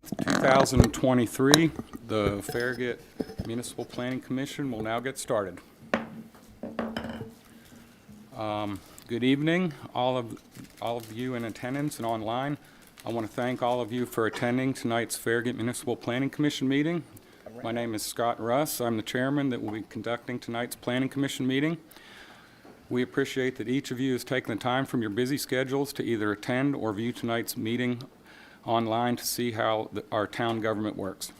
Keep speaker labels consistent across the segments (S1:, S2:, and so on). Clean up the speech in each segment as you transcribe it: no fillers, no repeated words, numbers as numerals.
S1: 2023, the Farragut Municipal Planning Commission will now get started. Good evening, all of you in attendance and online. I want to thank all of you for attending tonight's Farragut Municipal Planning Commission meeting. My name is Scott Russ. I'm the chairman that will be conducting tonight's Planning Commission meeting. We appreciate that each of you has taken the time from your busy schedules to either attend or view tonight's meeting online to see how our town government works.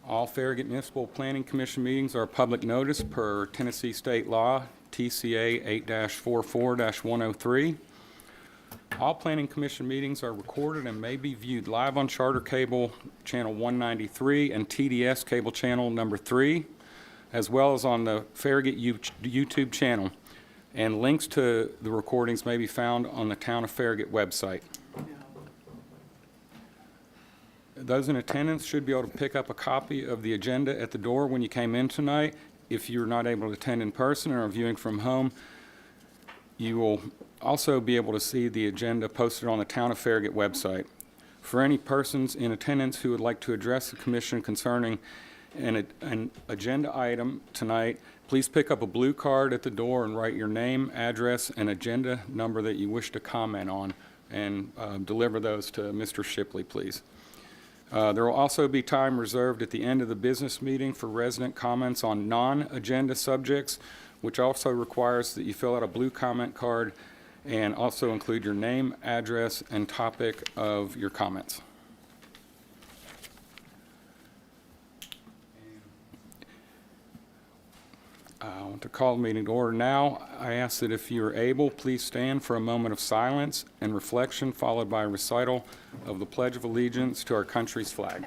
S1: All Farragut Municipal Planning Commission meetings are public notice per Tennessee State Law, TCA 8-44-103. All Planning Commission meetings are recorded and may be viewed live on Charter Cable Channel 193 and TDS Cable Channel number 3, as well as on the Farragut YouTube channel. And links to the recordings may be found on the Town of Farragut website. Those in attendance should be able to pick up a copy of the agenda at the door when you came in tonight. If you're not able to attend in person or are viewing from home, you will also be able to see the agenda posted on the Town of Farragut website. For any persons in attendance who would like to address the Commission concerning an agenda item tonight, please pick up a blue card at the door and write your name, address, and agenda number that you wish to comment on, and deliver those to Mr. Shipley, please. There will also be time reserved at the end of the business meeting for resident comments on non-agenda subjects, which also requires that you fill out a blue comment card and also include your name, address, and topic of your comments. I want to call the meeting to order now. I ask that if you are able, please stand for a moment of silence and reflection, followed by a recital of the Pledge of Allegiance to our country's flag.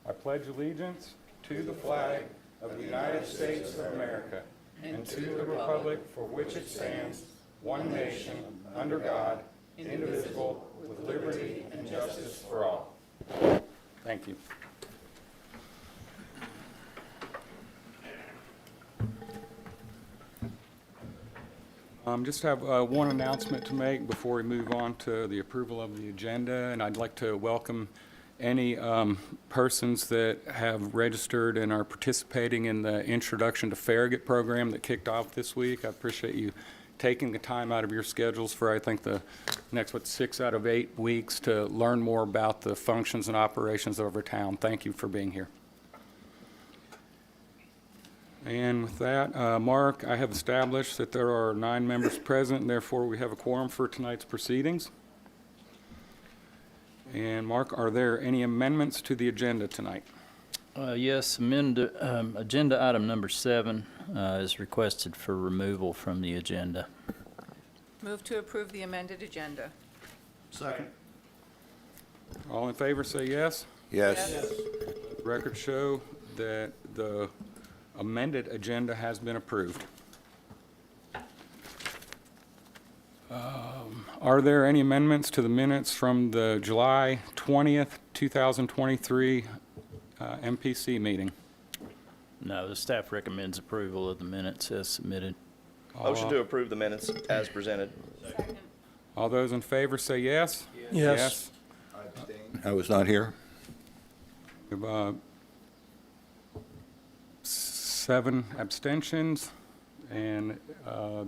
S1: I pledge allegiance to the flag of the United States of America and to the republic for which it stands, one nation, under God, indivisible, with liberty and justice for all. Thank you. Just have one announcement to make before we move on to the approval of the agenda, and I'd like to welcome any persons that have registered and are participating in the Introduction to Farragut program that kicked off this week. I appreciate you taking the time out of your schedules for, I think, the next, 6 out of 8 weeks to learn more about the functions and operations of our town. Thank you for being here. And with that, Mark, I have established that there are 9 members present, and therefore we have a quorum for tonight's proceedings. And Mark, are there any amendments to the agenda tonight?
S2: Yes, agenda item number 7 is requested for removal from the agenda.
S3: Move to approve the amended agenda.
S4: Second.
S1: All in favor say yes.
S4: Yes.
S1: Records show that the amended agenda has been approved. Are there any amendments to the minutes from the July 20th, 2023 MPC meeting?
S2: No, the staff recommends approval of the minutes as submitted.
S5: Motion to approve the minutes as presented.
S3: Second.
S1: All those in favor say yes.
S4: Yes. I was not here.
S1: We have 7 abstentions, and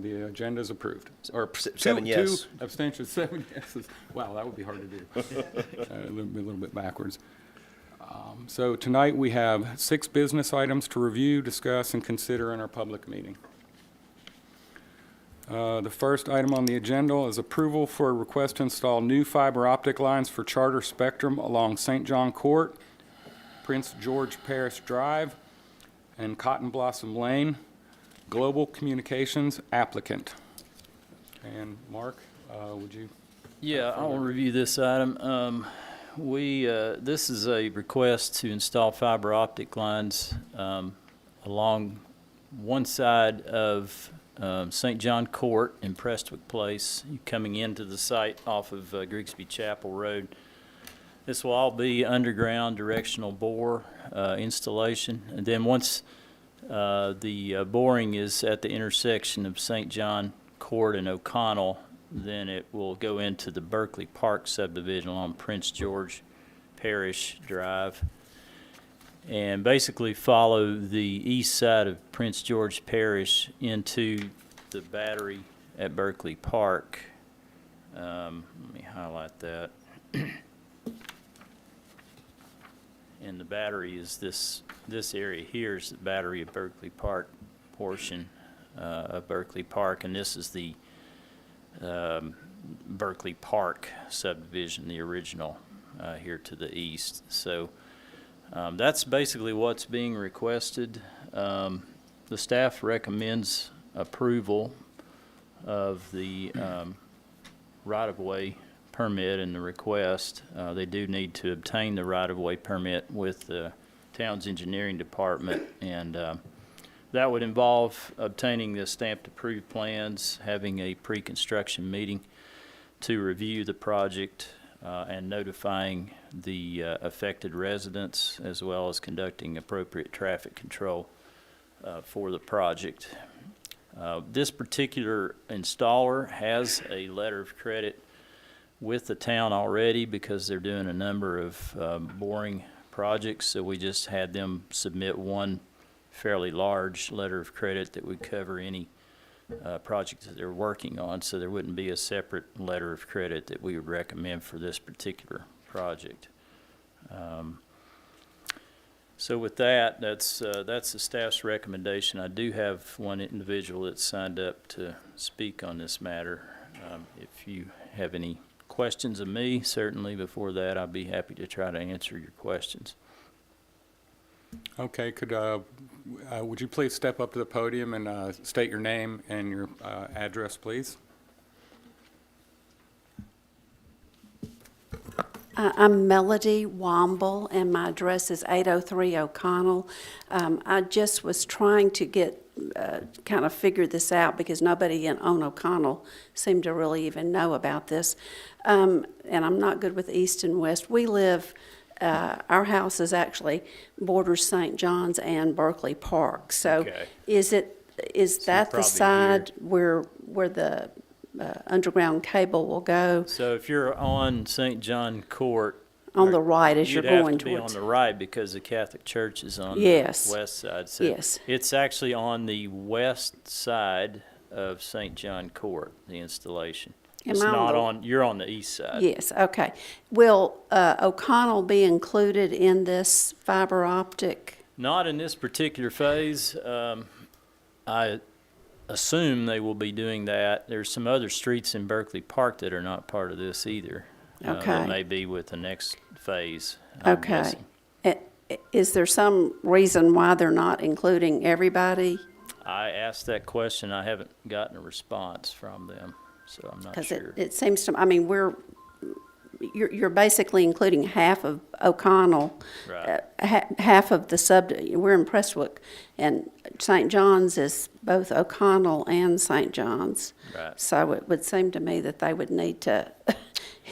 S1: the agenda is approved. Or
S5: 7 yes.
S1: 2 abstentions, 7 yeses. Wow, that would be hard to do. A little bit backwards. So tonight we have 6 business items to review, discuss, and consider in our public meeting. The first item on the agenda is approval for a request to install new fiber optic lines for Charter Spectrum along St. John Court, Prince George Parish Drive, and Cotton Blossom Lane. Global Communications applicant. And Mark, would you?
S2: Yeah, I'll review this item. This is a request to install fiber optic lines along one side of St. John Court in Prestwick Place, coming into the site off of Grigsby Chapel Road. This will all be underground directional bore installation. And then once the boring is at the intersection of St. John Court and O'Connell, then it will go into the Berkeley Park subdivision on Prince George Parish Drive and basically follow the east side of Prince George Parish into the battery at Berkeley Park. Let me highlight that. And the battery is this area here is the battery of Berkeley Park portion of Berkeley Park, and this is the Berkeley Park subdivision, the original here to the east. So that's basically what's being requested. The staff recommends approval of the right-of-way permit and the request. They do need to obtain the right-of-way permit with the town's engineering department, and that would involve obtaining the stamped approved plans, having a pre-construction meeting to review the project, and notifying the affected residents, as well as conducting appropriate traffic control for the project. This particular installer has a letter of credit with the town already because they're doing a number of boring projects, so we just had them submit one fairly large letter of credit that would cover any project that they're working on, so there wouldn't be a separate letter of credit that we would recommend for this particular project. So with that, that's the staff's recommendation. I do have one individual that's signed up to speak on this matter. If you have any questions of me, certainly before that, I'd be happy to try to answer your questions.
S1: Okay, would you please step up to the podium and state your name and your address, please?
S6: I'm Melody Womble, and my address is 803 O'Connell. I just was trying to get, kind of figure this out because nobody on O'Connell seemed to really even know about this. And I'm not good with east and west. We live, our house is actually borders St. John's and Berkeley Park. So
S2: Okay.
S6: is that the
S2: probably
S6: side where the underground cable will go?
S2: So if you're on St. John Court,
S6: On the right as you're
S2: you'd have
S6: going
S2: to be on
S6: towards.
S2: the right because the Catholic Church is on
S6: Yes.
S2: the west side. So
S6: Yes.
S2: it's actually on the west side of St. John Court, the installation.
S6: Am
S2: It's
S6: I on
S2: not
S6: the-
S2: on, you're on the east side.
S6: Yes, okay. Will O'Connell be included in this fiber optic?
S2: Not in this particular phase. I assume they will be doing that. There's some other streets in Berkeley Park that are not part of this either.
S6: Okay.
S2: That may be with the next phase, I'm
S6: Okay.
S2: guessing.
S6: Is there some reason why they're not including everybody?
S2: I asked that question. I haven't gotten a response from them, so I'm not
S6: Because
S2: sure.
S6: it seems to, I mean, you're basically including half of O'Connell.
S2: Right.
S6: Half of the we're in Prestwick, and St. John's is both O'Connell and St. John's.
S2: Right.
S6: So it would seem to me that they would need to.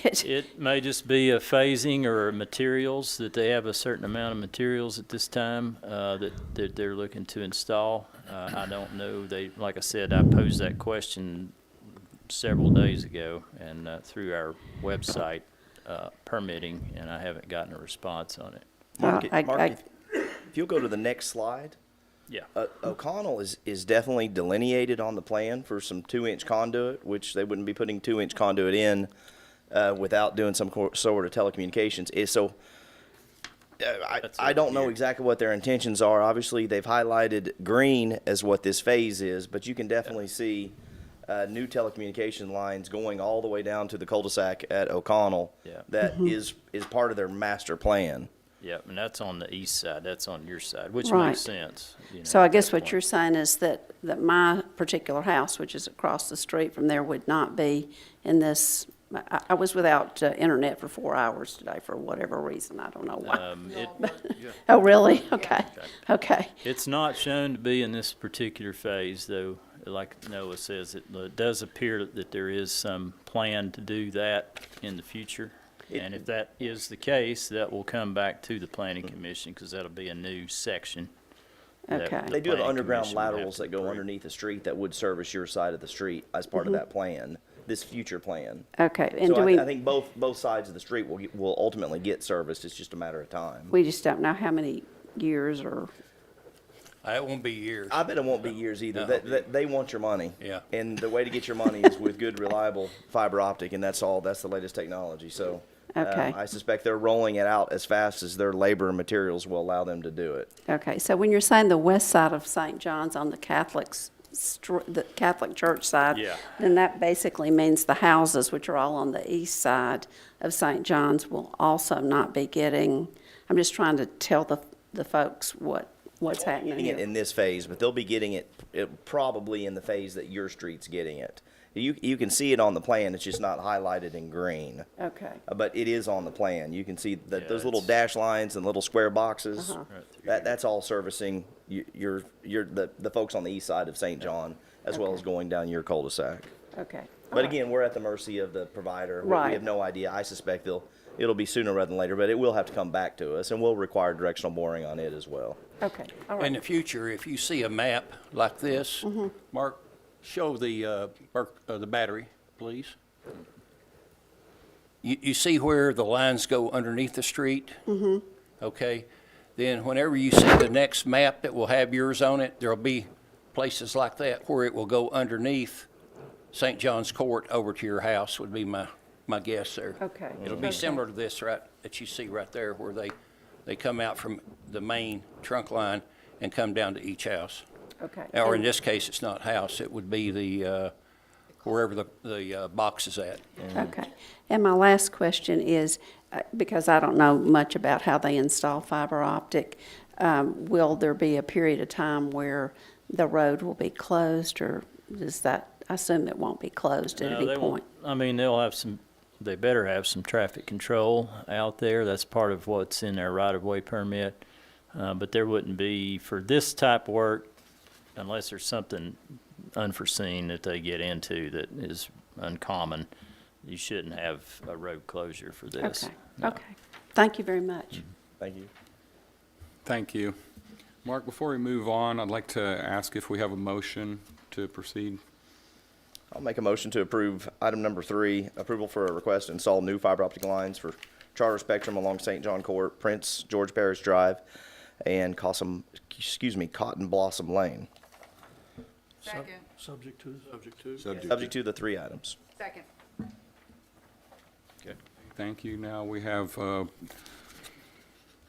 S2: It may just be a phasing or materials, that they have a certain amount of materials at this time that they're looking to install. I don't know. Like I said, I posed that question several days ago and through our website permitting, and I haven't gotten a response on it.
S5: Mark,
S6: I-
S5: if you'll go to the next slide,
S2: Yeah.
S5: O'Connell is definitely delineated on the plan for some 2-inch conduit, which they wouldn't be putting 2-inch conduit in without doing some sort of telecommunications. So I don't know exactly what their intentions are. Obviously, they've highlighted green as what this phase is, but you can definitely see new telecommunication lines going all the way down to the cul-de-sac at O'Connell.
S2: Yeah.
S5: That is part of their master plan.
S2: Yeah, and that's on the east side. That's on your side, which
S6: Right.
S2: makes sense.
S6: So I
S2: at
S6: guess
S2: that
S6: what
S2: point.
S6: you're saying is that my particular house, which is across the street from there, would not be in this. I was without internet for 4 hours today for whatever reason. I don't know why. Oh, really? Okay. Okay.
S2: It's not shown to be in this particular phase, though. Like Noah says, it does appear that there is some plan to do that in the future. And if that is the case, that will come back to the planning commission, because that'll be a new section. that
S6: Okay.
S2: the
S5: They do have
S2: planning
S5: underground
S2: commission would have
S5: laterals
S2: to
S5: that go
S2: approve.
S5: underneath the street that would service your side of the street as part of that plan, this future plan.
S6: Okay, and
S5: So
S6: do we,
S5: I think both sides of the street will ultimately get serviced. It's just a matter of time.
S6: we just don't know how many years or,
S7: It won't be years.
S5: I bet it won't be years either.
S7: No.
S5: They want your money.
S7: Yeah.
S5: And the way to get your money is with good, reliable fiber optic, and that's all. That's the latest technology. So
S6: Okay.
S5: I suspect they're rolling it out as fast as their labor and materials will allow them to do it.
S6: okay, so when you're saying the west side of St. John's on the the Catholic Church side,
S2: Yeah.
S6: then that basically means the houses, which are all on the east side of St. John's, will also not be getting, I'm just trying to tell the folks what's happening
S5: Getting it
S6: here.
S5: in this phase, but they'll be getting it probably in the phase that your street's getting it. You can see it on the plan. It's just not highlighted in green.
S6: Okay,
S5: But it is on the plan. You can see that
S2: Yeah,
S5: those little
S2: it's-
S5: dash lines and little square boxes.
S6: Uh-huh.
S2: Right through
S5: That's all servicing the folks on the east side of St. John, as well as going down your cul-de-sac.
S6: okay.
S5: But again, we're at the mercy of the provider. We
S6: Right.
S5: have no idea. I suspect it'll be sooner rather than later, but it will have to come back to us, and we'll require directional boring on it as well.
S6: Okay, all
S7: In
S6: right.
S7: the future, if you see a map like this, Mark, show the battery, please. You see where the lines go underneath the street? Okay, then whenever you see the next map that will have yours on it, there'll be places like that where it will go underneath St. John's Court over to your house, would be my guess there.
S6: Okay.
S7: It'll be
S6: Okay.
S7: similar to this that you see right there, where they come out from the main trunk line and come down to each house.
S6: Okay.
S7: Or in
S6: And-
S7: this case, it's not house, it would be the, wherever the box is at.
S6: Okay. And my last question is, because I don't know much about how they install fiber optic, will there be a period of time where the road will be closed, or does that, I assume it won't be closed at
S2: No,
S6: any
S2: they won't.
S6: point?
S2: I mean, they better have some traffic control out there. That's part of what's in their right-of-way permit. But there wouldn't be, for this type of work, unless there's something unforeseen that they get into that is uncommon, you shouldn't have a road closure for this.
S6: Okay,
S2: No.
S6: okay. Thank you very much.
S5: Thank you.
S1: Thank you. Mark, before we move on, I'd like to ask if we have a motion to proceed.
S5: I'll make a motion to approve item number 3, approval for a request to install new fiber optic lines for Charter Spectrum along St. John Court, Prince George Parish Drive, and Cotton Blossom Lane,
S3: Second.
S4: Subject to?
S5: subject to the 3 items.
S3: Second.
S1: Thank you. Now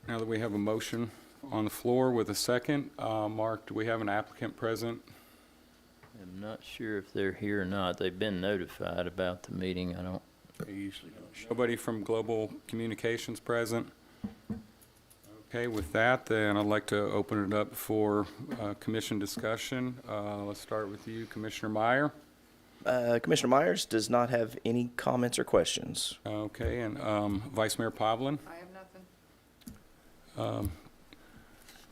S1: that we have a motion on the floor with a second, Mark, do we have an applicant present?
S2: I'm not sure if they're here or not. They've been notified about the meeting. I don't,
S7: They usually don't show.
S1: Nobody from Global Communications present? Okay, with that, then I'd like to open it up for commission discussion. Let's start with you, Commissioner Meyer.
S5: Commissioner Myers does not have any comments or questions.
S1: Okay, and Vice Mayor Pavlin,
S3: I have nothing.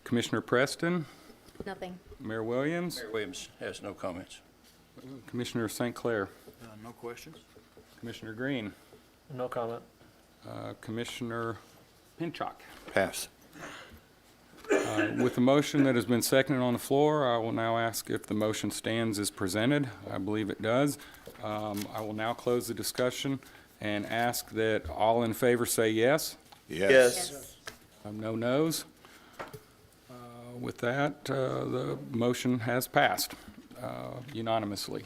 S1: Commissioner Preston,
S8: Nothing.
S1: Mayor Williams,
S7: Mayor Williams has no comments.
S1: Commissioner St. Clair,
S4: No questions?
S1: Commissioner Green,
S9: No comment.
S1: Commissioner Pinchuk.
S4: Pass.
S1: With the motion that has been seconded on the floor, I will now ask if the motion stands as presented. I believe it does. I will now close the discussion and ask that all in favor say yes.
S5: Yes.
S1: No noes. With that, the motion has passed unanimously.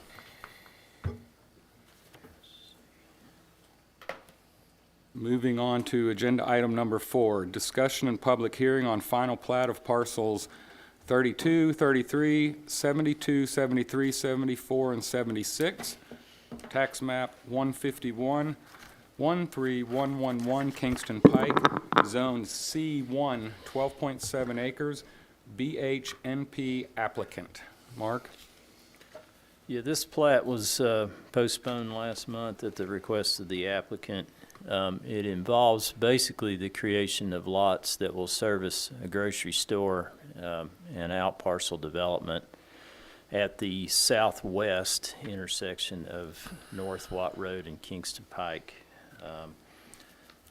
S1: Moving on to agenda item number 4, discussion and public hearing on final plat of parcels 32, 33, 72, 73, 74, and 76, tax map 151, 13111 Kingston Pike, zone C1, 12.7 acres, BHNP applicant. Mark?
S2: yeah, this plat was postponed last month at the request of the applicant. It involves basically the creation of lots that will service a grocery store and out parcel development at the southwest intersection of North Watt Road and Kingston Pike.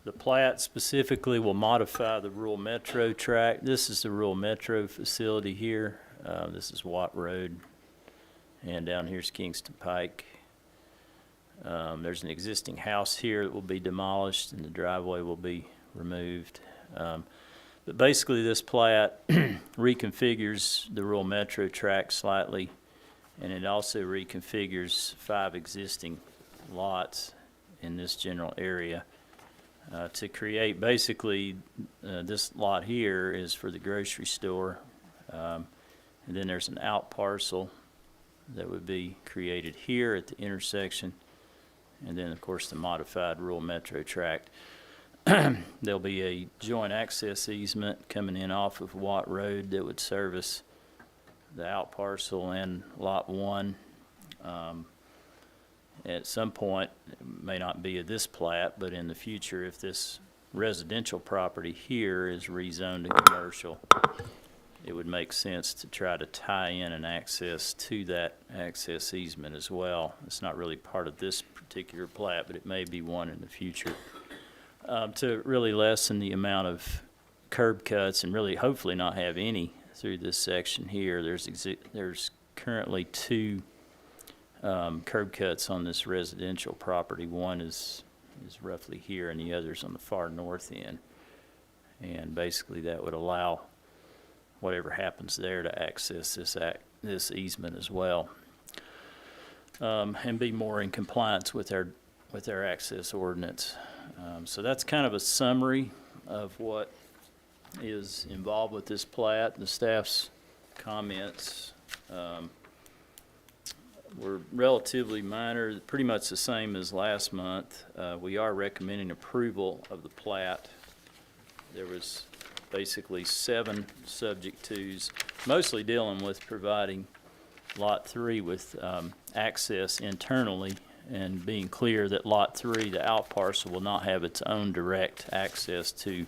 S2: The plat specifically will modify the rural metro tract. This is the rural metro facility here. This is Watt Road, and down here's Kingston Pike. There's an existing house here that will be demolished, and the driveway will be removed. But basically, this plat reconfigures the rural metro tract slightly, and it also reconfigures 5 existing lots in this general area to create, basically, this lot here is for the grocery store, and then there's an out parcel that would be created here at the intersection, and then, of course, the modified rural metro tract. There'll be a joint access easement coming in off of Watt Road that would service the out parcel and Lot 1. At some point, it may not be of this plat, but in the future, if this residential property here is rezoned to commercial, it would make sense to try to tie in an access to that access easement as well. It's not really part of this particular plat, but it may be one in the future, to really lessen the amount of curb cuts and really hopefully not have any through this section here. There's currently 2 curb cuts on this residential property. One is roughly here, and the other's on the far north end. And basically, that would allow whatever happens there to access this easement as well, and be more in compliance with our access ordinance. So that's kind of a summary of what is involved with this plat. The staff's comments were relatively minor, pretty much the same as last month. We are recommending approval of the plat. There was basically 7 subject twos, mostly dealing with providing Lot 3 with access internally, and being clear that Lot 3, the out parcel, will not have its own direct access to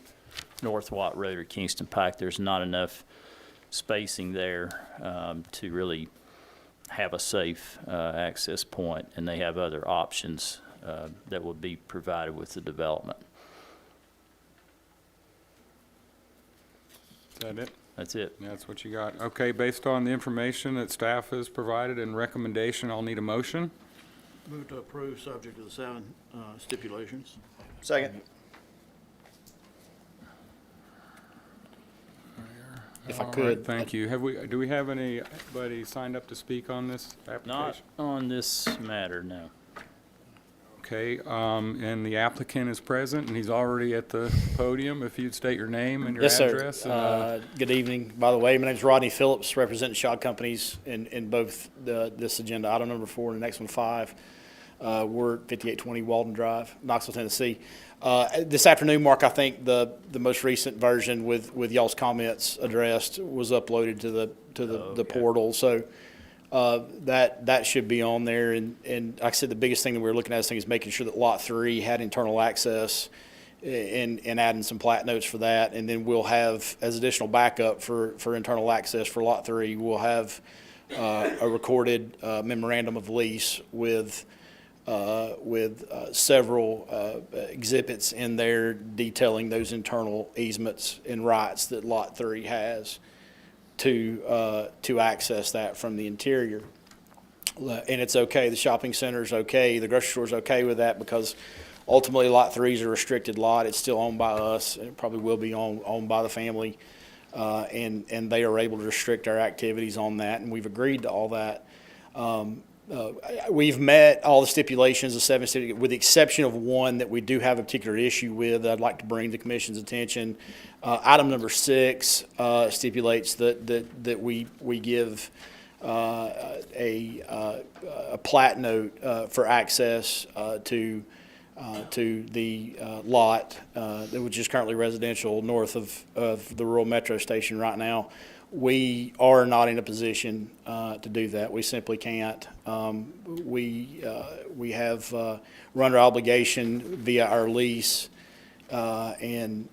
S2: North Watt Road or Kingston Pike. There's not enough spacing there to really have a safe access point, and they have other options that will be provided with the development.
S1: Is that it?
S2: That's it.
S1: That's what you got. Okay, based on the information that staff has provided and recommendation, I'll need a motion.
S4: Move to approve, subject to the 7 stipulations.
S5: Second.
S8: If I
S1: All
S8: could.
S1: right, thank you. Do we have anybody signed up to speak on this application?
S2: Not on this matter, no.
S1: Okay, and the applicant is present, and he's already at the podium. If you'd state your name and your
S8: Yes,
S1: address.
S8: sir. Good evening. By the way, my name's Rodney Phillips, representing Shaw Companies in both this agenda, item number 4 and the next one 5. We're at 5820 Walden Drive, Knoxville, Tennessee. This afternoon, Mark, I think the most recent version with y'all's comments addressed was uploaded to the
S2: okay.
S8: portal. So that should be on there. And like I said, the biggest thing that we were looking at this thing is making sure that Lot 3 had internal access, and adding some plat notes for that. And then we'll have, as additional backup for internal access for Lot 3, we'll have a recorded memorandum of lease with several exhibits in there detailing those internal easements and rights that Lot 3 has to access that from the interior. And it's okay, the shopping center's okay, the grocery store's okay with that, because ultimately Lot 3 is a restricted lot. It's still owned by us, and it probably will be owned by the family. And they are able to restrict our activities on that, and we've agreed to all that. We've met all the stipulations, the 7 stipulations, with the exception of one that we do have a particular issue with that I'd like to bring to the commission's attention. Item number 6 stipulates that we give a plat note for access to the lot, which is currently residential north of the rural metro station right now. We are not in a position to do that. We simply can't. We have we're under obligation via our lease and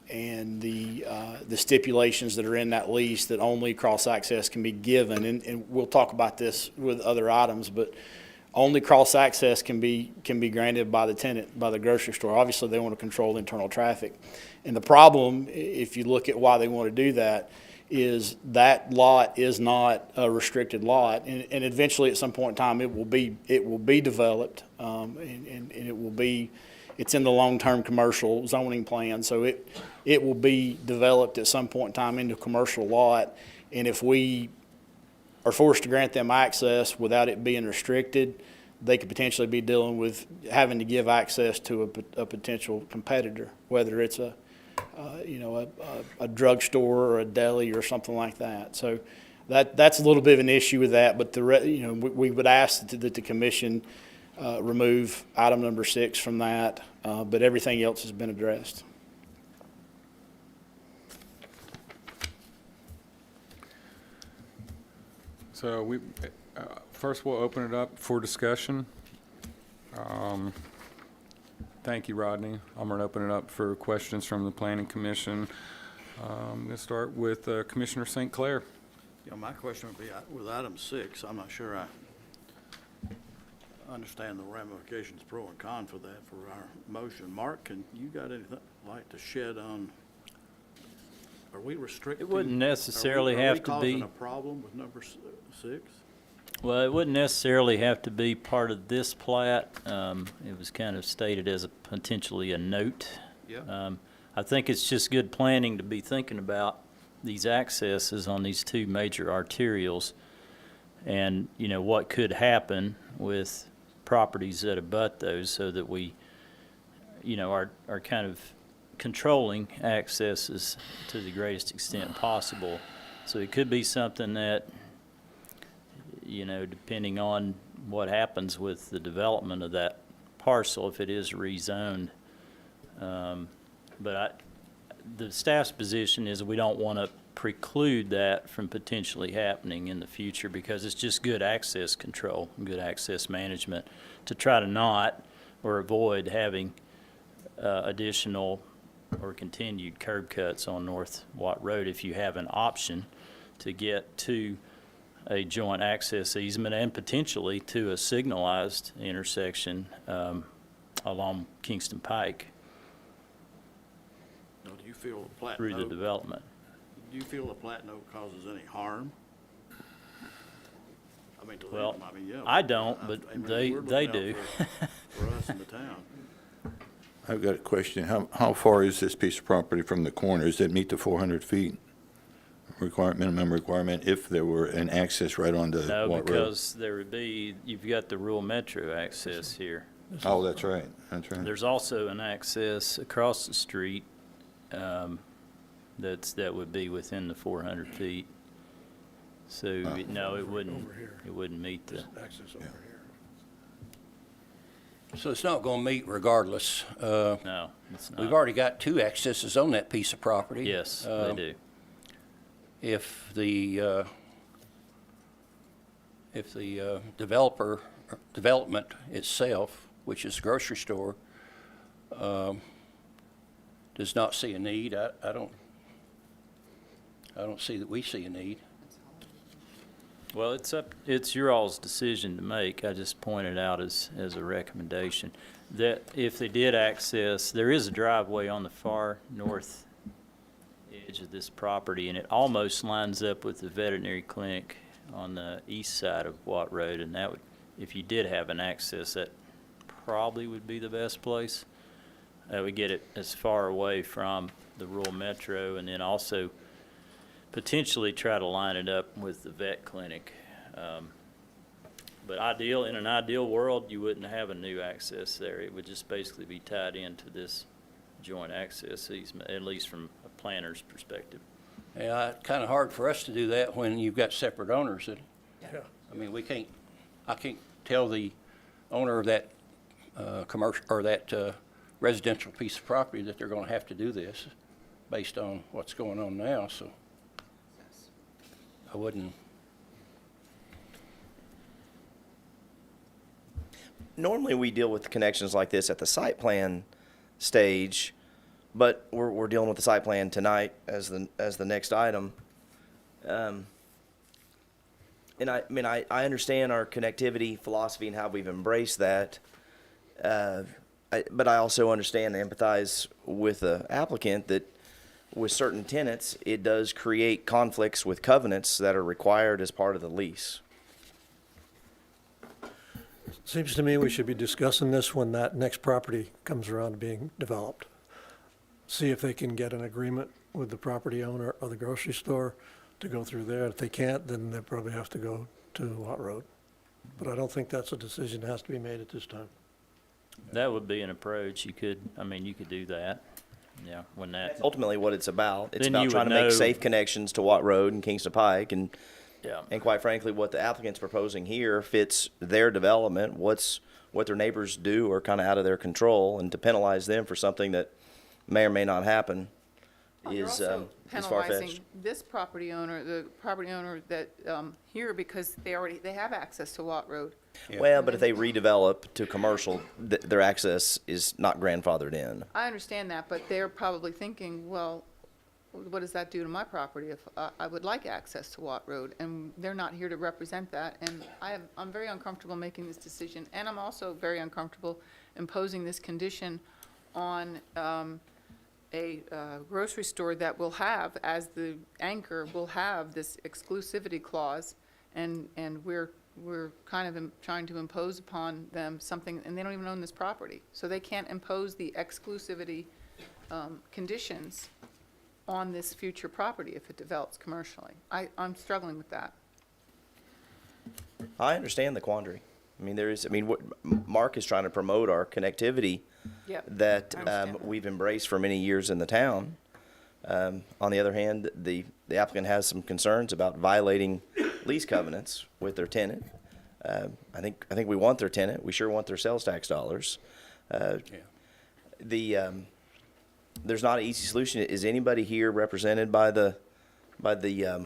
S8: the stipulations that are in that lease that only cross access can be given. And we'll talk about this with other items, but only cross-access can be granted by the tenant, by the grocery store. Obviously, they want to control internal traffic. And the problem, if you look at why they want to do that, is that lot is not a restricted lot. And eventually, at some point in time, it will be developed, and it will be, it's in the long-term commercial zoning plan. So it will be developed at some point in time into a commercial lot. And if we are forced to grant them access without it being restricted, they could potentially be dealing with having to give access to a potential competitor, whether it's a drugstore or a deli or something like that. So that's a little bit of an issue with that, but we would ask that the commission remove item number 6 from that, but everything else has been addressed.
S1: So first we'll open it up for discussion. Thank you, Rodney. I'm going to open it up for questions from the Planning Commission. I'm going to start with Commissioner St. Clair.
S4: My question would be, with item 6, I'm not sure I understand the ramifications pro and con for that for our motion. Mark, can you got anything like to shed on, are we restricting?
S2: It wouldn't necessarily have to
S4: Are we
S2: be.
S4: causing a problem with number 6?
S2: Well, it wouldn't necessarily have to be part of this plat. It was kind of stated as potentially a note.
S4: Yeah.
S2: I think it's just good planning to be thinking about these accesses on these two major arterials and, what could happen with properties that abut those so that we, are kind of controlling accesses to the greatest extent possible. So it could be something that, depending on what happens with the development of that parcel, if it is rezoned. But the staff's position is we don't want to preclude that from potentially happening in the future because it's just good access control, good access management to try to not or avoid having additional or continued curb cuts on North Watt Road if you have an option to get to a joint access easement and potentially to a signalized intersection along Kingston Pike
S4: Now, do you feel the plat
S2: through the
S4: note,
S2: development.
S4: do you feel the plat note causes any harm? I mean, to them,
S2: Well,
S4: yeah.
S2: I don't, but
S4: I mean,
S2: they
S4: we're looking out
S2: do.
S4: For us in the town.
S9: I've got a question. How far is this piece of property from the corner? Does it meet the 400 feet minimum requirement if there were an access right onto
S2: No,
S9: Watt Road?
S2: because there would be, you've got the rural metro access here.
S9: Oh, that's right. That's right.
S2: There's also an access across the street that would be within the 400 feet. So, no, it wouldn't meet the,
S7: So it's not going to meet regardless.
S2: no, it's
S7: We've
S2: not.
S7: already got 2 accesses on that piece of property.
S2: Yes, they do.
S7: If the development itself, which is a grocery store, does not see a need, I don't see that we see a need.
S2: Well, it's your all's decision to make. I just pointed out as a recommendation that if they did access, there is a driveway on the far north edge of this property, and it almost lines up with the veterinary clinic on the east side of Watt Road, and that would, if you did have an access, that probably would be the best place. That would get it as far away from the rural metro, and then also potentially try to line it up with the vet clinic. But in an ideal world, you wouldn't have a new access there. It would just basically be tied into this joint access easement, at least from a planner's perspective.
S7: Yeah, it's kind of hard for us to do that when you've got separate owners. I mean, I can't tell the owner of that commercial or that residential piece of property that they're going to have to do this based on what's going on now, so I wouldn't.
S5: Normally, we deal with connections like this at the site plan stage, but we're dealing with the site plan tonight as the next item. Are And I mean, I understand our connectivity philosophy and how we've embraced that. But I also understand and empathize with the applicant that with certain tenants, it does create conflicts with covenants that are required as part of the lease.
S10: Seems to me we should be discussing this when that next property comes around to being developed. See if they can get an agreement with the property owner of the grocery store to go through there. If they can't, then they probably have to go to Lot Road. But I don't think that's a decision that has to be made at this time.
S2: That would be an approach. You could do that. Yeah, when that,
S5: Ultimately, what it's about, it's
S2: Then
S5: about
S2: you
S5: trying to
S2: would
S5: make
S2: know-
S5: safe connections to Watt Road and Kingston Pike, and
S2: yeah.
S5: quite frankly, what the applicant's proposing here fits their development. What their neighbors do are kind of out of their control, and to penalize them for something that may or may not happen
S3: You're
S5: is
S3: also
S5: far-fetched.
S3: penalizing this property owner, the property owner that, here, because they have access to Watt Road.
S5: Well, but if they redevelop to commercial, their access is not grandfathered in.
S3: I understand that, but they're probably thinking, well, what does that do to my property if I would like access to Watt Road? And they're not here to represent that, and I'm very uncomfortable making this decision, and I'm also very uncomfortable imposing this condition on a grocery store that will have, as the anchor, will have this exclusivity clause, and we're kind of trying to impose upon them something, and they don't even own this property. So they can't impose the exclusivity conditions on this future property if it develops commercially. I'm struggling with that.
S5: I understand the quandary. I mean, what Mark is trying to promote our connectivity
S3: Yep,
S5: that
S3: I understand that.
S5: we've embraced for many years in the town. On the other hand, the applicant has some concerns about violating lease covenants with their tenant. I think we want their tenant. We sure want their sales tax dollars. There's not an easy solution. Is anybody here represented by the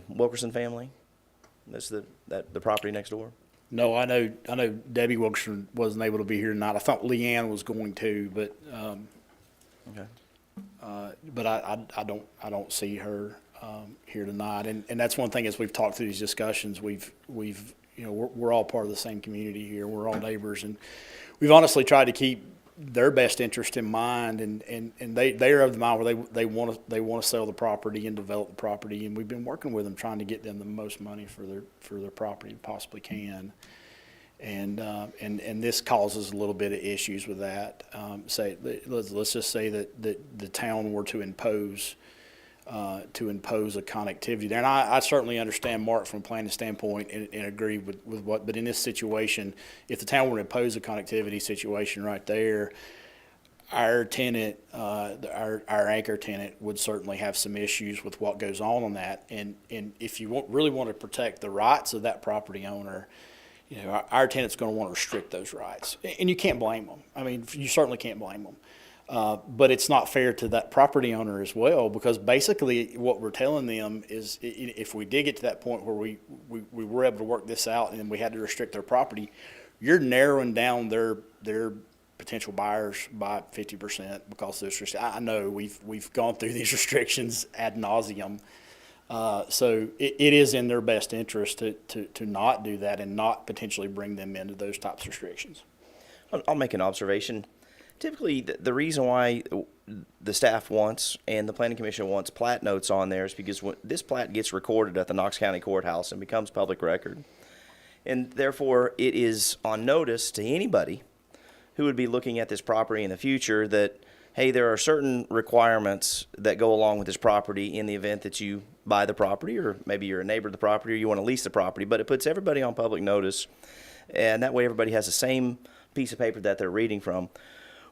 S5: Wilkerson family? That's the property next door.
S8: No, I know Debbie Wilkerson wasn't able to be here tonight. I thought Leanne was going to, but,
S5: Okay.
S8: but I don't see her, here tonight. And that's one thing, as we've talked through these discussions, we've, we're all part of the same community here. We're all neighbors, and we've honestly tried to keep their best interest in mind, and they're of the mind where they want to sell the property and develop the property, and we've been working with them trying to get them the most money for their property we possibly can. And this causes a little bit of issues with that. Let's just say that the town were to impose a connectivity there. And I certainly understand Mark from a planning standpoint and agree with what, but in this situation, if the town were to impose a connectivity situation right there, our tenant, our anchor tenant would certainly have some issues with what goes on that. And if you really want to protect the rights of that property owner, our tenant's going to want to restrict those rights. And you can't blame them. I mean, you certainly can't blame them. But it's not fair to that property owner as well, because basically what we're telling them is if we did get to that point where we were able to work this out and we had to restrict their property, you're narrowing down their potential buyers by 50% because of this. I know we've gone through these restrictions ad nauseum. So it is in their best interest to not do that and not potentially bring them into those types of restrictions.
S5: I'll make an observation. Typically, the reason why the staff wants and the planning commission wants plat notes on there is because when this plat gets recorded at the Knox County Courthouse and becomes public record. And therefore, it is on notice to anybody who would be looking at this property in the future that, hey, there are certain requirements that go along with this property in the event that you buy the property, or maybe you're a neighbor of the property, or you want to lease the property. But it puts everybody on public notice, and that way everybody has the same piece of paper that they're reading from.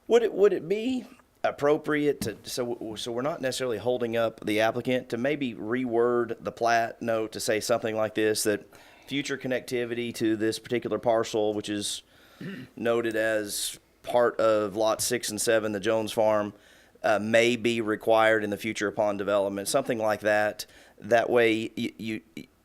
S5: Would it be appropriate to, so we're not necessarily holding up the applicant, to maybe reword the plat note to say something like this, that future connectivity to this particular parcel, which is noted as part of Lot 6 and 7, the Jones Farm, may be required in the future upon development, something like that. That way, you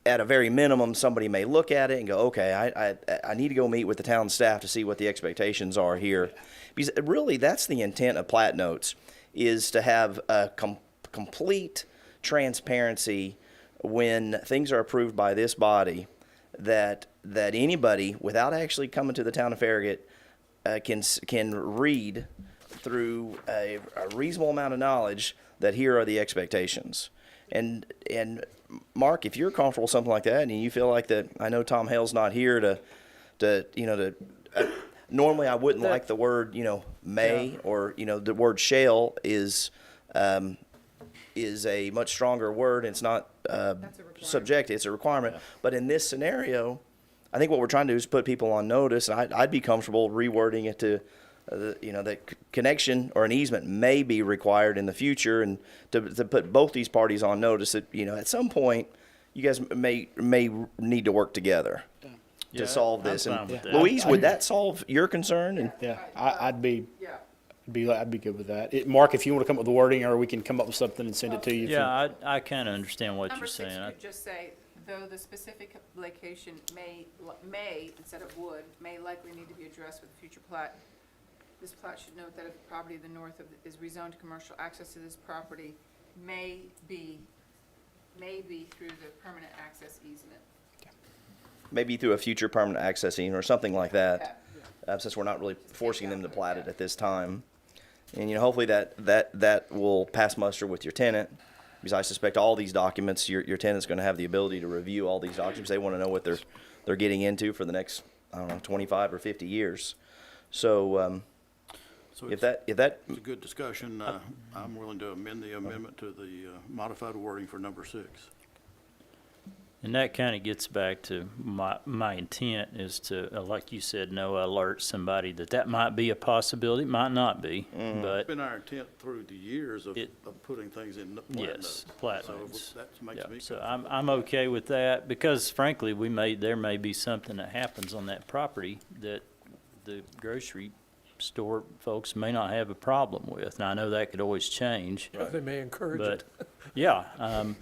S5: at a very minimum, somebody may look at it and go, okay, I need to go meet with the town staff to see what the expectations are here. Because really, that's the intent of plat notes, is to have a complete transparency when things are approved by this body, that anybody, without actually coming to the town of Farragut, can read through a reasonable amount of knowledge that here are the expectations. And Mark, if you're comfortable with something like that, and you feel like that, I know Tom Hale's not here to normally I wouldn't like the word, may, or, the word shall is a much stronger word. It's not subjective, it's a requirement. But in this scenario, I think what we're trying to do is put people on notice, and I'd be comfortable rewording it to, that connection or an easement may be required in the future, and to put both these parties on notice that, at some point, you guys may need to work together
S2: Yeah,
S5: to solve
S2: I'm
S5: this.
S2: fine
S5: And
S2: with that.
S5: Louise, would that solve your concern? And
S8: Yeah, I'd be
S3: Yeah.
S8: I'd be good with that. Mark, if you want to come up with the wording, or we can come up with something and send it to you.
S2: Yeah, I kind of understand what
S3: Number
S2: you're
S3: 6
S2: saying.
S3: could just say, though the specific location may, instead of would, may likely need to be addressed with future plat. This plat should note that if the property to the north of is rezoned to commercial, access to this property may be through the permanent access easement.
S5: maybe through a future permanent accessing or something like that, since we're not really forcing them to plat it at this time. And, hopefully that will pass muster with your tenant, because I suspect all these documents, your tenant's going to have the ability to review all these documents. They want to know what they're getting into for the next, 25 or 50 years. So,
S4: So
S5: if
S4: it's
S5: that,
S4: a good discussion. I'm willing to amend the amendment to the modified wording for number 6.
S2: And that kind of gets back to my intent is to, like you said, alert somebody that might be a possibility, might not be,
S4: It's
S2: but
S4: been our intent through the years of putting things in plat
S2: yes,
S4: notes.
S2: plat
S4: So
S2: notes.
S4: that makes
S2: Yeah,
S4: me
S2: so
S4: comfortable.
S2: I'm okay with that, because frankly, there may be something that happens on that property that the grocery store folks may not have a problem with. Now, I know that could always change.
S10: They may encourage it.
S2: But, yeah,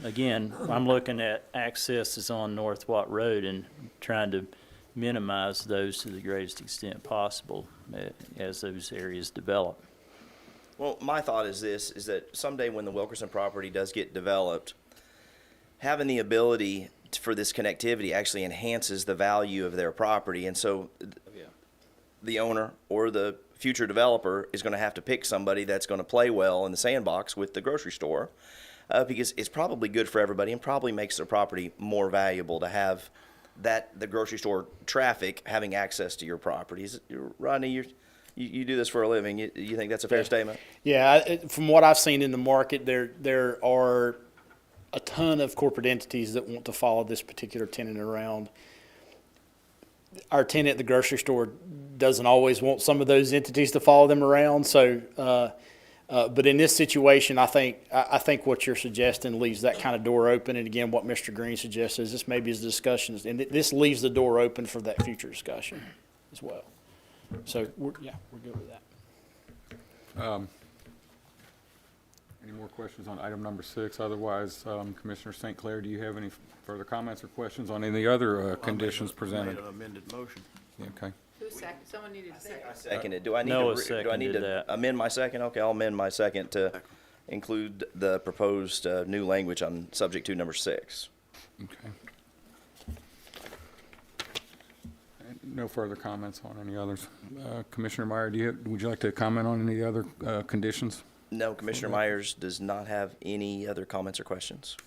S2: again, I'm looking at accesses on North Watt Road and trying to minimize those to the greatest extent possible as those areas develop.
S5: well, my thought is that someday when the Wilkerson property does get developed, having the ability for this connectivity actually enhances the value of their property. And so the owner or the future developer is going to have to pick somebody that's going to play well in the sandbox with the grocery store, because it's probably good for everybody and probably makes their property more valuable to have the grocery store traffic having access to your properties. Rodney, you do this for a living. You think that's a fair statement?
S8: Yeah, from what I've seen in the market, there are a ton of corporate entities that want to follow this particular tenant around. Our tenant at the grocery store doesn't always want some of those entities to follow them around. So, but in this situation, I think what you're suggesting leaves that kind of door open. And again, what Mr. Green suggests is this maybe is the discussions, and this leaves the door open for that future discussion as well. So, we're good with that.
S1: Any more questions on item number 6? Otherwise, Commissioner St. Clair, do you have any further comments or questions on any of the other conditions
S4: I
S1: presented?
S4: made an amended motion.
S1: Yeah, okay.
S3: Who seconded? Someone needed a second.
S5: Seconded. Do I need
S2: Noah
S5: do I need
S2: seconded
S5: to
S2: that.
S5: amend my second? Okay, I'll amend my second to include the proposed new language on subject to number 6.
S1: Okay. No further comments on any others. Commissioner Meyer, would you like to comment on any other conditions?
S5: No, Commissioner Myers does not have any other comments or questions.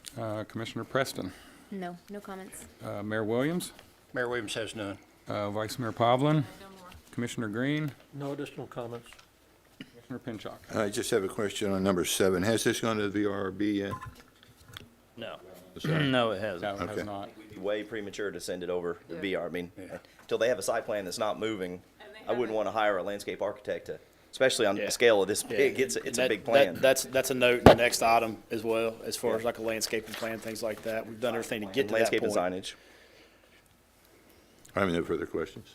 S1: Commissioner Preston?
S11: No, no comments.
S1: Mayor Williams?
S7: Mayor Williams has none.
S1: Vice Mayor Pavlin?
S3: No more.
S1: Commissioner Green?
S10: No additional comments.
S1: Commissioner Pinchuk?
S9: I just have a question on number 7. Has this gone to the VRB yet?
S2: No,
S9: Sorry.
S2: no, it hasn't.
S1: No, it has
S9: Okay.
S1: not.
S5: It'd be way premature to send it over to
S3: Yeah.
S5: VR. I mean, until they have a site plan that's not moving, I wouldn't want to hire a landscape architect to, especially on
S8: Yeah.
S5: the scale of this big. It's a big plan.
S8: That's a note in the next item as well, as far as like a landscaping plan, things like that. We've done everything to get to that
S5: Landscape and
S8: point.
S5: signage.
S9: I have no further questions.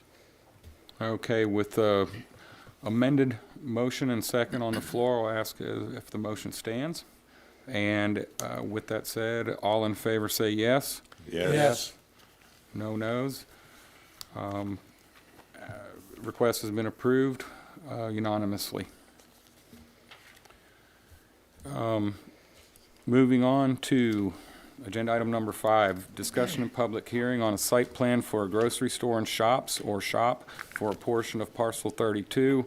S1: Okay, with the amended motion and second on the floor, I'll ask if the motion stands. And with that said, all in favor say yes.
S9: Yes.
S1: No nos. Request has been approved unanimously. Moving on to Agenda item number 5, discussion and public hearing on a site plan for a grocery store and shops or shop for a portion of parcel 32,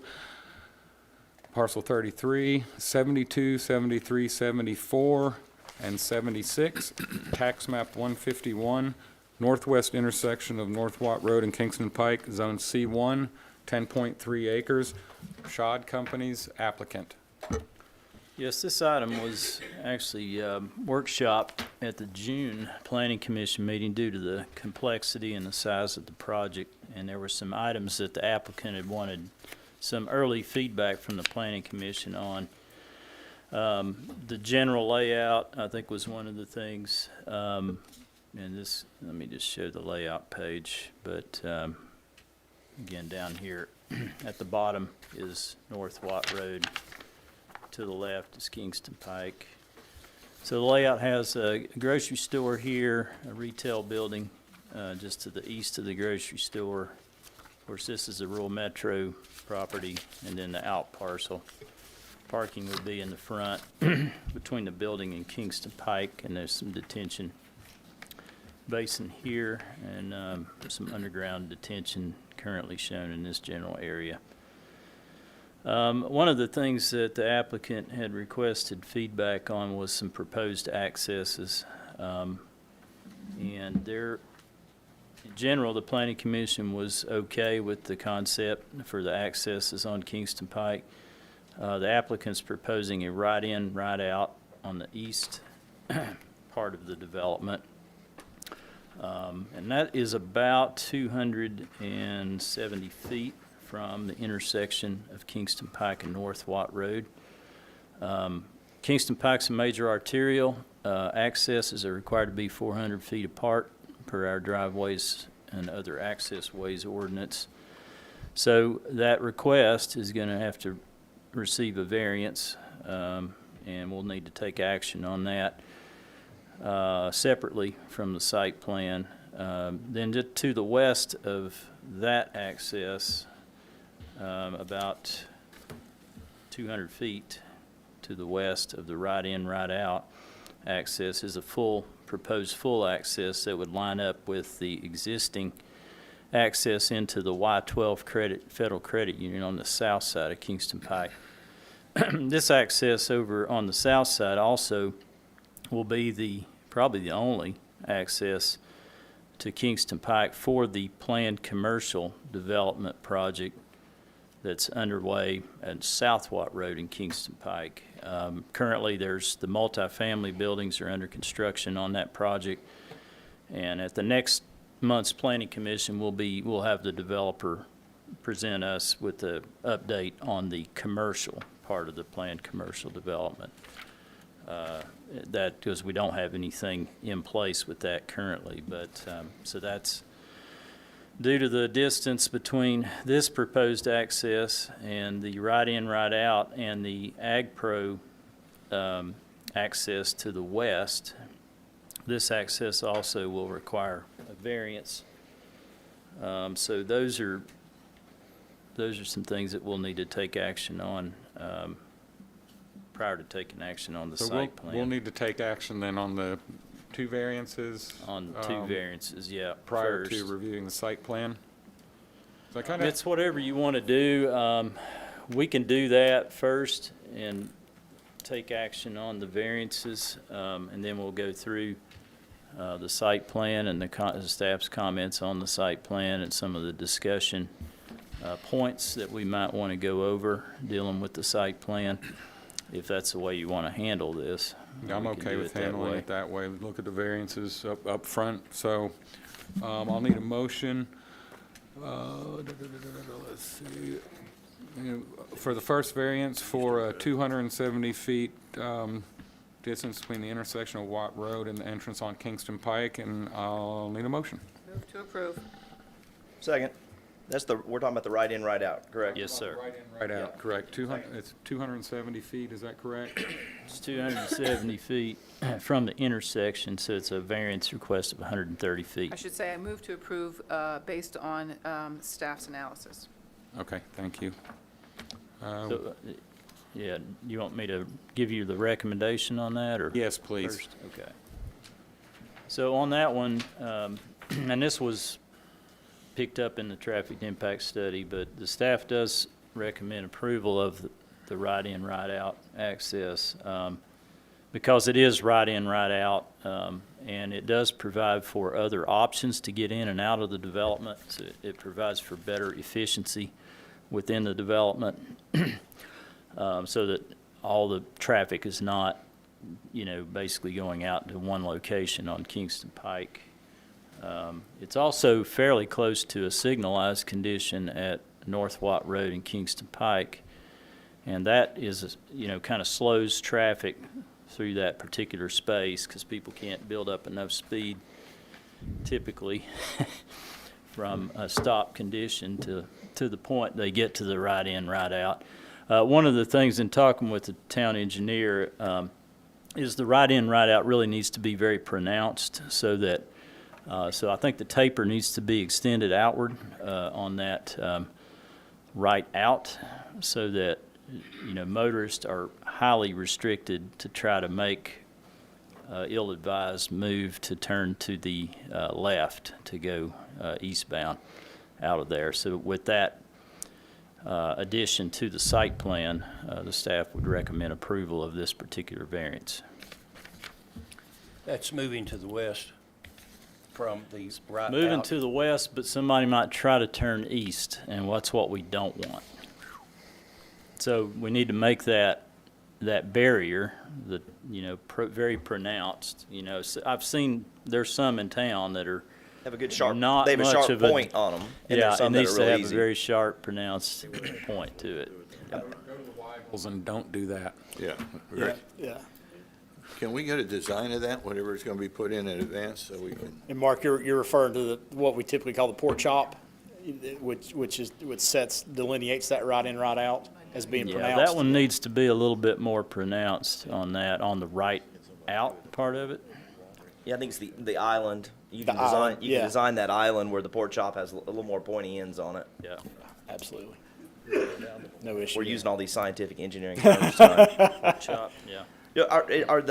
S1: parcel 33, 72, 73, 74, and 76, tax map 151, northwest intersection of North Watt Road and Kingston Pike, zone C1, 10.3 acres. Shad Companies applicant.
S2: Yes, this item was actually workshopped at the June Planning Commission meeting due to the complexity and the size of the project. And there were some items that the applicant had wanted some early feedback from the Planning Commission on. The general layout, I think, was one of the things. And this, let me just show the layout page. But again, down here at the bottom is North Watt Road. To the left is Kingston Pike. So the layout has a grocery store here, a retail building just to the east of the grocery store. Of course, this is the rural metro property, and then the out parcel. Parking would be in the front between the building and Kingston Pike, and there's some detention basin here and some underground detention currently shown in this general area. One of the things that the applicant had requested feedback on was some proposed accesses. And there, in general, the Planning Commission was okay with the concept for the accesses on Kingston Pike. The applicant's proposing a right-in, right-out on the east part of the development. And that is about 270 feet from the intersection of Kingston Pike and North Watt Road. Kingston Pike's a major arterial. Accesses are required to be 400 feet apart per our driveways and other access ways ordinance. So that request is going to have to receive a variance, and we'll need to take action on that separately from the site plan. Then just to the west of that access, about 200 feet to the west of the right-in, right-out access is a proposed full access that would line up with the existing access into the Y-12 Federal Credit Union on the south side of Kingston Pike. This access over on the south side also will be probably the only access to Kingston Pike for the planned commercial development project that's underway at South Watt Road in Kingston Pike. Currently, there's the multifamily buildings are under construction on that project, and at the next month's Planning Commission, we'll have the developer present us with the update on the commercial part of the planned commercial development. That because we don't have anything in place with that currently, but so that's due to the distance between this proposed access and the right-in, right-out and the AgPro access to the west. This access also will require a variance. So those are some things that we'll need to take action on prior to taking action on the site plan.
S1: We'll need to take action then on the two variances?
S2: On two variances, yeah.
S1: Prior
S2: first.
S1: to reviewing the site plan? So I kind of,
S2: It's whatever you want to do. We can do that first and take action on the variances, and then we'll go through the site plan and the staff's comments on the site plan and some of the discussion points that we might want to go over dealing with the site plan, if that's the way you want to handle this.
S1: I'm
S2: We can
S1: okay
S2: do
S1: with
S2: it that
S1: handling
S2: way.
S1: it that way. Look at the variances up front. So I'll need a motion. Let's see. For the first variance for 270 feet distance between the intersection of Watt Road and the entrance on Kingston Pike, and I'll need a motion.
S3: Move to approve.
S5: Second. We're talking about the right in, right out, correct?
S2: Yes, sir.
S1: Right in, right out, correct. 200, it's 270 feet, is that correct?
S2: It's 270 feet from the intersection, so it's a variance request of 130 feet.
S3: I should say I move to approve based on staff's analysis.
S1: Okay, thank you.
S2: So, yeah, you want me to give you the recommendation on that, or?
S1: Yes, please.
S2: First? Okay. So on that one, and this was picked up in the traffic impact study, but the staff does recommend approval of the right-in, right-out access, because it is right-in, right-out, and it does provide for other options to get in and out of the development. So it provides for better efficiency within the development, so that all the traffic is not, basically going out to one location on Kingston Pike. It's also fairly close to a signalized condition at North Watt Road and Kingston Pike, and that is, kind of slows traffic through that particular space because people can't build up enough speed typically from a stop condition to the point they get to the right in, right out. One of the things in talking with the town engineer is the right in, right out really needs to be very pronounced so that, so I think the taper needs to be extended outward on that right out so that, motorists are highly restricted to try to make ill-advised move to turn to the left to go eastbound out of there. So with that addition to the site plan, the staff would recommend approval of this particular variance.
S7: That's moving to the west from the right
S2: Moving
S7: out.
S2: to the west, but somebody might try to turn east, and that's what we don't want. So we need to make that barrier, very pronounced. So I've seen, there's some in town that are
S5: Have a good sharp,
S2: not
S5: they have a
S2: much
S5: sharp
S2: of a-
S5: point on them. And
S2: yeah,
S5: there's some
S2: it
S5: that
S2: needs
S5: are
S2: to
S5: real
S2: have
S5: easy.
S2: a very sharp, pronounced point to it.
S1: And don't do that.
S9: Yeah. Right.
S8: Yeah.
S9: Can we get a design of that, whatever is going to be put in advance, so we can?
S8: And Mark, you're referring to what we typically call the pork chop, which delineates that right in, right out as being
S2: Yeah,
S8: pronounced.
S2: that one needs to be a little bit more pronounced on that, on the right out part of it.
S5: Yeah, I think it's the island. You
S8: The
S5: can design,
S8: island,
S5: you can
S8: yeah.
S5: design that island where the pork chop has a little more pointy ends on it.
S2: Yeah.
S8: Absolutely. No issue.
S5: We're
S8: there.
S5: using all these scientific engineering terms tonight.
S2: Chop, yeah.
S5: Yeah,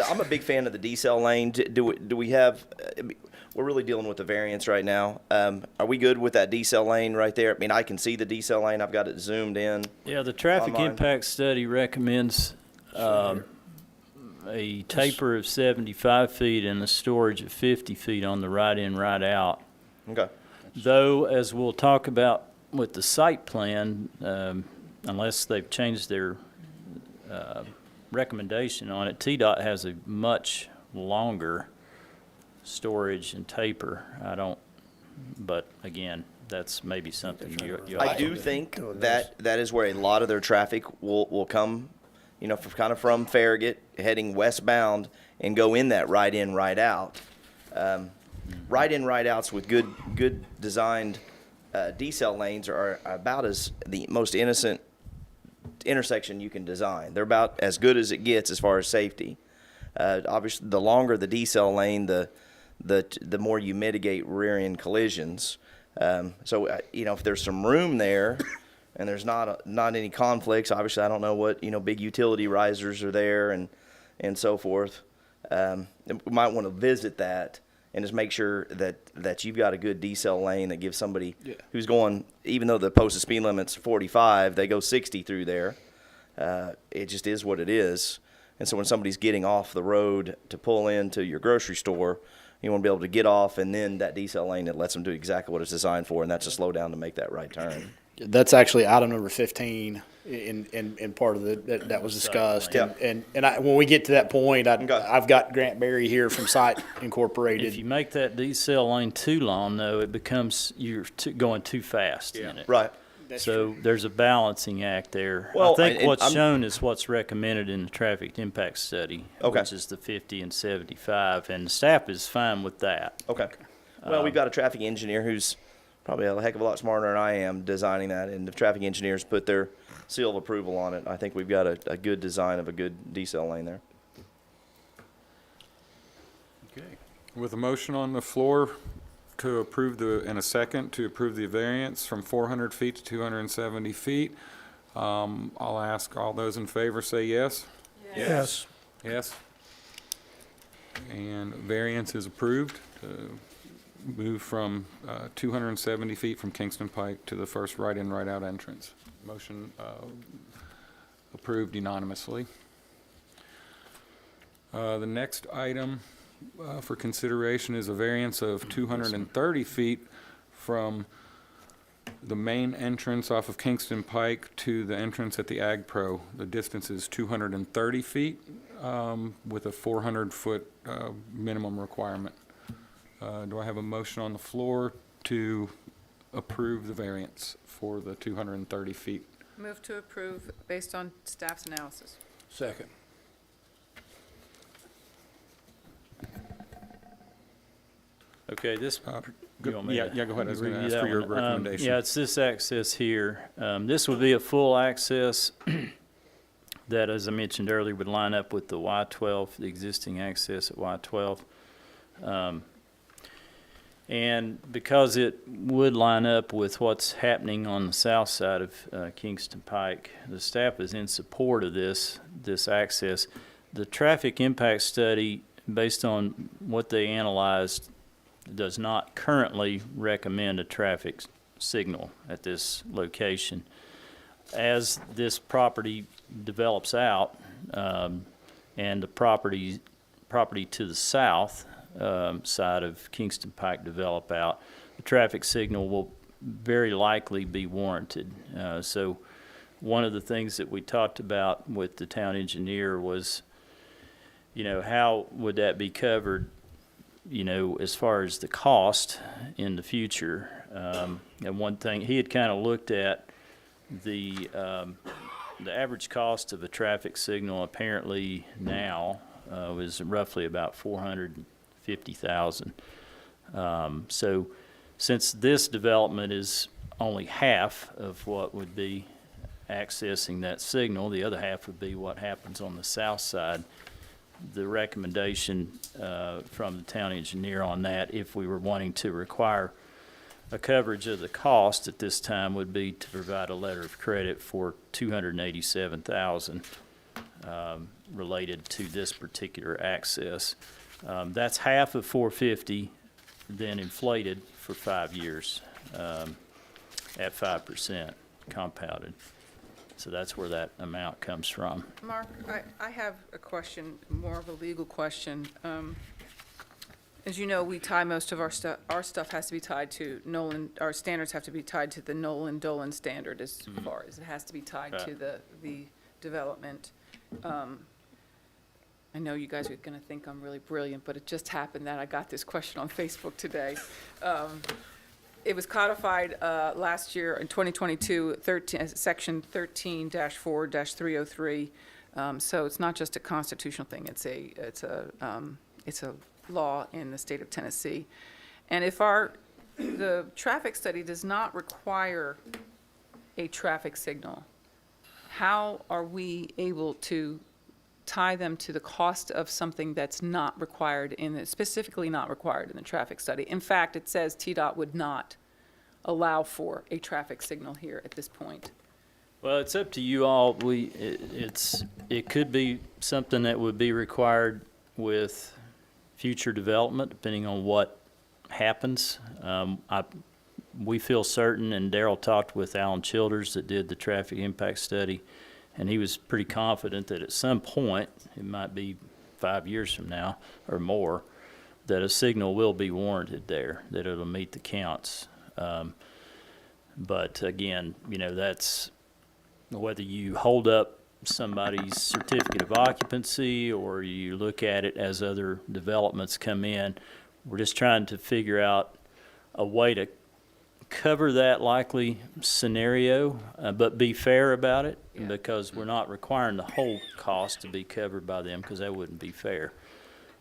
S5: I'm a big fan of the decel lane. Do we have? We're really dealing with the variance right now. Are we good with that decel lane right there? I mean, I can see the decel lane. I've got it zoomed in.
S2: Yeah, the traffic
S5: Online.
S2: impact study recommends a taper of 75 feet and a storage of 50 feet on the right in, right out.
S5: Okay.
S2: Though, as we'll talk about with the site plan, unless they've changed their recommendation on it, TDOT has a much longer storage and taper. But again, that's maybe something you
S5: I do think that is where a lot of their traffic will come, from Farragut heading westbound and go in that right in, right out. Right in, right outs with good designed decel lanes are about as the most innocent intersection you can design. They're about as good as it gets as far as safety. Obviously, the longer the decel lane, the more you mitigate rear-end collisions. So if there's some room there, and there's not any conflicts, obviously I don't know what big utility risers are there and so forth. We might want to visit that and just make sure that you've got a good decel lane that gives somebody who's going, even though the posted speed limit's 45, they go 60 through there. It just is what it is. And so when somebody's getting off the road to pull into your grocery store, you want to be able to get off, and then that decel lane that lets them do exactly what it's designed for, and that's to slow down to make that right turn.
S8: That's actually item number 15 in part of that was discussed.
S5: Yeah.
S8: And when we get to that point, I've got Grant Berry here from Site Incorporated.
S2: If you make that decel lane too long, though, it becomes you're going too fast in it.
S5: Right.
S2: So there's a balancing act there.
S5: Well,
S2: I think
S5: and
S2: what's
S5: I'm-
S2: shown is what's recommended in the traffic impact study,
S5: Okay.
S2: which is the 50 and 75, and the staff is fine with that.
S5: Okay. Well, we've got a traffic engineer who's probably a heck of a lot smarter than I am designing that, and the traffic engineers put their seal of approval on it. I think we've got a good design of a good decel lane there.
S7: Okay.
S1: With a motion on the floor to approve and a second to approve the variance from 400 feet to 270 feet, I'll ask all those in favor say yes.
S10: Yes.
S1: Yes. And variance is approved to move from 270 feet from Kingston Pike to the first right-in, right-out entrance. Motion approved unanimously. The next item for consideration is a variance of 230 feet from the main entrance off of Kingston Pike to the entrance at the Ag Pro. The distance is 230 feet with a 400-foot minimum requirement. Do I have a motion on the floor to approve the variance for the 230 feet?
S3: Move to approve based on staff's analysis.
S7: Second.
S2: Okay, this, you want me
S1: Yeah,
S2: to
S1: yeah, go ahead. I was going to
S2: review
S1: ask for
S2: that
S1: your
S2: one?
S1: recommendation.
S2: Yeah, it's this access here. This would be a full access that, as I mentioned earlier, would line up with the Y12, the existing access at Y12. And because it would line up with what's happening on the south side of Kingston Pike, the staff is in support of this access. The traffic impact study, based on what they analyzed, does not currently recommend a traffic signal at this location. As this property develops out, and the property to the south side of Kingston Pike develop out, the traffic signal will very likely be warranted. So one of the things that we talked about with the town engineer was, how would that be covered, as far as the cost in the future. And one thing, he had kind of looked at the average cost of a traffic signal apparently now was roughly about $450,000. So since this development is only half of what would be accessing that signal, the other half would be what happens on the south side. The recommendation from the town engineer on that, if we were wanting to require a coverage of the cost at this time, would be to provide a letter of credit for $287,000 related to this particular access. That's half of $450, then inflated for 5 years at 5% compounded. So that's where that amount comes from.
S3: Mark, I have a question, more of a legal question. As you know, we tie most of our stuff has to be tied to Nolan, our standards have to be tied to the Nolan-Dolan standard as far as it has to be tied to the development. I know you guys are going to think I'm really brilliant, but it just happened that I got this question on Facebook today. It was codified last year in 2022, section 13-4-303. So it's not just a constitutional thing; it's a law in the state of Tennessee. And if the traffic study does not require a traffic signal, how are we able to tie them to the cost of something that's not required specifically not required in the traffic study? In fact, it says TDOT would not allow for a traffic signal here at this point.
S2: Well, it's up to you all. It could be something that would be required with future development, depending on what happens. We feel certain, and Darrell talked with Alan Childers that did the traffic impact study, and he was pretty confident that at some point, it might be 5 years from now or more, that a signal will be warranted there, that it'll meet the counts. But again, that's whether you hold up somebody's certificate of occupancy or you look at it as other developments come in. We're just trying to figure out a way to cover that likely scenario, but be fair about it, because we're not requiring the whole cost to be covered by them, because that wouldn't be fair.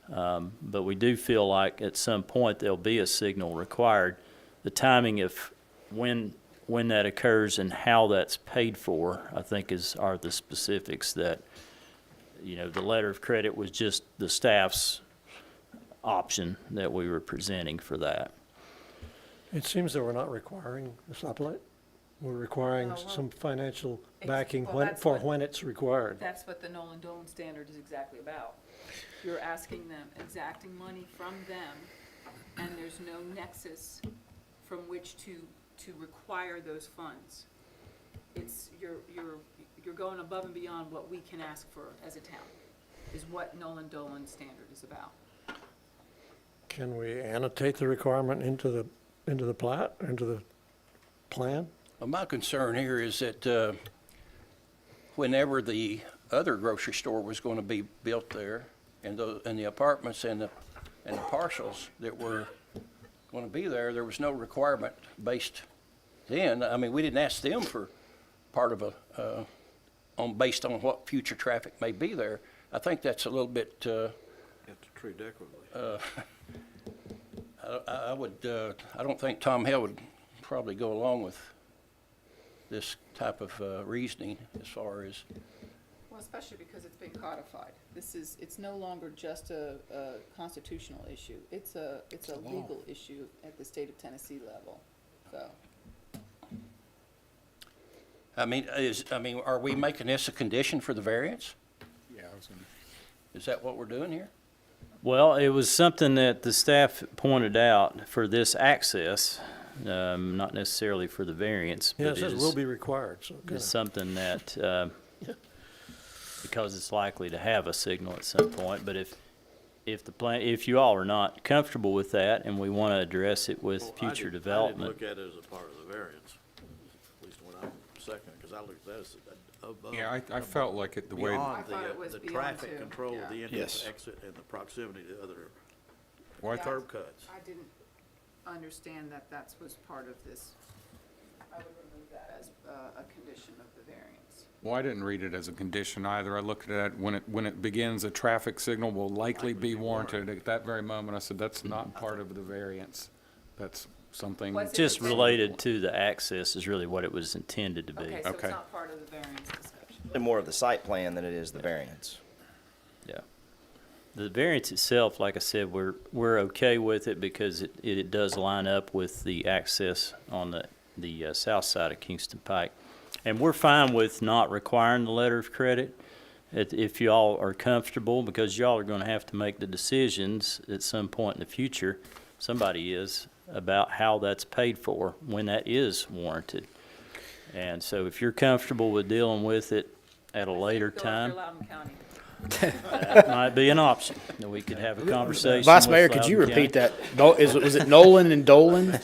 S2: But we do feel like at some point there'll be a signal required. The timing of when that occurs and how that's paid for, I think are the specifics that, the letter of credit was just the staff's option that we were presenting for that.
S10: It seems that we're not requiring a stoplight. We're requiring
S3: Oh, well,
S10: some financial
S3: ex-
S10: backing
S3: well, that's
S10: for
S3: what-
S10: when it's required.
S3: That's what the Nolan-Dolan standard is exactly about. you're asking them, exacting money from them, and there's no nexus from which to require those funds. It's, you're going above and beyond what we can ask for as a town, is what Nolan Dolan standard is about.
S10: Can we annotate the requirement into the plat, into the plan?
S7: Well, my concern here is that whenever the other grocery store was going to be built there, and the apartments and the parcels that were going to be there, there was no requirement based then. I mean, we didn't ask them for part of based on what future traffic may be there. I think that's a little bit,
S4: You have to treat equitably.
S7: I don't think Tom Hale would probably go along with this type of reasoning as far as,
S3: Well, especially because it's been codified. It's no longer just a constitutional issue. It's a legal issue at the state of Tennessee level, so.
S7: I mean, are we making this a condition for the variance?
S1: Yeah, I was gonna.
S7: Is that what we're doing here?
S2: Well, it was something that the staff pointed out for this access, not necessarily for the variance,
S10: Yeah,
S2: but
S10: it says will be required, so.
S2: it's something that, because it's likely to have a signal at some point, but if you all are not comfortable with that and we want to address it with
S4: Well,
S2: future
S4: I
S2: development.
S4: didn't look at it as a part of the variance, at least when I'm second, because I looked at it as above.
S1: Yeah, I felt like it, the way,
S3: I
S4: Beyond
S3: thought it was
S4: the
S3: beyond
S4: traffic
S3: too,
S4: control,
S3: yeah.
S4: the entrance,
S8: Yes.
S4: exit, and the proximity to other
S1: well, I thought,
S4: curb cuts.
S3: I didn't understand that was part of this. I would remove that as a condition of the variance.
S1: well, I didn't read it as a condition either. I looked at it, when it begins, a traffic signal will likely be warranted. At that very moment, I said, that's not part of the variance. That's something.
S3: Was it
S2: Just
S3: intended-
S2: related to the access is really what it was intended to be.
S3: Okay, so it's
S1: Okay.
S3: not part of the variance discussion.
S5: More of the site plan than it is the variance.
S2: Yeah. The variance itself, like I said, we're okay with it because it does line up with the access on the south side of Kingston Pike. And we're fine with not requiring the letter of credit if y'all are comfortable, because y'all are gonna have to make the decisions at some point in the future, somebody is, about how that's paid for when that is warranted. And so if you're comfortable with dealing with it at a later
S3: Go
S2: time,
S3: after Loudoun County.
S2: that might be an option, that we could have a conversation
S8: Vice
S2: with
S8: Mayor, could you
S2: Loudoun
S8: repeat
S2: County.
S8: that? Was it Nolan and Dolan?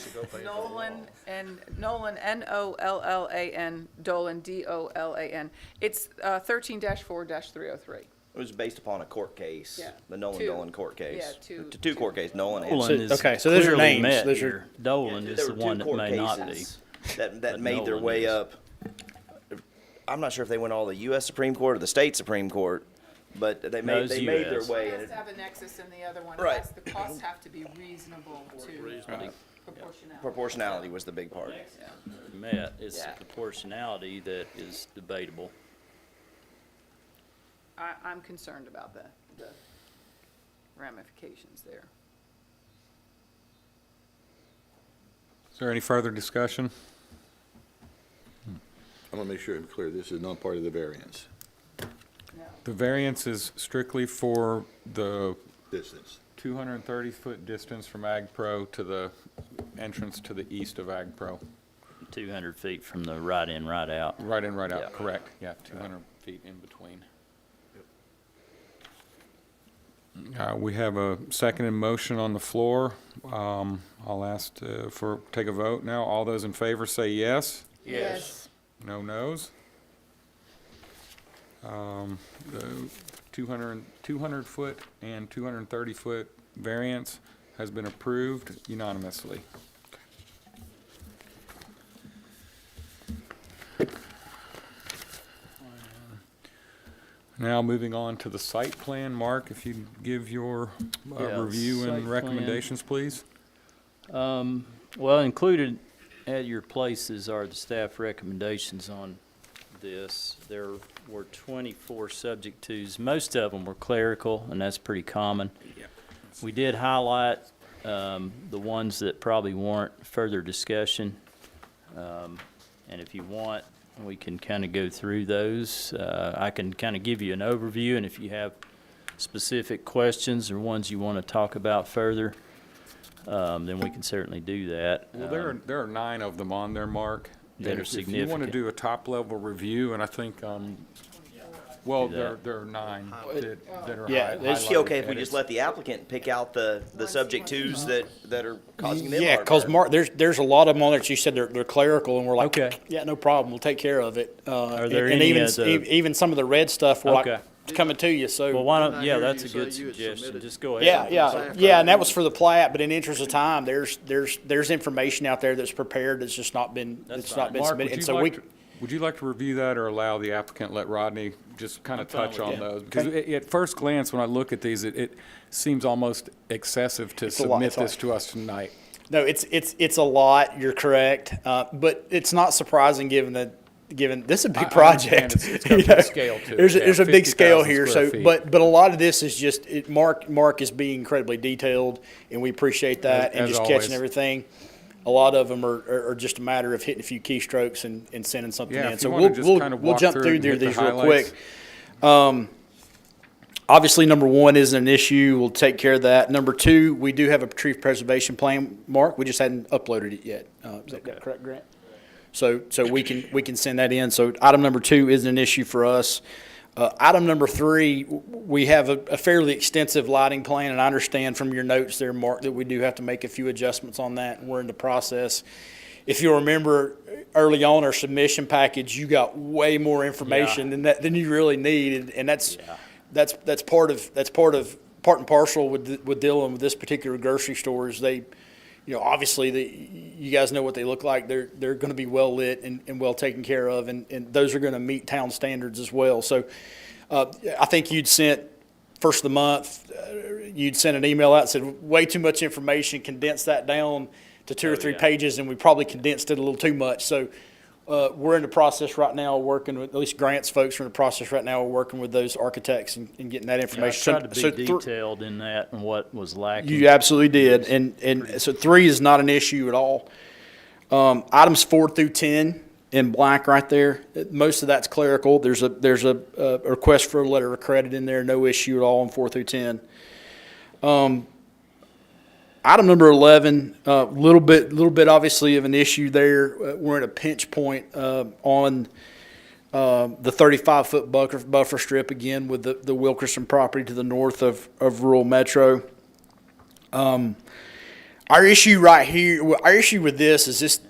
S3: Nolan, N-O-L-L-A-N, Dolan, D-O-L-A-N. It's 13-4-303.
S5: It was based upon a court case,
S3: Yeah.
S5: the Nolan
S3: Two.
S5: Dolan court case.
S3: Yeah,
S5: Two court cases, Nolan and.
S2: Dolan is
S8: okay, so those are
S2: clearly
S8: names.
S2: met
S8: Those are-
S2: here. Dolan is
S5: There
S2: the
S5: were two
S2: one that
S5: court
S2: may not be.
S5: cases That
S2: but
S5: made their
S2: Nolan
S5: way
S2: is.
S5: up. I'm not sure if they went all the U.S. Supreme Court or the state Supreme Court, but they
S2: No,
S5: made,
S2: it's
S5: they made their
S2: US.
S5: way.
S3: It
S5: and
S3: has to have a nexus in the other one.
S5: Right.
S3: Yes, the costs have to be reasonable to proportionality.
S5: Proportionality was the big part.
S2: Met, it's the
S3: Yeah.
S2: proportionality that is debatable.
S3: I'm concerned about the ramifications there.
S1: Is there any further discussion?
S9: I want to make sure I'm clear, this is not part of the variance
S3: No.
S1: The variance is strictly for the
S9: distance.
S1: 230-foot distance from Ag Pro to the entrance to the east of Ag Pro.
S2: 200 feet from the right in, right out.
S1: Right in, right
S2: Yeah.
S1: out, correct. Yeah, 200 feet in between. We have a second in motion on the floor. I'll ask take a vote now. All those in favor say yes.
S3: Yes.
S1: No nos. The 200-foot and 230-foot variance has been approved unanimously. Now, moving on to the site plan. Mark, if you'd give your
S2: Yeah,
S1: review
S2: site
S1: and
S2: plan.
S1: recommendations, please.
S2: Well, included at your places are the staff recommendations on this. There were 24 subject tos. Most of them were clerical, and that's pretty common. We did highlight the ones that probably warrant further discussion. And if you want, we can kind of go through those. I can kind of give you an overview, and if you have specific questions or ones you want to talk about further, then we can certainly do that.
S1: Well, there are 9 of them on there, Mark.
S2: That
S1: And
S2: are
S1: if you want to
S2: significant.
S1: do a top-level review, and I think, well,
S2: Do that.
S1: there are 9 that are
S8: Yeah,
S5: Is
S1: highlighted
S5: it okay if we
S1: edits.
S5: just let the applicant pick out the subject twos that are causing them
S8: Yeah, because
S5: heartburn?
S8: Mark, there's a lot of them on there that you said they're clerical, and we're like,
S2: Okay.
S8: yeah, no problem, we'll take care of it.
S2: Are there
S8: And
S2: any
S8: even
S2: of the-
S8: even some of the red stuff, we're
S2: Okay.
S8: like, it's coming to you, so.
S2: Well, why
S4: Didn't
S2: don't,
S4: I
S2: yeah,
S4: hear
S2: that's
S4: you
S2: a
S4: say
S2: good
S4: you had
S2: suggestion.
S4: submitted-
S2: Just go ahead.
S8: Yeah, and that was for the plat, but in the interest of time, there's information out there that's prepared that's just not been,
S2: That's
S8: that's not
S2: fine.
S8: been
S1: Mark,
S8: submitted.
S1: would
S8: And
S1: you
S8: so we,
S1: like to, would you like to review that or allow the applicant, let Rodney just kind of
S2: fine
S1: touch
S2: with
S1: on
S2: that.
S1: those? Because at first glance, when I look at these, it seems almost excessive to
S8: It's a lot,
S1: submit
S8: it's a lot.
S1: this to us tonight.
S8: no, it's a lot, you're correct, but it's not surprising given this is a
S1: I
S8: big
S1: understand
S8: project.
S1: it's got a
S8: you
S1: big
S8: know.
S1: scale to it,
S8: There's
S1: yeah,
S8: a big scale
S1: 50,000
S8: here,
S1: square
S8: so,
S1: feet.
S8: but a lot of this is just, Mark is being incredibly detailed, and we appreciate that, and
S1: As
S8: just
S1: always.
S8: catching everything. A lot of them are just a matter of hitting a few keystrokes and sending something
S1: Yeah,
S8: in.
S1: if
S8: So
S1: you wanna
S8: we'll,
S1: just
S8: we'll,
S1: kind of
S8: we'll
S1: walk
S8: jump
S1: through
S8: through
S1: and hit the
S8: these real
S1: highlights.
S8: quick. Obviously, number 1 isn't an issue. We'll take care of that. Number 2, we do have a tree preservation plan, Mark. We just hadn't uploaded it yet. Is that correct, Grant? So we can send that in. So item number 2 isn't an issue for us. Item number 3, we have a fairly extensive lighting plan, and I understand from your notes there, Mark, that we do have to make a few adjustments on that, and we're in the process. If you'll remember, early on our submission package, you got way more information than you really need, and that's part and parcel with dealing with this particular grocery store. Is they, obviously you guys know what they look like. They're going to be well lit and well taken care of, and those are going to meet town standards as well. So I think you'd sent first of the month, you'd sent an email out that said way too much information, condense that down to 2 or 3 pages, and we probably condensed it a little too much. So we're in the process right now working with, at least Grant's folks are in the process right now, working with those architects and getting that
S2: Yeah, I
S8: information.
S2: tried to be detailed in that and what was lacking.
S8: You absolutely did, and so 3 is not an issue at all. Items 4 through 10 in black right there, most of that's clerical. There's a request for a letter of credit in there, no issue at all in 4 through 10. Item number 11, little bit obviously of an issue there. We're at a pinch point on the 35-foot buffer strip again with the Wilkerson property to the north of rural Metro. Our issue right here, our issue with this is this.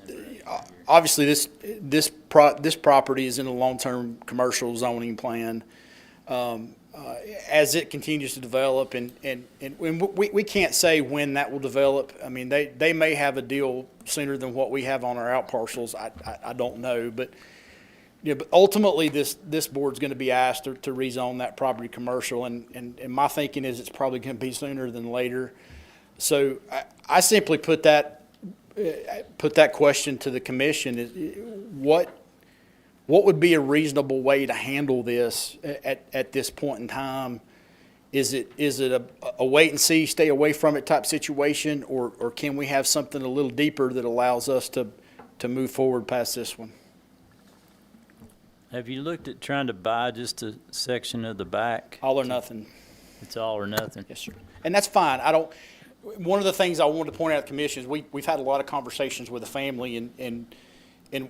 S8: Obviously, this property is in a long-term commercial zoning plan. As it continues to develop, and we can't say when that will develop. I mean, they may have a deal sooner than what we have on our out parcels. I don't know, but but ultimately this board's going to be asked to rezone that property commercial, and my thinking is it's probably going to be sooner than later. So I simply put that question to the commission: what would be a reasonable way to handle this at this point in time? Is it a wait and see, stay away from it type situation, or can we have something a little deeper that allows us to move forward past this one?
S2: Have you looked at trying to buy just a section of the back?
S8: All or nothing.
S2: It's all or nothing.
S8: Yes, sir. And that's fine. One of the things I wanted to point out to the commission is we've had a lot of conversations with the family, and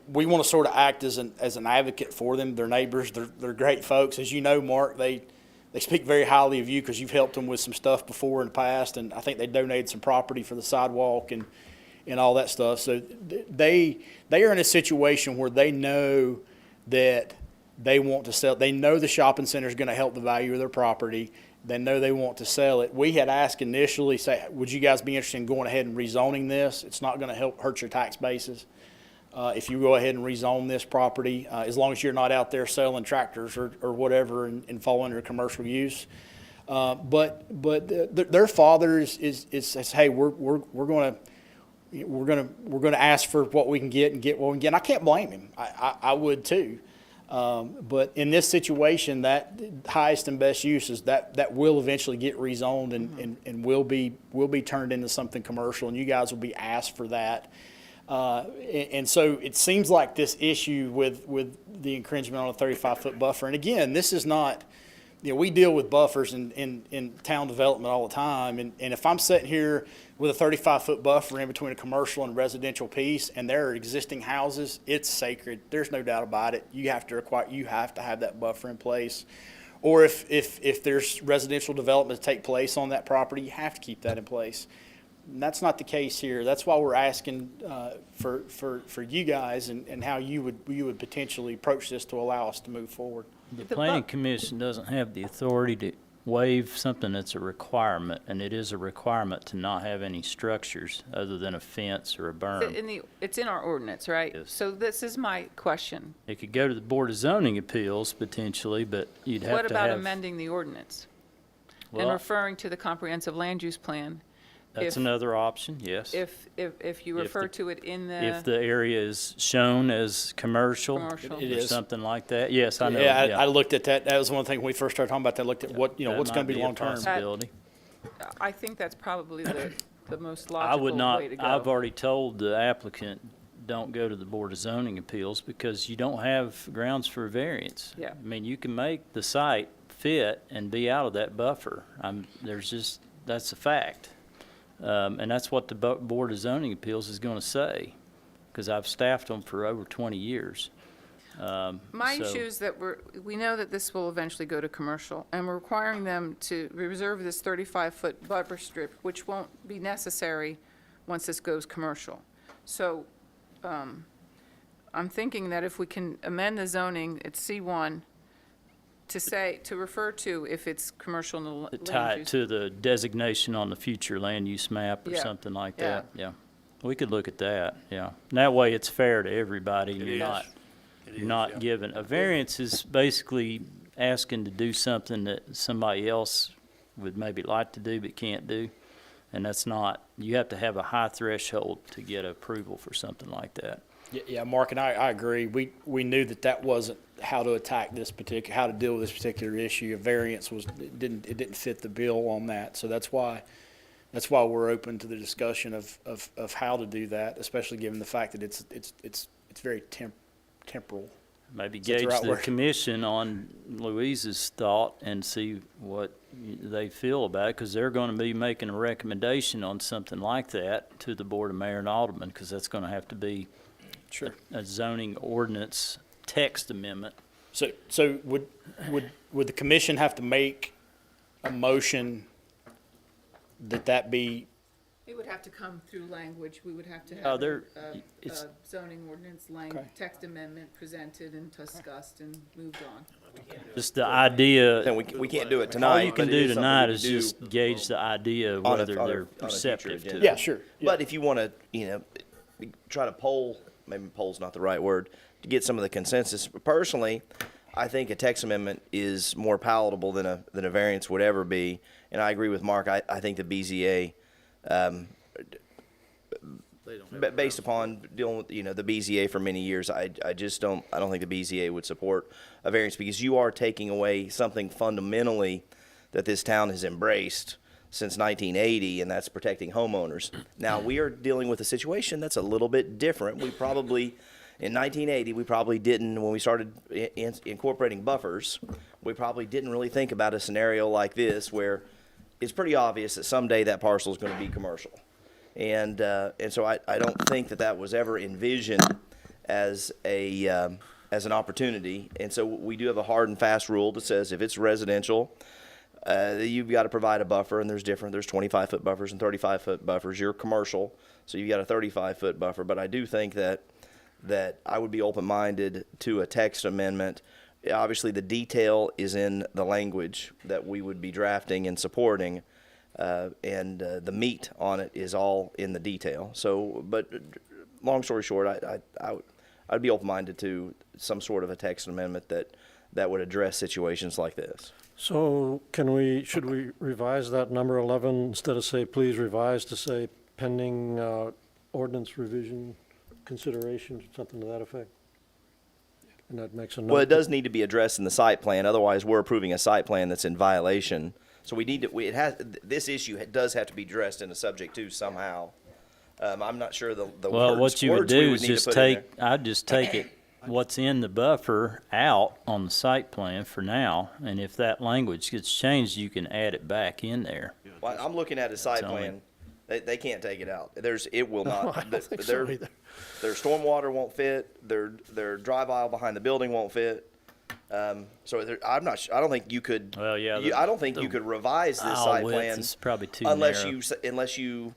S8: we want to sort of act as an advocate for them. They're neighbors. They're great folks. As you know, Mark, they speak very highly of you because you've helped them with some stuff before in the past, and I think they donated some property for the sidewalk and all that stuff. So they are in a situation where they know that they want to sell. They know the shopping center is going to help the value of their property. They know they want to sell it. We had asked initially, say, would you guys be interested in going ahead and rezoning this? It's not going to hurt your tax bases. If you go ahead and rezone this property, as long as you're not out there selling tractors or whatever and fall under commercial use. But their father says, hey, we're going to ask for what we can get and get what we can get. And I can't blame him. I would too. But in this situation, that highest and best use is that will eventually get rezoned and will be turned into something commercial, and you guys will be asked for that. And so it seems like this issue with the encroachment on a 35-foot buffer, and again, this is not you know, we deal with buffers in town development all the time, and if I'm sitting here with a 35-foot buffer in between a commercial and residential piece, and there are existing houses, it's sacred. There's no doubt about it. You have to have that buffer in place. Or if there's residential development to take place on that property, you have to keep that in place. And that's not the case here. That's why we're asking for you guys and how you would potentially approach this to allow us to move forward.
S2: The
S3: The
S2: planning
S3: bu-
S2: commission doesn't have the authority to waive something that's a requirement, and it is a requirement to not have any structures other than a fence or a berm.
S3: It's in our ordinance, right?
S2: Yes.
S3: So this is my question.
S2: It could go to the Board of Zoning Appeals potentially, but you'd have
S3: What
S2: to
S3: about
S2: have.
S3: amending the ordinance and
S2: Well,
S3: referring to the comprehensive land use plan?
S2: that's
S3: if-
S2: another option, yes.
S3: If you
S2: If
S3: refer
S2: the-
S3: to it in
S2: If
S3: the
S2: the area is shown as commercial
S3: commercial.
S8: It
S2: or
S8: is.
S2: something like that, yes, I know,
S8: Yeah, I
S2: yeah.
S8: looked at that. That was one thing when we first started talking about that. I looked at what's
S2: That
S8: going to be
S2: might a
S8: long-term.
S2: possibility.
S3: I think that's probably the most
S2: I would
S3: logical
S2: not,
S3: way to go.
S2: I've already told the applicant, don't go to the Board of Zoning Appeals because you don't have grounds for a variance.
S3: Yeah.
S2: I mean, you can make the site fit and be out of that buffer. That's a fact. And that's what the Board of Zoning Appeals is gonna say, because I've staffed them for over 20 years.
S3: My
S2: So-
S3: issue is that we know that this will eventually go to commercial, and we're requiring them to reserve this 35-foot buffer strip, which won't be necessary once this goes commercial. So, I'm thinking that if we can amend the zoning at C1 to refer to if it's commercial in the
S2: To
S3: land
S2: tie it
S3: use.
S2: to the designation on the future land use map or
S3: Yeah,
S2: something like
S3: yeah.
S2: that, yeah. We could look at that, yeah. And that way it's fair to everybody, and
S7: It
S2: you're
S7: is.
S2: not,
S7: It
S2: you're
S7: is,
S2: not
S7: yeah.
S2: given, a variance is basically asking to do something that somebody else would maybe like to do but can't do. And that's not, you have to have a high threshold to get approval for something like that.
S8: Yeah, Mark and I agree. We knew that wasn't how to attack how to deal with this particular issue. A variance it didn't fit the bill on that. So that's why we're open to the discussion of how to do that, especially given the fact that it's very temporal.
S2: Maybe
S8: Is that the
S2: gauge
S8: right
S2: the
S8: word?
S2: commission on Louise's thought and see what they feel about it, because they're going to be making a recommendation on something like that to the Board of Mayor and Aldermen, because that's going to have to be
S8: Sure.
S2: a zoning ordinance text amendment.
S8: So would the commission have to make a motion that be,
S3: It would have to come through language. We would have to
S2: Oh,
S3: have
S2: there-
S3: a
S2: it's-
S3: zoning ordinance
S8: Okay.
S3: text amendment presented and discussed and moved on.
S2: Just the idea,
S5: Then we can't do it
S2: all
S5: tonight.
S2: you can
S5: but it
S2: do
S5: something
S2: tonight
S5: we
S2: is
S5: can do
S2: just gauge the idea of
S5: on a-
S2: whether
S5: on a-
S2: they're
S5: on a future
S2: receptive to
S5: agenda.
S2: it.
S8: yeah, sure. Yeah.
S5: But if you want to, try to poll, maybe poll's not the right word, to get some of the consensus. Personally, I think a text amendment is more palatable than a variance would ever be. And I agree with Mark. I think the BZA, based upon dealing with, the BZA for many years, I don't think the BZA would support a variance, because you are taking away something fundamentally that this town has embraced since 1980, and that's protecting homeowners. Now, we are dealing with a situation that's a little bit different. In 1980, we probably didn't, when we started incorporating buffers, we probably didn't really think about a scenario like this where it's pretty obvious that someday that parcel is going to be commercial. And so I don't think that was ever envisioned as an opportunity. And so we do have a hard and fast rule that says if it's residential, you've got to provide a buffer, and there's 25-foot buffers and 35-foot buffers. You're commercial, so you've got a 35-foot buffer. But I do think that I would be open-minded to a text amendment. Obviously, the detail is in the language that we would be drafting and supporting, and the meat on it is all in the detail. So, but long story short, I'd be open-minded to some sort of a text amendment that would address situations like this.
S10: So should we revise that number 11, instead of say, please revise, to say pending ordinance revision consideration, something to that effect? And that makes a note.
S5: Well, it does need to be addressed in the site plan. Otherwise, we're approving a site plan that's in violation. So we need to. This issue does have to be addressed in a subject to somehow. I'm not sure the
S2: Well,
S5: words.
S2: what you would
S5: words we
S2: do
S5: would
S2: is
S5: need to
S2: just
S5: put in
S2: I'd just take it what's in the buffer out on the site plan for now, and if that language gets changed, you can add it back in there.
S5: Well, I'm looking at a site
S2: It's only-
S5: plan. They can't take it out. It will
S10: No,
S5: not.
S10: I don't think so either.
S5: Their stormwater won't fit. Their drive aisle behind the building won't fit. I'm not. I don't think you could.
S2: Well, yeah,
S5: I don't think you could revise this
S2: Aisle
S5: site
S2: width
S5: plan
S2: is probably too
S5: unless
S2: narrow.
S5: unless you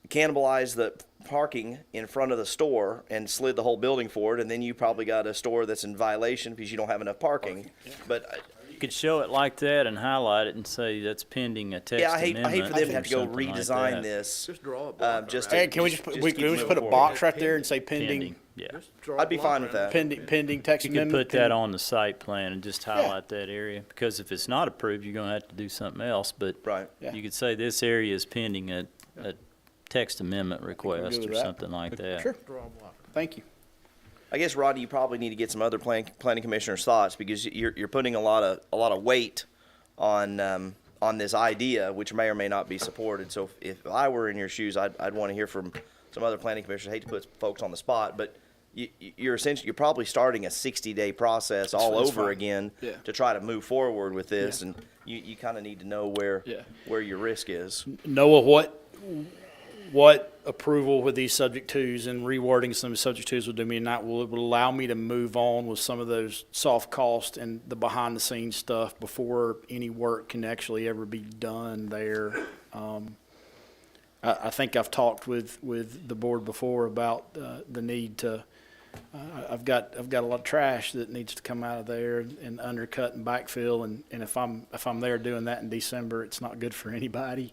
S5: cannibalize the parking in front of the store and slid the whole building forward, and then you probably got a store that's in violation because you don't have enough parking. But
S2: You could show it like that and highlight it and say that's pending a text
S5: yeah, I
S2: amendment.
S5: hate for them to have to go
S2: or something like
S5: redesign
S2: that.
S5: this.
S4: Just draw a block.
S5: Just
S4: around
S5: to-
S8: Hey, can we just,
S5: just
S8: we
S5: keep
S8: can we just
S5: moving
S8: put a
S5: forward.
S8: box right there and say
S2: Pending,
S8: pending,
S2: yeah.
S4: Just draw a
S5: I'd be
S4: block
S5: fine with
S4: around
S5: that.
S8: pending text
S2: You could
S8: amendment?
S2: put that on the site plan and just highlight that area, because if it's not approved, you're gonna have to do something else, but
S5: Right.
S8: Yeah.
S2: you could say this area is pending a text amendment
S8: good
S2: request
S8: with
S2: or
S8: that.
S2: something like that.
S8: Sure, thank you.
S5: I guess, Rodney, you probably need to get some other planning commissioners' thoughts, because you're putting a lot of weight on this idea, which may or may not be supported. So if I were in your shoes, I'd want to hear from some other planning commissioners. I hate to put folks on the spot, but you're probably starting a 60-day process all
S8: That's
S5: over
S8: fine.
S5: again
S8: Yeah.
S5: to try to move forward with this,
S8: Yeah.
S5: and you kind of need to know where your risk is.
S8: Noah, what approval with these subject twos and rewording some of the subject twos will do me, and that will allow me to move on with some of those soft costs and the behind the scenes stuff before any work can actually ever be done there. I think I've talked with the board before about the need to. I've got a lot of trash that needs to come out of there and undercut and backfill, and if I'm there doing that in December, it's not good for anybody.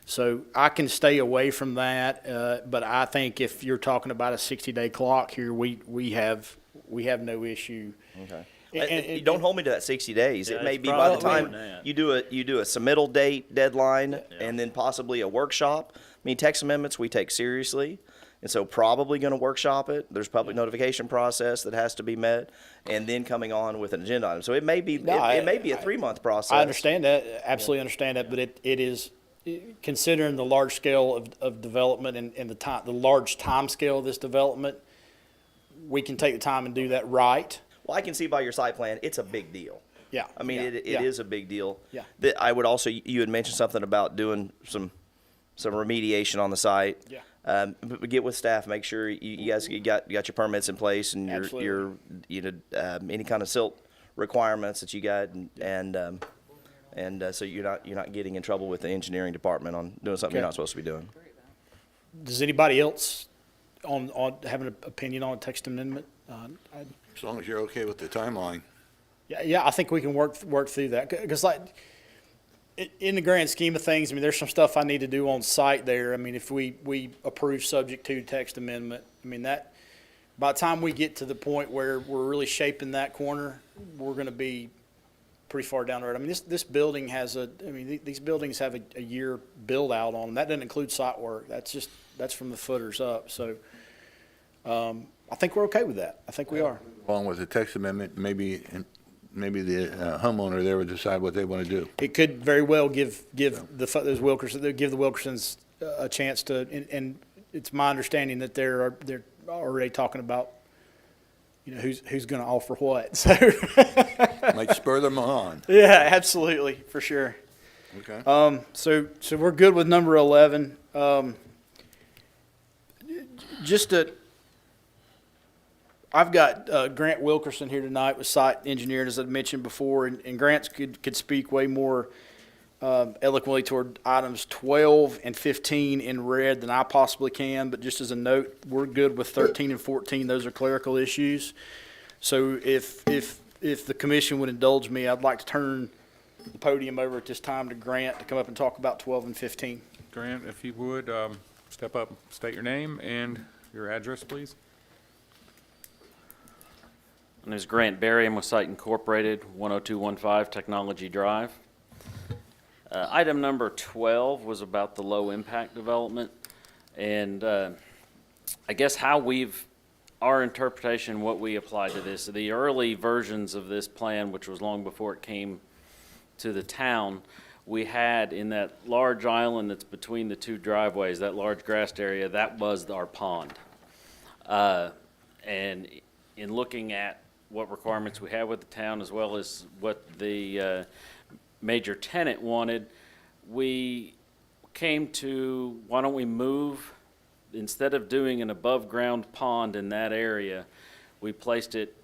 S8: So I can stay away from that, but I think if you're talking about a 60-day clock here, we have no issue.
S5: Okay.
S8: And-
S5: You don't hold me to that 60 days.
S2: Yeah,
S5: It may
S2: it's
S5: be by the
S2: probably
S5: time
S2: more than that.
S5: you do a submittal deadline, and then possibly a workshop. I mean, text amendments we take seriously, and so probably going to workshop it. There's public notification process that has to be met, and then coming on with an agenda item. So it may be it may be a 3-month process.
S8: I understand that, absolutely understand that, but it is, considering the large scale of development and the large time scale of this development, we can take the time and do that right.
S5: Well, I can see by your site plan, it's a big deal.
S8: Yeah.
S5: I mean,
S8: yeah,
S5: it
S8: yeah.
S5: is a big deal.
S8: Yeah.
S5: That I would also, you had mentioned something about doing some remediation on the site.
S8: Yeah.
S5: But get with staff, make sure you guys got your permits in place, and your any kind of silt requirements that you got, and so you're not getting in trouble with the engineering department on doing something you're
S8: Okay.
S5: not supposed to be doing.
S8: Does anybody else on have an opinion on a text amendment?
S9: As long as you're okay with the timeline.
S8: Yeah, I think we can work through that, because in the grand scheme of things, I mean, there's some stuff I need to do on site there. I mean, if we approve subject to text amendment, I mean, that, by the time we get to the point where we're really shaping that corner, we're gonna be pretty far down the road. I mean, this building has these buildings have a year build out on them. That doesn't include site work. That's from the footers up. So, I think we're okay with that. I think we are.
S9: Along with the text amendment, maybe the homeowner there would decide what they want to do.
S8: It could very well give the Wilkersons a chance to, and it's my understanding that they're already talking about, who's going to offer what. So
S9: Might spur them on.
S8: yeah, absolutely, for sure.
S9: Okay.
S8: So we're good with number 11. I've got Grant Wilkerson here tonight with site engineering, as I mentioned before, and Grant could speak way more eloquently toward items 12 and 15 in red than I possibly can, but just as a note, we're good with 13 and 14. Those are clerical issues. So if the commission would indulge me, I'd like to turn the podium over at this time to Grant to come up and talk about 12 and 15.
S1: Grant, if you would, step up, state your name and your address, please.
S11: My name is Grant Berry. I'm with Site Incorporated, 10215 Technology Drive. Item number 12 was about the low-impact development, and I guess our interpretation, what we applied to this, the early versions of this plan, which was long before it came to the town, we had in that large island that's between the two driveways, that large grassed area, that was our pond. And in looking at what requirements we have with the town as well as what the major tenant wanted, we came to, why don't we move, instead of doing an above-ground pond in that area, we placed it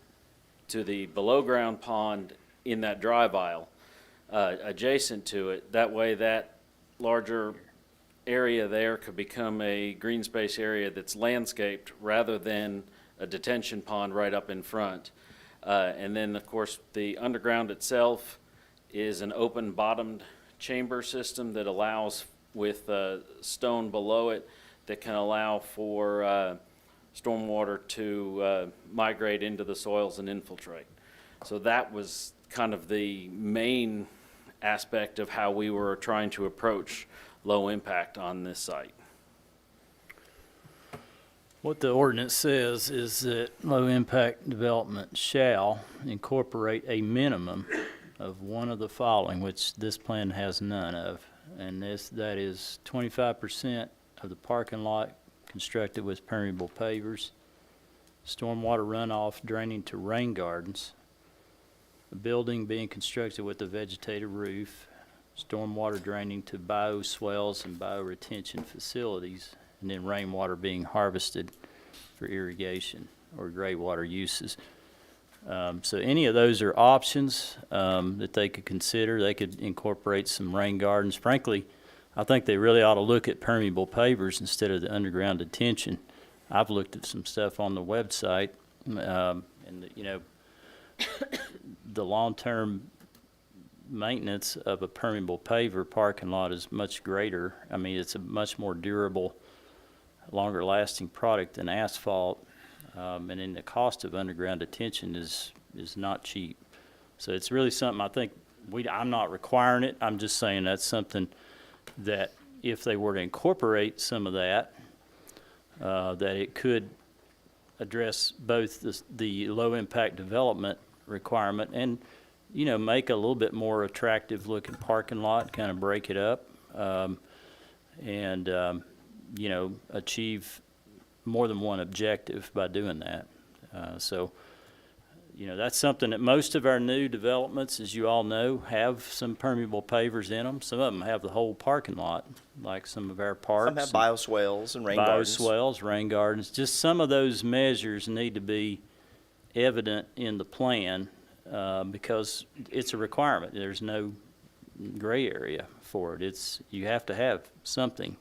S11: to the below-ground pond in that drive aisle, adjacent to it. That way, that larger area there could become a green space area that's landscaped rather than a detention pond right up in front. And then, of course, the underground itself is an open bottomed chamber system that allows, with stone below it, that can allow for stormwater to migrate into the soils and infiltrate. So that was kind of the main aspect of how we were trying to approach low impact on this site.
S2: What the ordinance says is that low-impact development shall incorporate a minimum of one of the following, which this plan has none of. And that is 25% of the parking lot constructed with permeable pavers, stormwater runoff draining to rain gardens, a building being constructed with a vegetated roof, stormwater draining to bioswales and bioretention facilities, and then rainwater being harvested for irrigation or gray water uses. So any of those are options that they could consider. They could incorporate some rain gardens. Frankly, I think they really ought to look at permeable pavers instead of the underground detention. I've looked at some stuff on the website, and the long-term maintenance of a permeable paver parking lot is much greater. I mean, it's a much more durable, longer-lasting product than asphalt, and then the cost of underground detention is not cheap. So it's really something I think I'm not requiring it. I'm just saying that's something that if they were to incorporate some of that, that it could address both the low-impact development requirement and, make a little bit more attractive-looking parking lot, kind of break it up, and achieve more than one objective by doing that. So that's something that most of our new developments, as you all know, have some permeable pavers in them. Some of them have the whole parking lot, like some of our parks.
S5: Some have bioswales and rain gardens.
S2: Bioswales, rain gardens. Just some of those measures need to be evident in the plan because it's a requirement. There's no gray area for it. You have to have something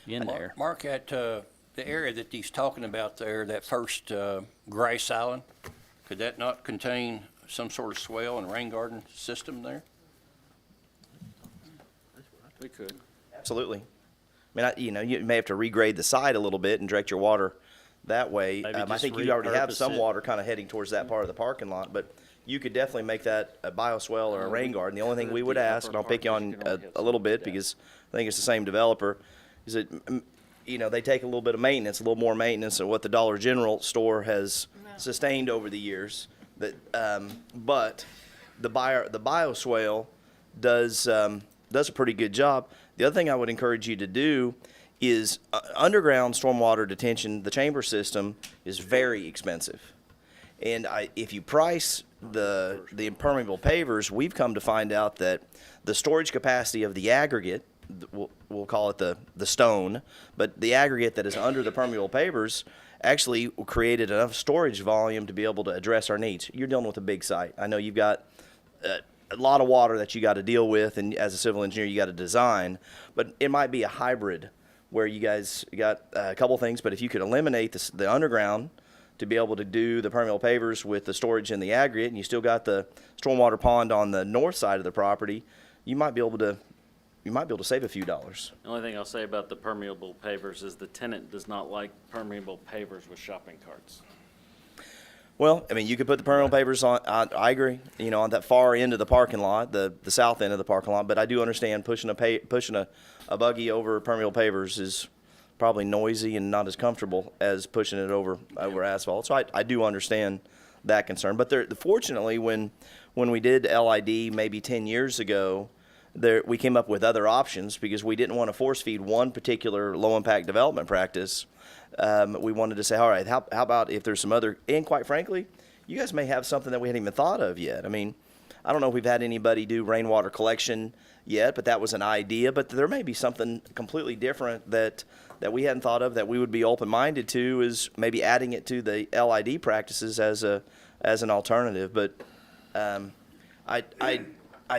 S2: in there.
S7: Mark, at the area that he's talking about there, that first grass island, could that not contain some sort of swale and rain garden system there?
S11: We could.
S5: Absolutely. I mean, you may have to regrade the site a little bit and direct your water that way.
S2: Maybe
S5: I
S2: just
S5: think you already have
S2: repurpose
S5: some
S2: it.
S5: water kind of heading towards that part of the parking lot, but you could definitely make that a bioswale or a rain garden. The only thing we would ask, and I'll pick you on a little bit because I think it's the same developer, is that, they take a little bit of maintenance, a little more maintenance than what the Dollar General store has sustained over the years. But the bioswale does a pretty good job. The other thing I would encourage you to do is underground stormwater detention. The chamber system is very expensive, and if you price the impermeable pavers, we've come to find out that the storage capacity of the aggregate, we'll call it the stone, but the aggregate that is under the permeable pavers actually created enough storage volume to be able to address our needs. You're dealing with a big site. I know you've got a lot of water that you got to deal with, and as a civil engineer, you got to design, but it might be a hybrid where you guys got a couple things, but if you could eliminate the underground to be able to do the permeable pavers with the storage in the aggregate, and you still got the stormwater pond on the north side of the property, you might be able to save a few dollars.
S11: The only thing I'll say about the permeable pavers is the tenant does not like permeable pavers with shopping carts.
S5: Well, I mean, you could put the permeable pavers on, I agree, on that far end of the parking lot, the south end of the parking lot, but I do understand pushing a buggy over permeable pavers is probably noisy and not as comfortable as pushing it over asphalt. So I do understand that concern. But fortunately, when we did LID maybe 10 years ago, we came up with other options because we didn't want to force feed one particular low impact development practice. We wanted to say, all right, how about if there's some other, and quite frankly, you guys may have something that we hadn't even thought of yet. I mean, I don't know if we've had anybody do rainwater collection yet, but that was an idea. But there may be something completely different that we hadn't thought of that we would be open-minded to, is maybe adding it to the LID practices as an alternative. But I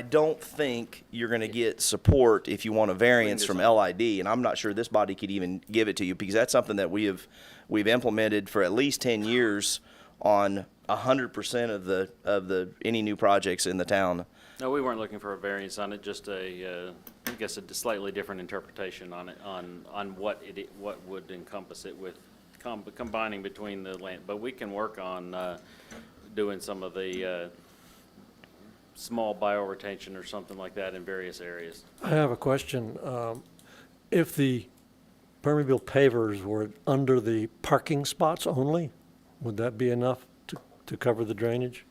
S5: don't think you're going to get support if you want a variance from LID, and I'm not sure this body could even give it to you, because that's something that we've implemented for at least 10 years on 100% of the any new projects in the town.
S11: No, we weren't looking for a variance on it, just I guess a slightly different interpretation on it, on what would encompass it with combining between the land. But we can work on doing some of the small bioretention or something like that in various areas.
S10: I have a question. If the permeable pavers were under the parking spots only, would that be enough to cover the drainage?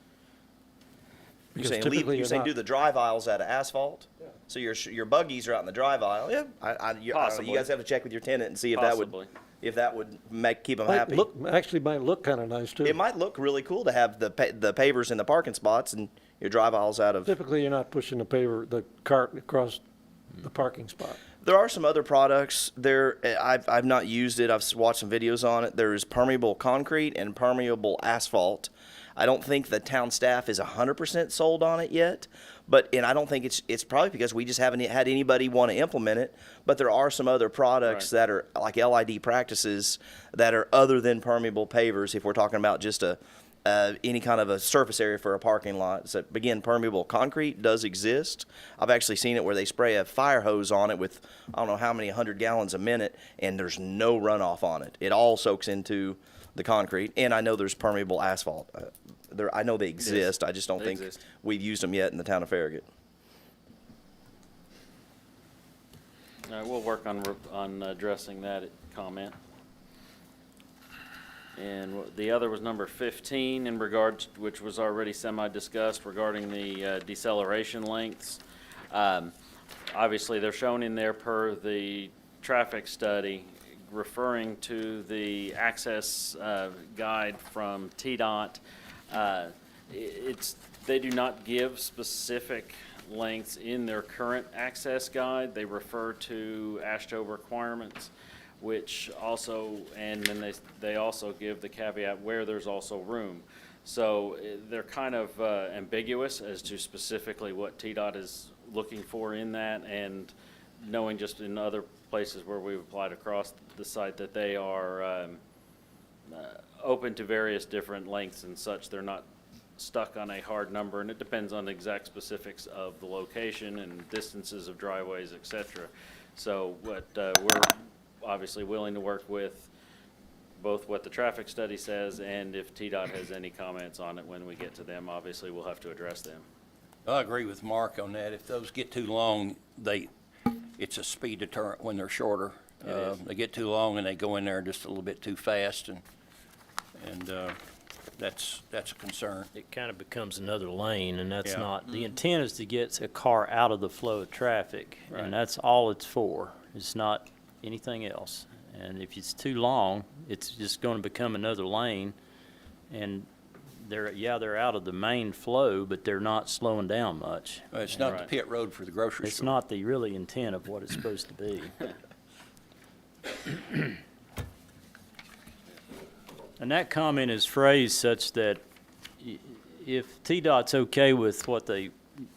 S5: You're saying
S10: typically
S5: you're saying
S10: not-
S5: do the drive aisles out of asphalt? Yeah. So your buggies are out in the drive aisle? Yeah. I don't know.
S11: Possibly.
S5: You guys have to check with your tenant and see if
S11: Possibly.
S5: that would keep them
S10: Might
S5: happy.
S10: actually might look kind of nice, too.
S5: It might look really cool to have the pavers in the parking spots and your drive aisles out of.
S10: Typically, you're not pushing the cart across the parking spot.
S5: There are some other products there. I've not used it. I've watched some videos on it. There is permeable concrete and permeable asphalt. I don't think the town staff is 100% sold on it yet, and I don't think it's probably because we just haven't had anybody want to implement it. But there are some other products that are like LID practices that are other than permeable pavers. If we're talking about just any kind of a surface area for a parking lot. So again, permeable concrete does exist. I've actually seen it where they spray a fire hose on it with I don't know how many 100 gallons a minute, and there's no runoff on it. It all soaks into the concrete. And I know there's permeable asphalt. I know they exist.
S11: Yes,
S5: I just don't
S11: they
S5: think
S11: exist.
S5: we've used them yet in the town of Farragut.
S11: We'll work on addressing that comment. And the other was number 15 in regards, which was already semi-discussed regarding the deceleration lengths. Obviously, they're shown in there per the traffic study, referring to the access guide from TDOT. They do not give specific lengths in their current access guide. They refer to AASHTO requirements, which also, and then they also give the caveat where there's also room. So they're kind of ambiguous as to specifically what TDOT is looking for in that, and knowing just in other places where we've applied across the site that they are open to various different lengths and such. They're not stuck on a hard number, and it depends on the exact specifics of the location and distances of driveways, et cetera. So what we're obviously willing to work with both what the traffic study says, and if TDOT has any comments on it when we get to them, obviously we'll have to address them.
S7: I agree with Mark on that. If those get too long, it's a speed deterrent when they're shorter.
S11: It is.
S7: They get too long and they go in there just a little bit too fast, and that's a concern.
S2: It kind of becomes another lane, and that's
S7: Yeah.
S2: not, the intent is to get a car out of the flow of traffic,
S11: Right.
S2: and that's all it's for. It's not anything else. And if it's too long, it's just going to become another lane, and they're out of the main flow, but they're not slowing down much.
S7: It's not the
S11: Right.
S7: pit road for the grocery
S2: It's
S7: store.
S2: not the really intent of what it's supposed to be. And that comment is phrased such that if TDOT's okay with what they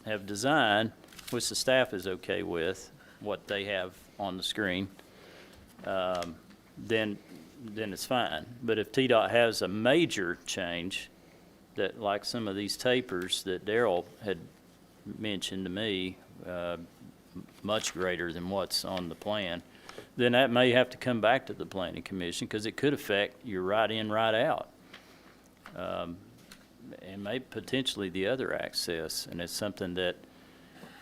S2: have designed, which the staff is okay with, what they have on the screen, then it's fine. But if TDOT has a major change, that like some of these tapers that Darrell had mentioned to me, much greater than what's on the plan, then that may have to come back to the planning commission, because it could affect your right in, right out. And may potentially the other access, and it's something that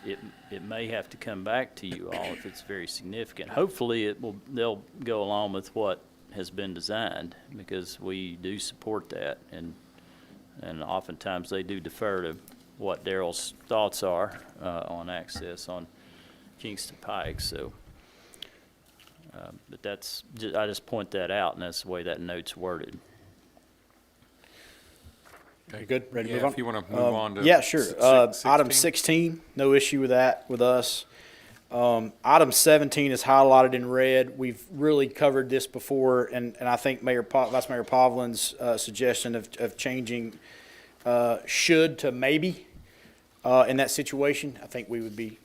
S2: it may have to come back to you all if it's very significant. Hopefully they'll go along with what has been designed, because we do support that, and oftentimes they do defer to what Darrell's thoughts are on access on Kingston Pike, so. But that's, I just point that out, and that's the way that note's worded.
S8: You good? Ready to
S1: Yeah,
S8: move on?
S1: if you want to move on to.
S8: Yeah, sure. Item
S1: 16.
S8: 16, no issue with that with us. Item 17 is highlighted in red. We've really covered this before, and I think Vice Mayor Povlin's suggestion of changing should to maybe in that situation, I think we would be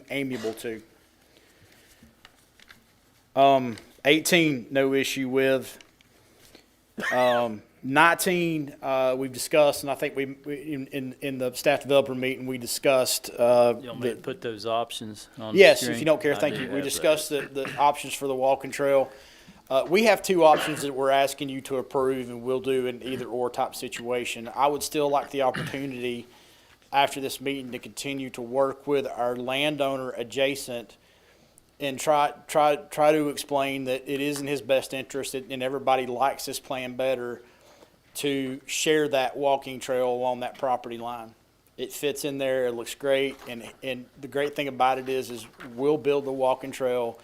S8: amiable to. 18, no issue with. 19, we've discussed, and I think in the staff developer meeting, we discussed.
S2: You want me to put those options on the
S8: Yes,
S2: screen?
S8: if you don't care,
S2: I
S8: thank
S2: do
S8: you. We
S2: have
S8: discussed the options for the walking trail. We have two options that we're asking you to approve, and we'll do an either-or type situation. I would still like the opportunity after this meeting to continue to work with our landowner adjacent and try to explain that it is in his best interest, and everybody likes this plan better, to share that walking trail along that property line. It fits in there, it looks great, and the great thing about it is we'll build the walking trail,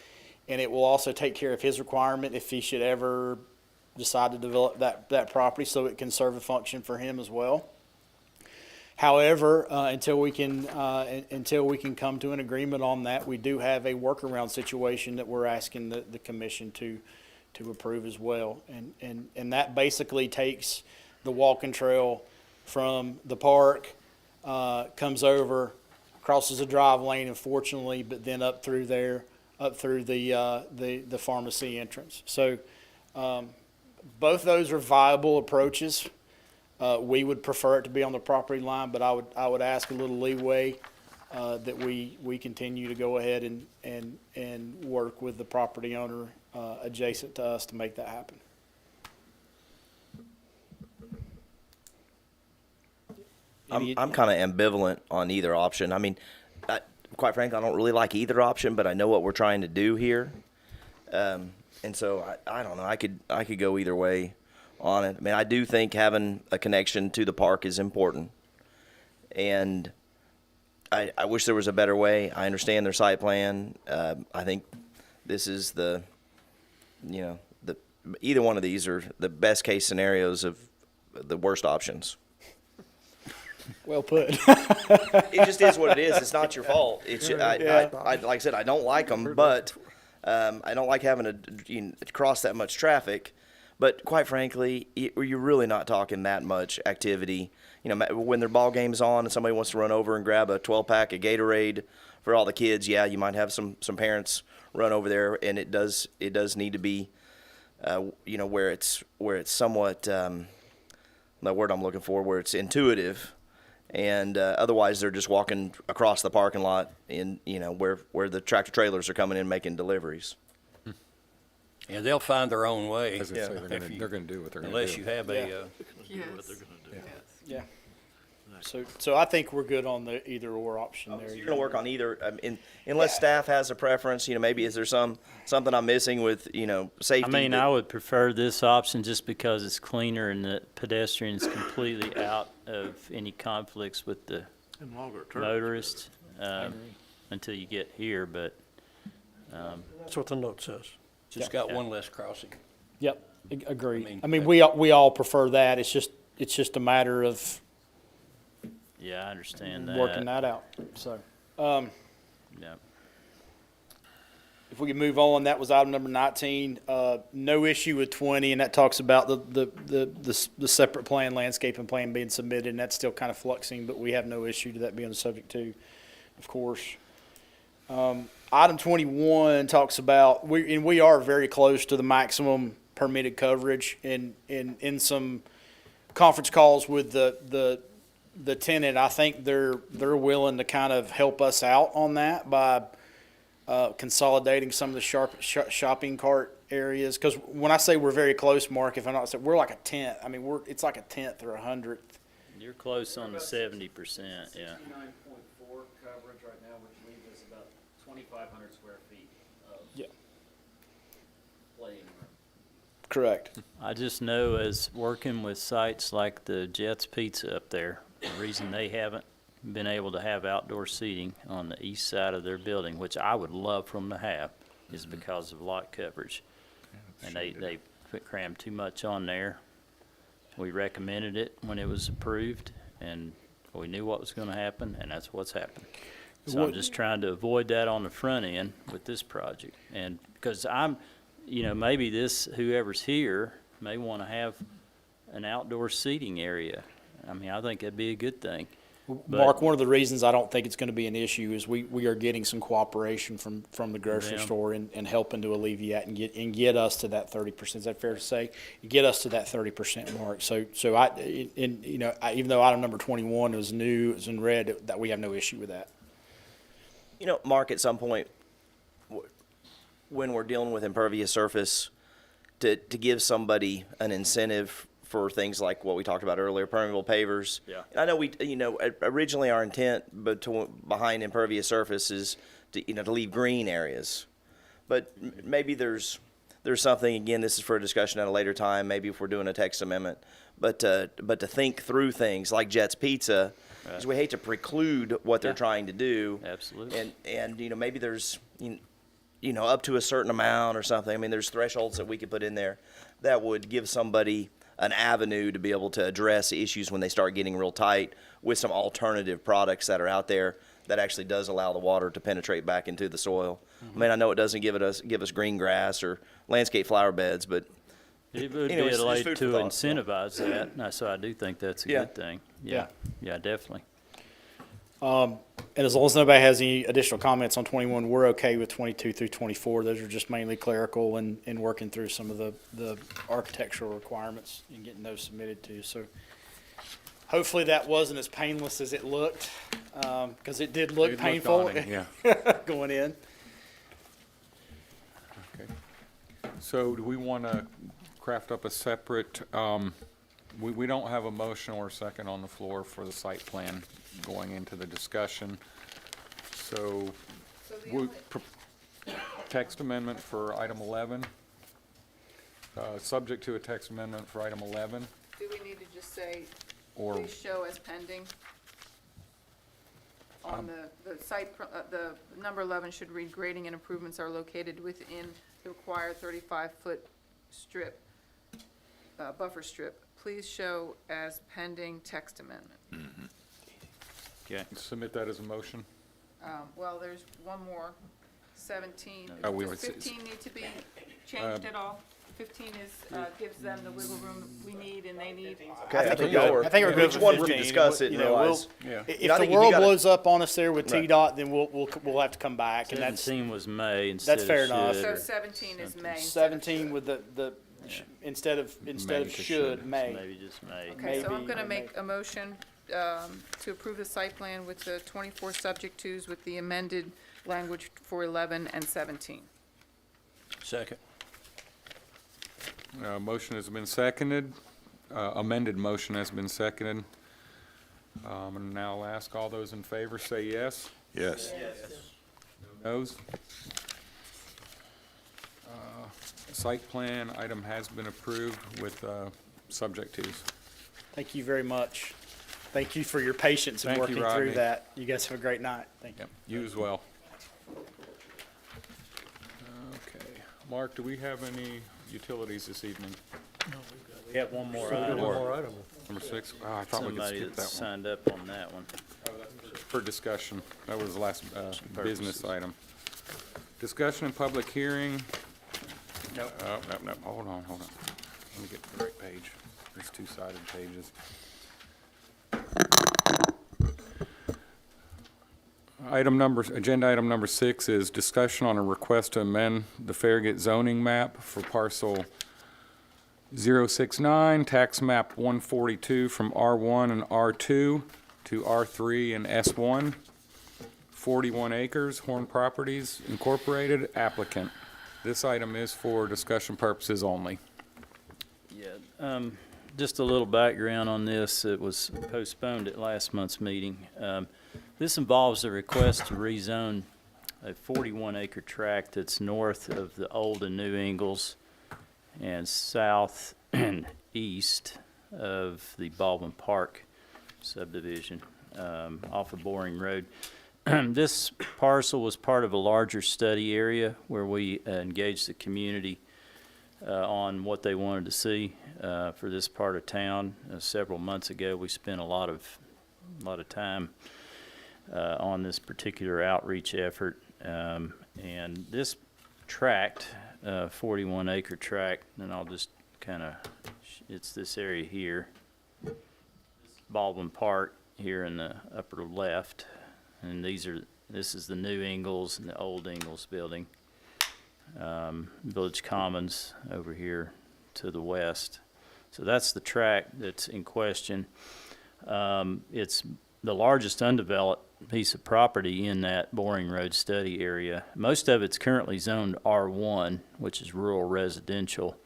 S8: and it will also take care of his requirement if he should ever decide to develop that property, so it can serve a function for him as well. However, until we can come to an agreement on that, we do have a workaround situation that we're asking the commission to approve as well. And that basically takes the walking trail from the park, comes over, crosses a drive lane, unfortunately, but then up through the pharmacy entrance. So both those are viable approaches. We would prefer it to be on the property line, but I would ask a little leeway that we continue to go ahead and work with the property owner adjacent to us to make that happen.
S5: I'm kind of ambivalent on either option. I mean, quite frankly, I don't really like either option, but I know what we're trying to do here. And so I don't know. I could go either way on it. I mean, I do think having a connection to the park is important. And I wish there was a better way. I understand their site plan. I think this is either one of these are the best case scenarios of the worst options.
S8: Well put.
S5: It just is what it is. It's not your fault. It's I like I said, I don't like them, but I don't like having to cross that much traffic. But quite frankly, you're really not talking that much activity. You know, when their ball game's on and somebody wants to run over and grab a 12-pack of Gatorade for all the kids, yeah, you might have some parents run over there, and it does need to be, where it's somewhat the word I'm looking for, where it's intuitive. And otherwise, they're just walking across the parking lot in, where the tractor trailers are coming in making deliveries.
S7: Yeah, they'll find their own way.
S1: As I say, they're going to do what they're going to do.
S7: Unless you have a,
S8: Yeah. So I think we're good on the either or option there.
S5: You're going to work on either, unless staff has a preference. Maybe is there something I'm missing with safety?
S2: I mean, I would prefer this option just because it's cleaner and the pedestrian is completely out of any conflicts with the
S4: And longer term.
S2: motorist until you get here, but
S10: That's what the note says.
S7: just got one less crossing.
S8: Yep, agree.
S7: I
S8: I
S7: mean,
S8: mean, we all prefer that. It's just a matter of
S2: yeah, I understand that.
S8: working that out. So,
S2: Yeah.
S8: if we could move on, that was item number 19. No issue with 20, and that talks about the separate plan, landscaping plan being submitted, and that's still kind of fluxing, but we have no issue to that being the subject too, of course. Item 21 talks about, we are very close to the maximum permitted coverage, in some conference calls with the tenant, I think they're willing to kind of help us out on that by consolidating some of the shopping cart areas. Because when I say we're very close, Mark, if I'm not, we're like a tenth. I mean, it's like a tenth or 100th.
S2: You're close on the 70%, yeah.
S12: 69.4 coverage right now, which leaves us about 2,500 square feet of
S8: Yeah.
S12: playing room.
S8: Correct.
S2: I just know as working with sites like the Jets Pizza up there, the reason they haven't been able to have outdoor seating on the east side of their building, which I would love for them to have, is because of lot coverage. And they crammed too much on there. We recommended it when it was approved, and we knew what was gonna happen, and that's what's happened. So I'm just trying to avoid that on the front end with this project. And, because maybe whoever's here may wanna have an outdoor seating area. I mean, I think that'd be a good thing. But-
S8: Mark, one of the reasons I don't think it's going to be an issue is we are getting some cooperation from the grocery
S2: Them.
S8: store and helping to alleviate and get us to that 30%. Is that fair to say? Get us to that 30% mark. So even though item number 21 is new, is in red, that we have no issue with that.
S5: Mark, at some point, when we're dealing with impervious surface, to give somebody an incentive for things like what we talked about earlier, permeable pavers.
S2: Yeah.
S5: And I know originally our intent behind impervious surface is to leave green areas. But maybe there's something, again, this is for a discussion at a later time, maybe if we're doing a text amendment, but to think through things like Jet's Pizza, because we hate to preclude what they're trying to do.
S2: Absolutely.
S5: And maybe there's, up to a certain amount or something. I mean, there's thresholds that we could put in there that would give somebody an avenue to be able to address issues when they start getting real tight with some alternative products that are out there that actually does allow the water to penetrate back into the soil. I mean, I know it doesn't give us green grass or landscape flower beds, but
S2: It would
S5: Anyway,
S2: be
S5: it's
S2: a way
S5: just food
S2: to
S5: for thought.
S2: incentivize that, and so I do think that's a
S5: Yeah.
S2: good thing. Yeah, definitely.
S8: And as long as nobody has any additional comments on 21, we're okay with 22 through 24. Those are just mainly clerical and working through some of the architectural requirements and getting those submitted to. So hopefully that wasn't as painless as it looked, because it did look
S1: It looked
S8: painful
S1: daunting, yeah.
S8: going in.
S1: Okay. So do we want to craft up a separate, we don't have a motion or a second on the floor for the site plan going into the discussion. So text amendment for item 11, subject to a text amendment for item 11,
S3: Do we need to just say,
S1: or,
S3: please show as pending? On the site, the number 11 should read, grading and improvements are located within the required 35-foot strip, buffer strip. Please show as pending text amendment.
S2: Okay.
S1: submit that as a motion?
S3: Well, there's one more, 17.
S1: Oh, we
S3: Does
S1: were-
S3: 15 need to be changed at all? 15 gives them the wiggle room we need and they need.
S5: okay, I think y'all were.
S8: I think we're good
S5: Each
S8: with
S5: one would
S8: 15.
S5: discuss it and
S8: You know,
S5: realize.
S1: Yeah.
S8: If
S5: You know, I
S8: the
S5: think if you
S8: world
S5: gotta-
S8: blows up on us there with
S5: Right.
S8: TDOT, then we'll have to come back, and that's
S2: 17 was May instead of
S8: fair enough.
S2: should.
S3: So
S2: or
S3: 17 is May. instead of
S8: 17
S3: should.
S8: with the instead of
S1: May to
S8: should,
S1: should.
S8: may.
S2: Maybe just May.
S3: Okay, so I'm
S8: maybe-
S3: going to make a motion to approve the site plan with the 24 subject tos with the amended language for 11 and 17.
S7: Second.
S1: Motion has been seconded, amended motion has been seconded. And now I'll ask all those in favor, say yes.
S9: Yes.
S1: Noes? Site plan item has been approved with subject tos.
S8: Thank you very much. Thank you for your patience in
S1: Thank you,
S8: working
S1: Rodney.
S8: through that. You guys have a great night. Thank you.
S1: Yep, you as well. Okay, Mark, do we have any utilities this evening?
S2: We have one more
S10: One
S2: item.
S10: more item.
S1: Number 6? I thought we could
S2: Somebody
S1: skip
S2: that
S1: that one.
S2: signed up on that one.
S1: For discussion, that was the last business
S2: Purposes.
S1: item. Discussion and public hearing. Nope, nope, hold on. Let me get to the right page. There's two-sided pages. Agenda item number 6 is discussion on a request to amend the Farragut zoning map for parcel 069, tax map 142 from R1 and R2 to R3 and S1. 41 acres, Horn Properties Incorporated, applicant. This item is for discussion purposes only.
S2: Yeah, just a little background on this. It was postponed at last month's meeting. This involves a request to rezone a 41-acre tract that's north of the old and new Ingalls and south and east of the Baldwin Park subdivision. off of Boring Road. This parcel was part of a larger study area where we engaged the community on what they wanted to see for this part of town. Several months ago, we spent a lot of time on this particular outreach effort. And this tract, 41-acre tract, and I'll just kind of, it's this area here, Baldwin Park here in the upper left. And this is the new Ingalls and the old Ingalls building. Village Commons over here to the west. So that's the tract that's in question. It's the largest undeveloped piece of property in that Boring Road study area. Most of it's currently zoned R1, which is rural residential.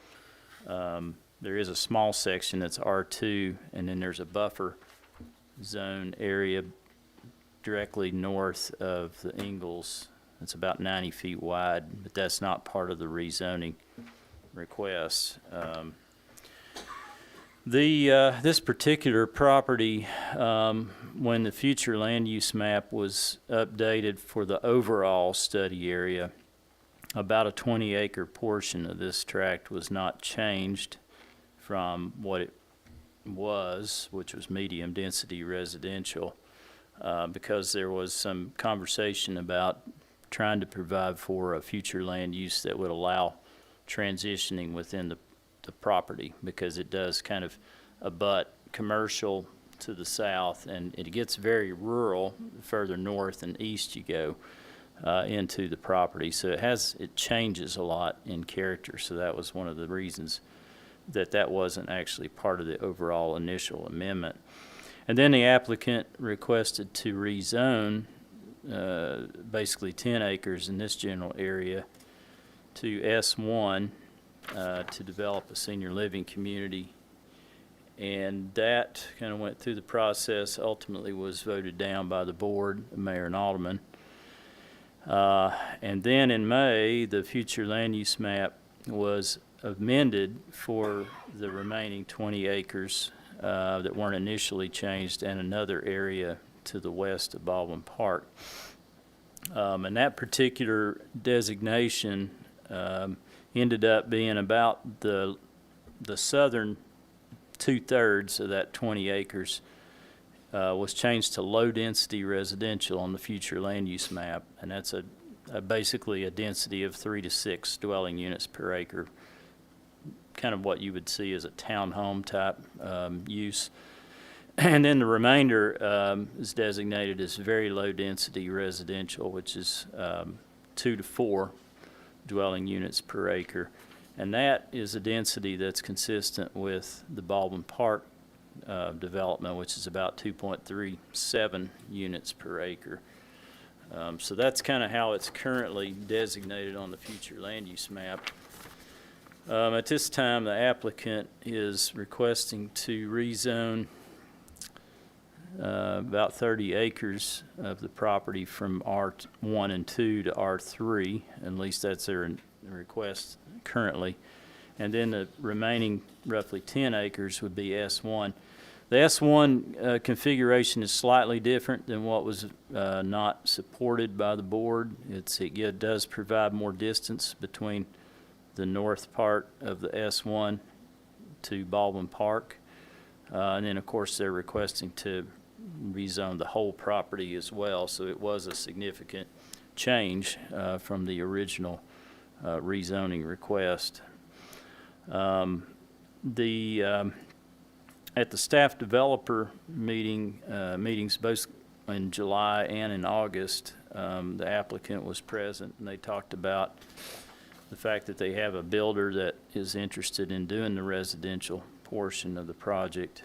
S2: There is a small section that's R2, and then there's a buffer zone area directly north of the Ingalls. It's about 90 feet wide, but that's not part of the rezoning request. This particular property, when the future land use map was updated for the overall study area, about a 20-acre portion of this tract was not changed from what it was, which was medium density residential, because there was some conversation about trying to provide for a future land use that would allow transitioning within the property, because it does kind of abut commercial to the south, and it gets very rural the further north and east you go into the property. So it changes a lot in character. So that was one of the reasons that wasn't actually part of the overall initial amendment. And then the applicant requested to rezone basically 10 acres in this general area to S1 to develop a senior living community. And that kind of went through the process, ultimately was voted down by the board, the mayor and alderman. And then in May, the future land use map was amended for the remaining 20 acres that weren't initially changed, and another area to the west of Baldwin Park. And that particular designation ended up being about the southern 2/3 of that 20 acres was changed to low-density residential on the future land use map, and that's basically a density of 3 to 6 dwelling units per acre, kind of what you would see as a townhome type use. And then the remainder is designated as very low-density residential, which is 2 to 4 dwelling units per acre. And that is a density that's consistent with the Baldwin Park development, which is about 2.37 units per acre. So that's kind of how it's currently designated on the future land use map. At this time, the applicant is requesting to rezone about 30 acres of the property from R1 and 2 to R3, at least that's their request currently. And then the remaining roughly 10 acres would be S1. The S1 configuration is slightly different than what was not supported by the board. It does provide more distance between the north part of the S1 to Baldwin Park. And then, of course, they're requesting to rezone the whole property as well. So it was a significant change from the original rezoning request. At the staff developer meetings both in July and in August, the applicant was present, and they talked about the fact that they have a builder that is interested in doing the residential portion of the project.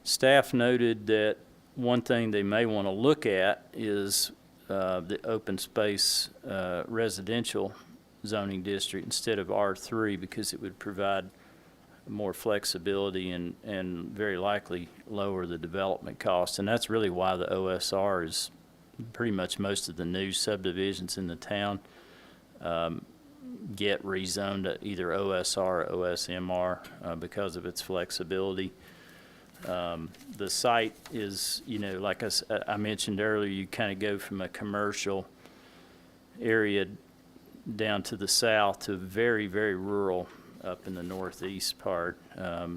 S2: Staff noted that one thing they may want to look at is the open space residential zoning district instead of R3, because it would provide more flexibility and very likely lower the development cost. And that's really why the OSR is pretty much most of the new subdivisions in the town get rezoned to either OSR or OSMR because of its flexibility. The site is, you know, like I mentioned earlier, you kind of go from a commercial area down to the south to very, very rural up in the northeast part.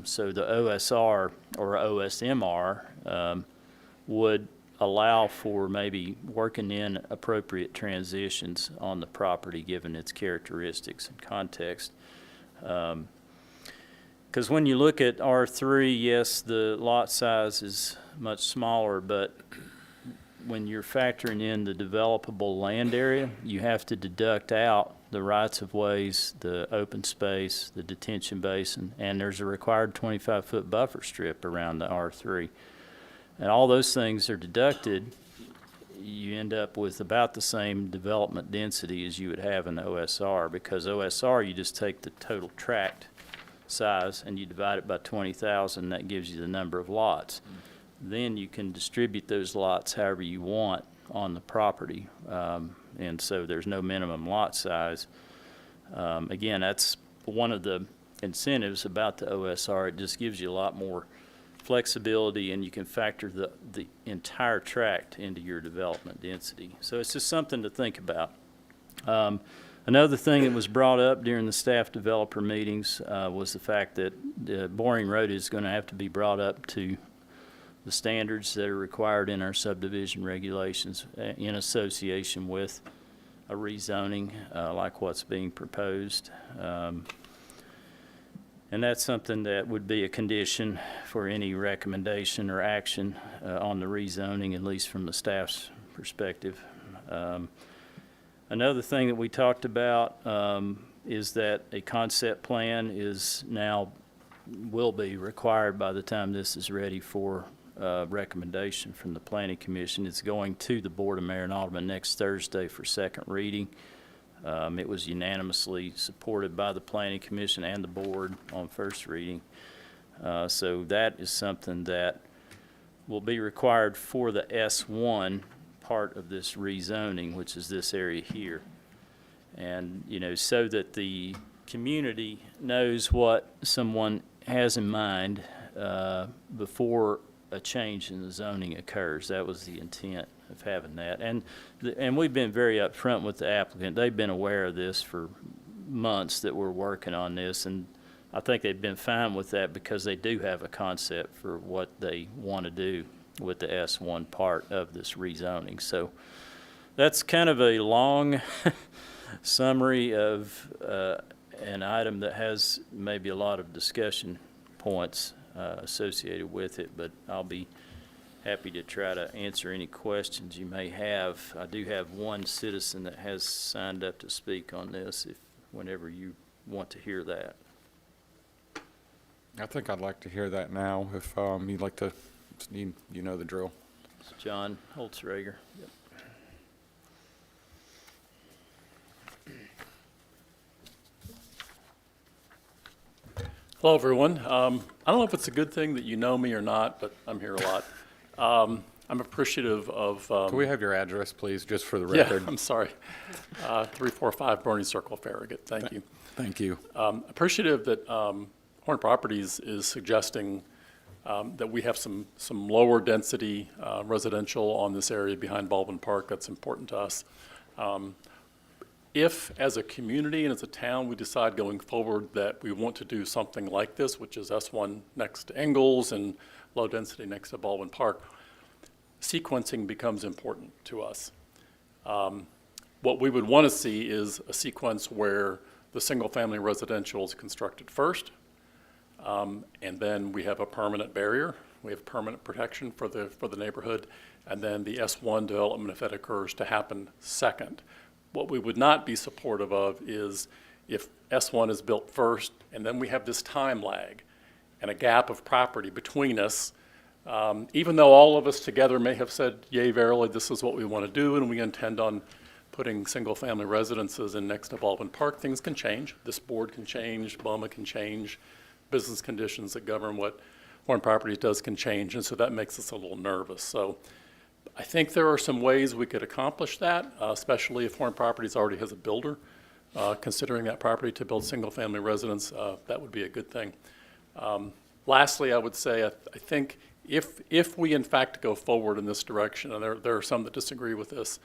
S2: So the OSR or OSMR would allow for maybe working in appropriate transitions on the property given its characteristics and context. Because when you look at R3, yes, the lot size is much smaller, but when you're factoring in the developable land area, you have to deduct out the rights-of-ways, the open space, the detention basin, and there's a required 25-foot buffer strip around the R3. And all those things are deducted, you end up with about the same development density as you would have in OSR, because OSR, you just take the total tract size and you divide it by 20,000, that gives you the number of lots. Then you can distribute those lots however you want on the property, and so there's no minimum lot size. Again, that's one of the incentives about the OSR. It just gives you a lot more flexibility, and you can factor the entire tract into your development density. So it's just something to think about. Another thing that was brought up during the staff developer meetings was the fact that the Boring Road is going to have to be brought up to the standards that are required in our subdivision regulations in association with a rezoning like what's being proposed. And that's something that would be a condition for any recommendation or action on the rezoning, at least from the staff's perspective. Another thing that we talked about is that a concept plan will be required by the time this is ready for recommendation from the Planning Commission. It's going to the Board of Mayor and Alderman next Thursday for second reading. It was unanimously supported by the Planning Commission and the Board on first reading. So that is something that will be required for the S1 part of this rezoning, which is this area here. And, you know, so that the community knows what someone has in mind before a change in the zoning occurs. That was the intent of having that. And we've been very upfront with the applicant. They've been aware of this for months that we're working on this, and I think they've been fine with that because they do have a concept for what they want to do with the S1 part of this rezoning. So that's kind of a long summary of an item that has maybe a lot of discussion points associated with it, but I'll be happy to try to answer any questions you may have. I do have one citizen that has signed up to speak on this whenever you want to hear that.
S1: I think I'd like to hear that now, if you'd like to, you know the drill.
S2: It's John Holtzrager. Yep.
S13: Hello, everyone. I don't know if it's a good thing that you know me or not, but I'm here a lot. I'm appreciative of...
S1: Can we have your address, please, just for the
S13: yeah,
S1: record?
S13: I'm sorry. 345 Bernie Circle, Farragut. Thank you.
S1: Thank you.
S13: Appreciative that Horn Properties is suggesting that we have some lower density residential on this area behind Baldwin Park. That's important to us. If, as a community and as a town, we decide going forward that we want to do something like this, which is S1 next to Ingalls and low density next to Baldwin Park, sequencing becomes important to us. What we would want to see is a sequence where the single-family residential is constructed first, and then we have a permanent barrier. We have permanent protection for the neighborhood, and then the S1 development, if that occurs, to happen second. What we would not be supportive of is if S1 is built first, and then we have this time lag and a gap of property between us, even though all of us together may have said, yea, verily, this is what we want to do, and we intend on putting single-family residences in next to Baldwin Park, things can change. This board can change, BOMA can change, business conditions that govern what Horn Properties does can change, and so that makes us a little nervous. So I think there are some ways we could accomplish that, especially if Horn Properties already has a builder considering that property to build single-family residence. That would be a good thing. Lastly, I would say, I think if we in fact go forward in this direction, and there are some that disagree with this,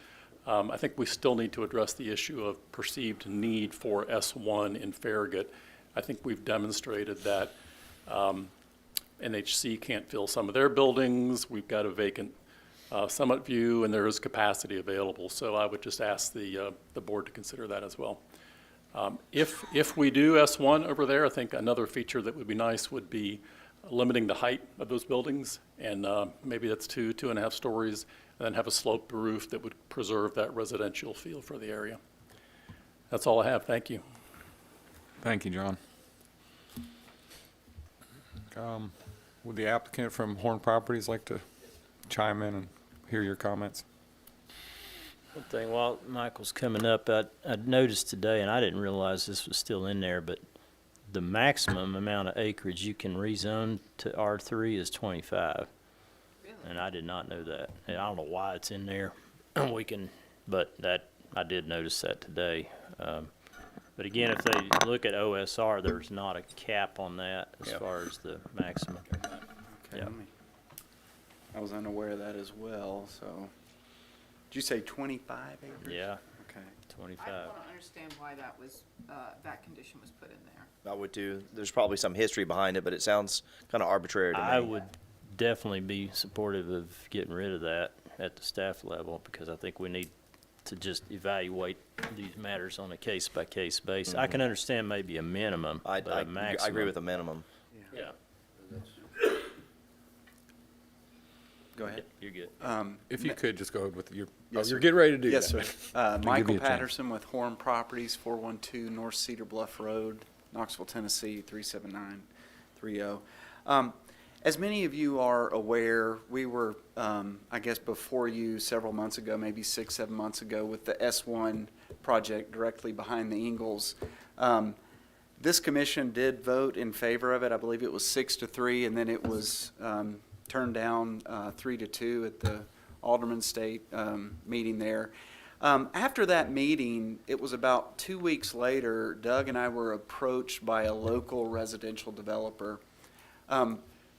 S13: I think we still need to address the issue of perceived need for S1 in Farragut. I think we've demonstrated that NHC can't fill some of their buildings. We've got a vacant Summit View, and there is capacity available. So I would just ask the board to consider that as well. If we do S1 over there, I think another feature that would be nice would be limiting the height of those buildings, and maybe that's 2.5 stories, and then have a sloped roof that would preserve that residential feel for the area. That's all I have. Thank you.
S1: Thank you, John. Would the applicant from Horn Properties like to chime in and hear your comments?
S2: One thing, while Michael's coming up, I noticed today, and I didn't realize this was still in there, but the maximum amount of acreage you can rezone to R3 is 25. And I did not know that. And I don't know why it's in there. But I did notice that today. But again, if they look at OSR, there's not a cap on that as far as the maximum.
S14: Okay, I was unaware of that as well, so. Did you say 25 acres?
S2: Yeah,
S14: Okay.
S2: 25.
S3: I don't understand why that was, that condition was put in there.
S5: I would too. There's probably some history behind it, but it sounds kind of arbitrary to me.
S2: I would definitely be supportive of getting rid of that at the staff level, because I think we need to just evaluate these matters on a case-by-case basis. I can understand maybe a minimum,
S5: I
S2: but a maximum.
S5: I agree with the minimum.
S2: Yeah,
S14: Go ahead.
S2: you're good.
S1: If you could just go with your,
S14: Yes,
S1: you're
S14: sir.
S1: getting ready to do
S14: Yes,
S1: that.
S14: sir.
S1: give
S14: Michael
S1: you a chance.
S14: Patterson with Horn Properties, 412 North Cedar Bluff Road, Knoxville, Tennessee, 37930. As many of you are aware, we were, I guess, before you several months ago, maybe 6-7 months ago, with the S1 project directly behind the Ingalls. This commission did vote in favor of it. I believe it was 6-3, and then it was turned down 3-2 at the Alderman State meeting there. After that meeting, it was about 2 weeks later, Doug and I were approached by a local residential developer.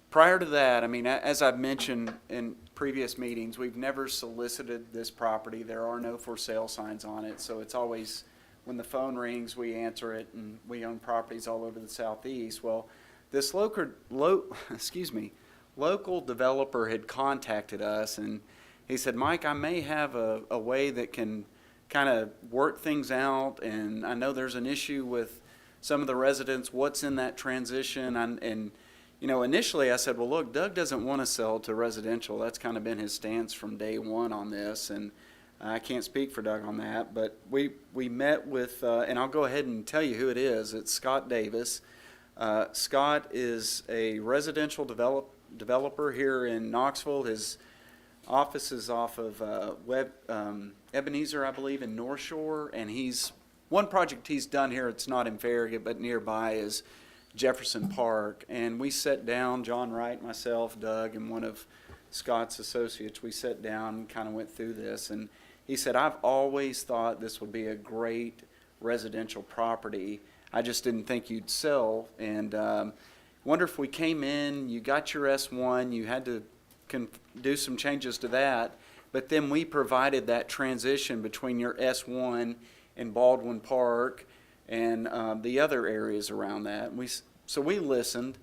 S14: Prior to that, I mean, as I've mentioned in previous meetings, we've never solicited this property. There are no for sale signs on it, so it's always, when the phone rings, we answer it, and we own properties all over the southeast. Well, this local developer had contacted us, and he said, Mike, I may have a way that can kind of work things out, and I know there's an issue with some of the residents. What's in that transition? And you know, initially I said, well, look, Doug doesn't want to sell to residential. That's kind of been his stance from day one on this, and I can't speak for Doug on that. But we met with, and I'll go ahead and tell you who it is. It's Scott Davis. Scott is a residential developer here in Knoxville. His office is off of Ebenezer, I believe, in North Shore, and one project he's done here, it's not in Farragut, but nearby, is Jefferson Park. And we sat down, John Wright, myself, Doug, and one of Scott's associates, we sat down and kind of went through this, and he said, I've always thought this would be a great residential property. I just didn't think you'd sell, and wonder if we came in, you got your S1, you had to do some changes to that, but then we provided that transition between your S1 and Baldwin Park and the other areas around that. So we listened.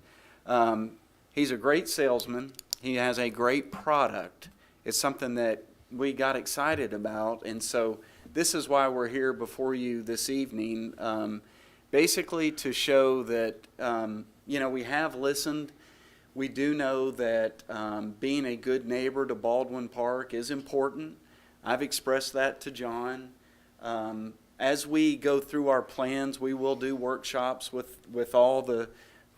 S14: He's a great salesman. He has a great product. It's something that we got excited about, and so this is why we're here before you this evening, basically to show that we have listened. We do know that being a good neighbor to Baldwin Park is important. I've expressed that to John. As we go through our plans, we will do workshops with all the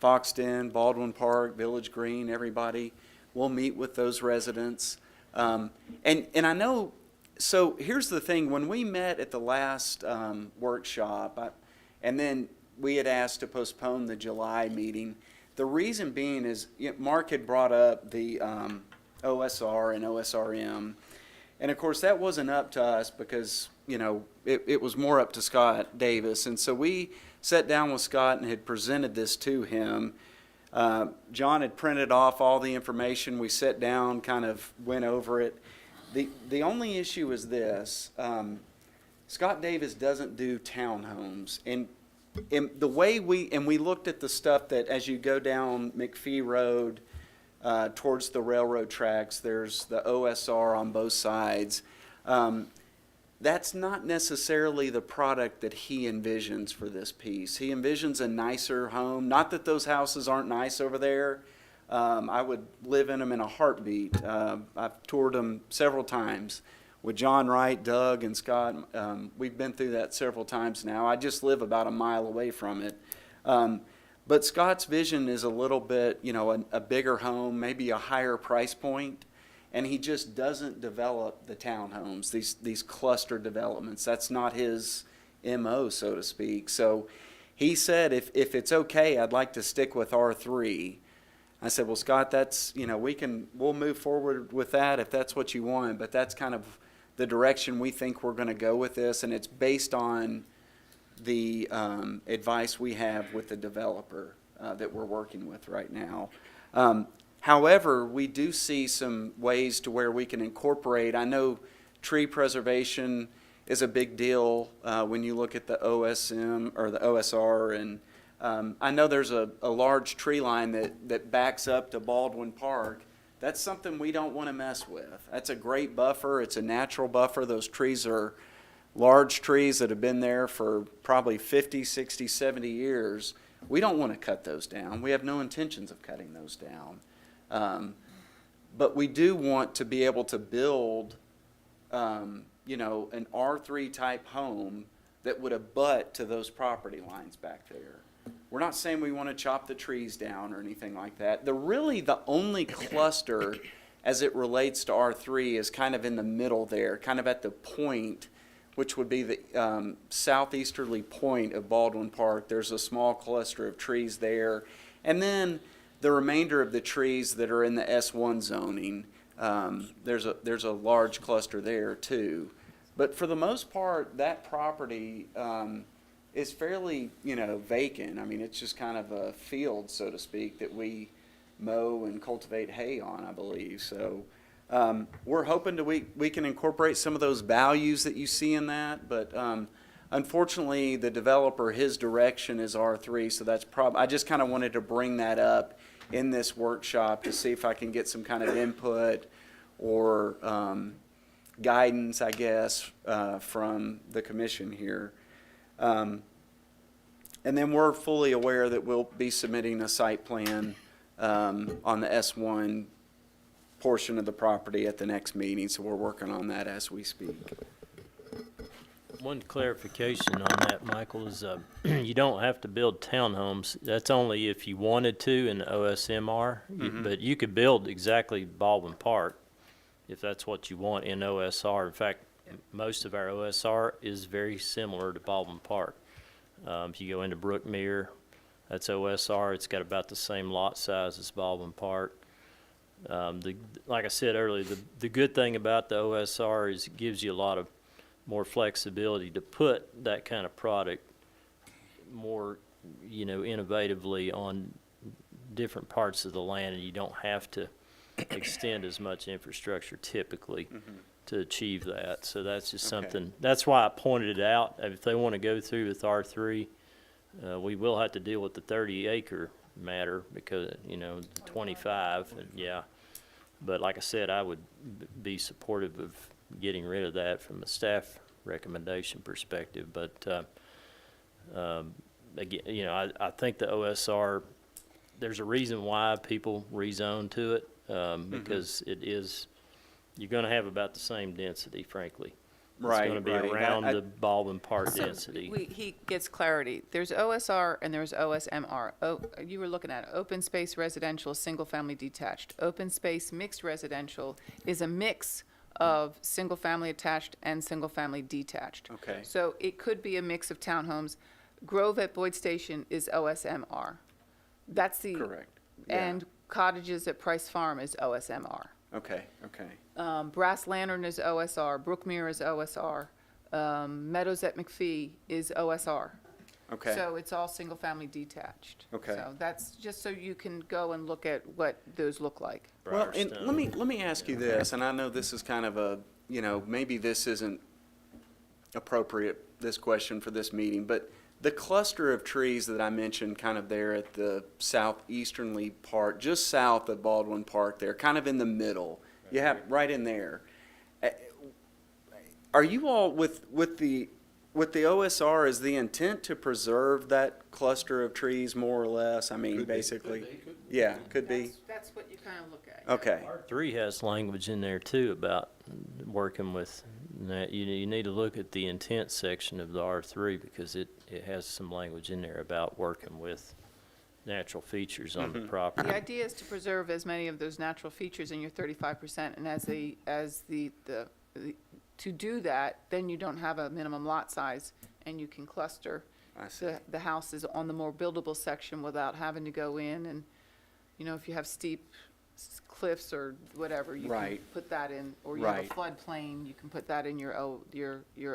S14: Foxton, Baldwin Park, Village Green, everybody. We'll meet with those residents. And I know, so here's the thing. When we met at the last workshop, and then we had asked to postpone the July meeting, the reason being is Mark had brought up the OSR and OSRM. And of course, that wasn't up to us because, it was more up to Scott Davis. And so we sat down with Scott and had presented this to him. John had printed off all the information. We sat down, kind of went over it. The only issue is this. Scott Davis doesn't do townhomes. And the way we looked at the stuff that as you go down McPhee Road towards the railroad tracks, there's the OSR on both sides. That's not necessarily the product that he envisions for this piece. He envisions a nicer home. Not that those houses aren't nice over there. I would live in them in a heartbeat. I've toured them several times with John Wright, Doug, and Scott. We've been through that several times now. I just live about a mile away from it. But Scott's vision is a little bit, a bigger home, maybe a higher price point. And he just doesn't develop the townhomes, these cluster developments. That's not his MO, so to speak. So he said, if it's okay, I'd like to stick with R3. I said, well, Scott, that's, we'll move forward with that if that's what you want, but that's kind of the direction we think we're going to go with this, and it's based on the advice we have with the developer that we're working with right now. However, we do see some ways to where we can incorporate. I know tree preservation is a big deal when you look at the OSM or the OSR, and I know there's a large tree line that backs up to Baldwin Park. That's something we don't want to mess with. That's a great buffer. It's a natural buffer. Those trees are large trees that have been there for probably 50, 60, 70 years. We don't want to cut those down. We have no intentions of cutting those down. But we do want to be able to build, an R3 type home that would abut to those property lines back there. We're not saying we want to chop the trees down or anything like that. The only cluster as it relates to R3 is kind of in the middle there, kind of at the point, which would be the southeasterly point of Baldwin Park. There's a small cluster of trees there. And then the remainder of the trees that are in the S1 zoning, there's a large cluster there too. But for the most part, that property is fairly, vacant. I mean, it's just kind of a field, so to speak, that we mow and cultivate hay on, I believe. So we're hoping we can incorporate some of those values that you see in that, but unfortunately, the developer, his direction is R3, so that's I just kind of wanted to bring that up in this workshop to see if I can get some kind of input or guidance, I guess, from the commission here. And then we're fully aware that we'll be submitting a site plan on the S1 portion of the property at the next meeting, so we're working on that as we speak.
S2: One clarification on that, Michael, is you don't have to build townhomes. That's only if you wanted to in the OSMR. But you could build exactly Baldwin Park if that's what you want in OSR. In fact, most of our OSR is very similar to Baldwin Park. If you go into Brookmere, that's OSR. It's got about the same lot size as Baldwin Park. Like I said earlier, the good thing about the OSR is it gives you a lot of more flexibility to put that kind of product more, innovatively on different parts of the land, and you don't have to extend as much infrastructure typically to achieve that. So that's just something, that's why I pointed it out. If they want to go through with R3, we will have to deal with the 30-acre matter because, the 25, and yeah. But like I said, I would be supportive of getting rid of that from a staff recommendation perspective. But, again, I think the OSR, there's a reason why people rezone to it, because it is, you're going to have about the same density, frankly.
S14: Right,
S2: It's going to be around the Baldwin Park
S3: So
S2: density.
S3: he gets clarity. There's OSR and there's OSMR. You were looking at open space residential, single-family detached. Open space mixed residential is a mix of single-family attached and single-family detached.
S14: Okay.
S3: So it could be a mix of townhomes. Grove at Boyd Station is OSMR. That's the.
S14: Correct. Yeah.
S3: And cottages at Price Farm is OSMR.
S14: Okay.
S3: Brass Lantern is OSR, Brookmere is OSR, Meadows at McPhee is OSR.
S14: Okay.
S3: So it's all single-family detached.
S14: Okay.
S3: So that's just so you can go and look at what those look like.
S14: Well, and let me ask you this, and I know this is kind of a, maybe this isn't appropriate, this question for this meeting, but the cluster of trees that I mentioned kind of there at the southeasternly part, just south of Baldwin Park there, kind of in the middle, you have right in there. Are you all with the OSR, is the intent to preserve that cluster of trees more or less? I mean, basically, yeah, could be.
S3: That's what you kind of look at.
S14: Okay.
S2: R3 has language in there too about working with that. You need to look at the intent section of the R3 because it has some language in there about working with natural features on the property.
S3: The idea is to preserve as many of those natural features in your 35%, and to do that, then you don't have a minimum lot size, and you can cluster
S14: I see.
S3: the houses on the more buildable section without having to go in and, if you have steep cliffs or whatever, you can
S14: Right.
S3: put that in, or you have a
S14: Right.
S3: floodplain, you can put that in your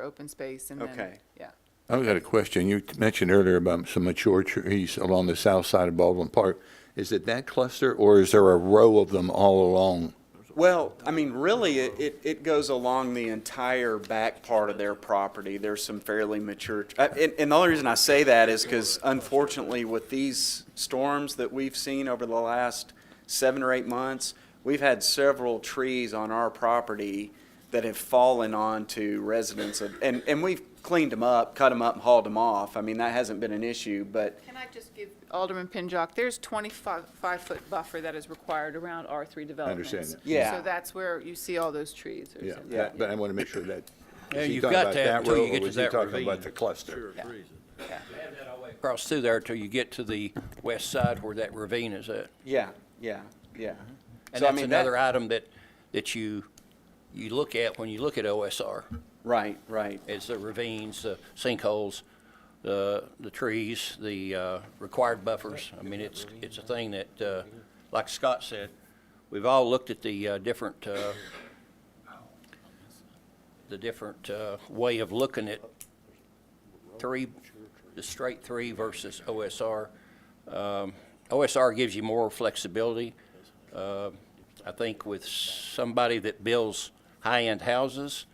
S3: open space, and then,
S14: Okay.
S3: yeah.
S9: I've got a question. You mentioned earlier about some mature trees along the south side of Baldwin Park. Is it that cluster, or is there a row of them all along?
S14: Well, I mean, really, it goes along the entire back part of their property. There's some fairly mature, and the only reason I say that is because unfortunately with these storms that we've seen over the last 7 or 8 months, we've had several trees on our property that have fallen onto residents, and we've cleaned them up, cut them up, and hauled them off. I mean, that hasn't been an issue, but
S3: Can I just give Alderman Pinjock, there's 25-foot buffer that is required around R3 developments.
S9: understand that.
S14: Yeah.
S3: So that's where you see all those trees. There's a-
S14: Yeah.
S9: But I want to make sure that,
S7: Yeah,
S9: is he
S7: you've
S9: talking
S7: got
S9: about
S7: to have
S9: that
S7: until
S9: row,
S7: you get
S9: or
S7: to
S9: was he
S7: that
S9: talking
S7: ravine.
S9: about the cluster?
S7: Across through there till you get to the west side where that ravine is at.
S14: yeah.
S7: And
S14: So, I
S7: that's
S14: mean,
S7: another item that you look at when you look at OSR,
S14: Right.
S7: is the ravines, the sinkholes, the trees, the required buffers. I mean, it's a thing that, like Scott said, we've all looked at the different way of looking at the straight 3 versus OSR. OSR gives you more flexibility. I think with somebody that builds high-end houses,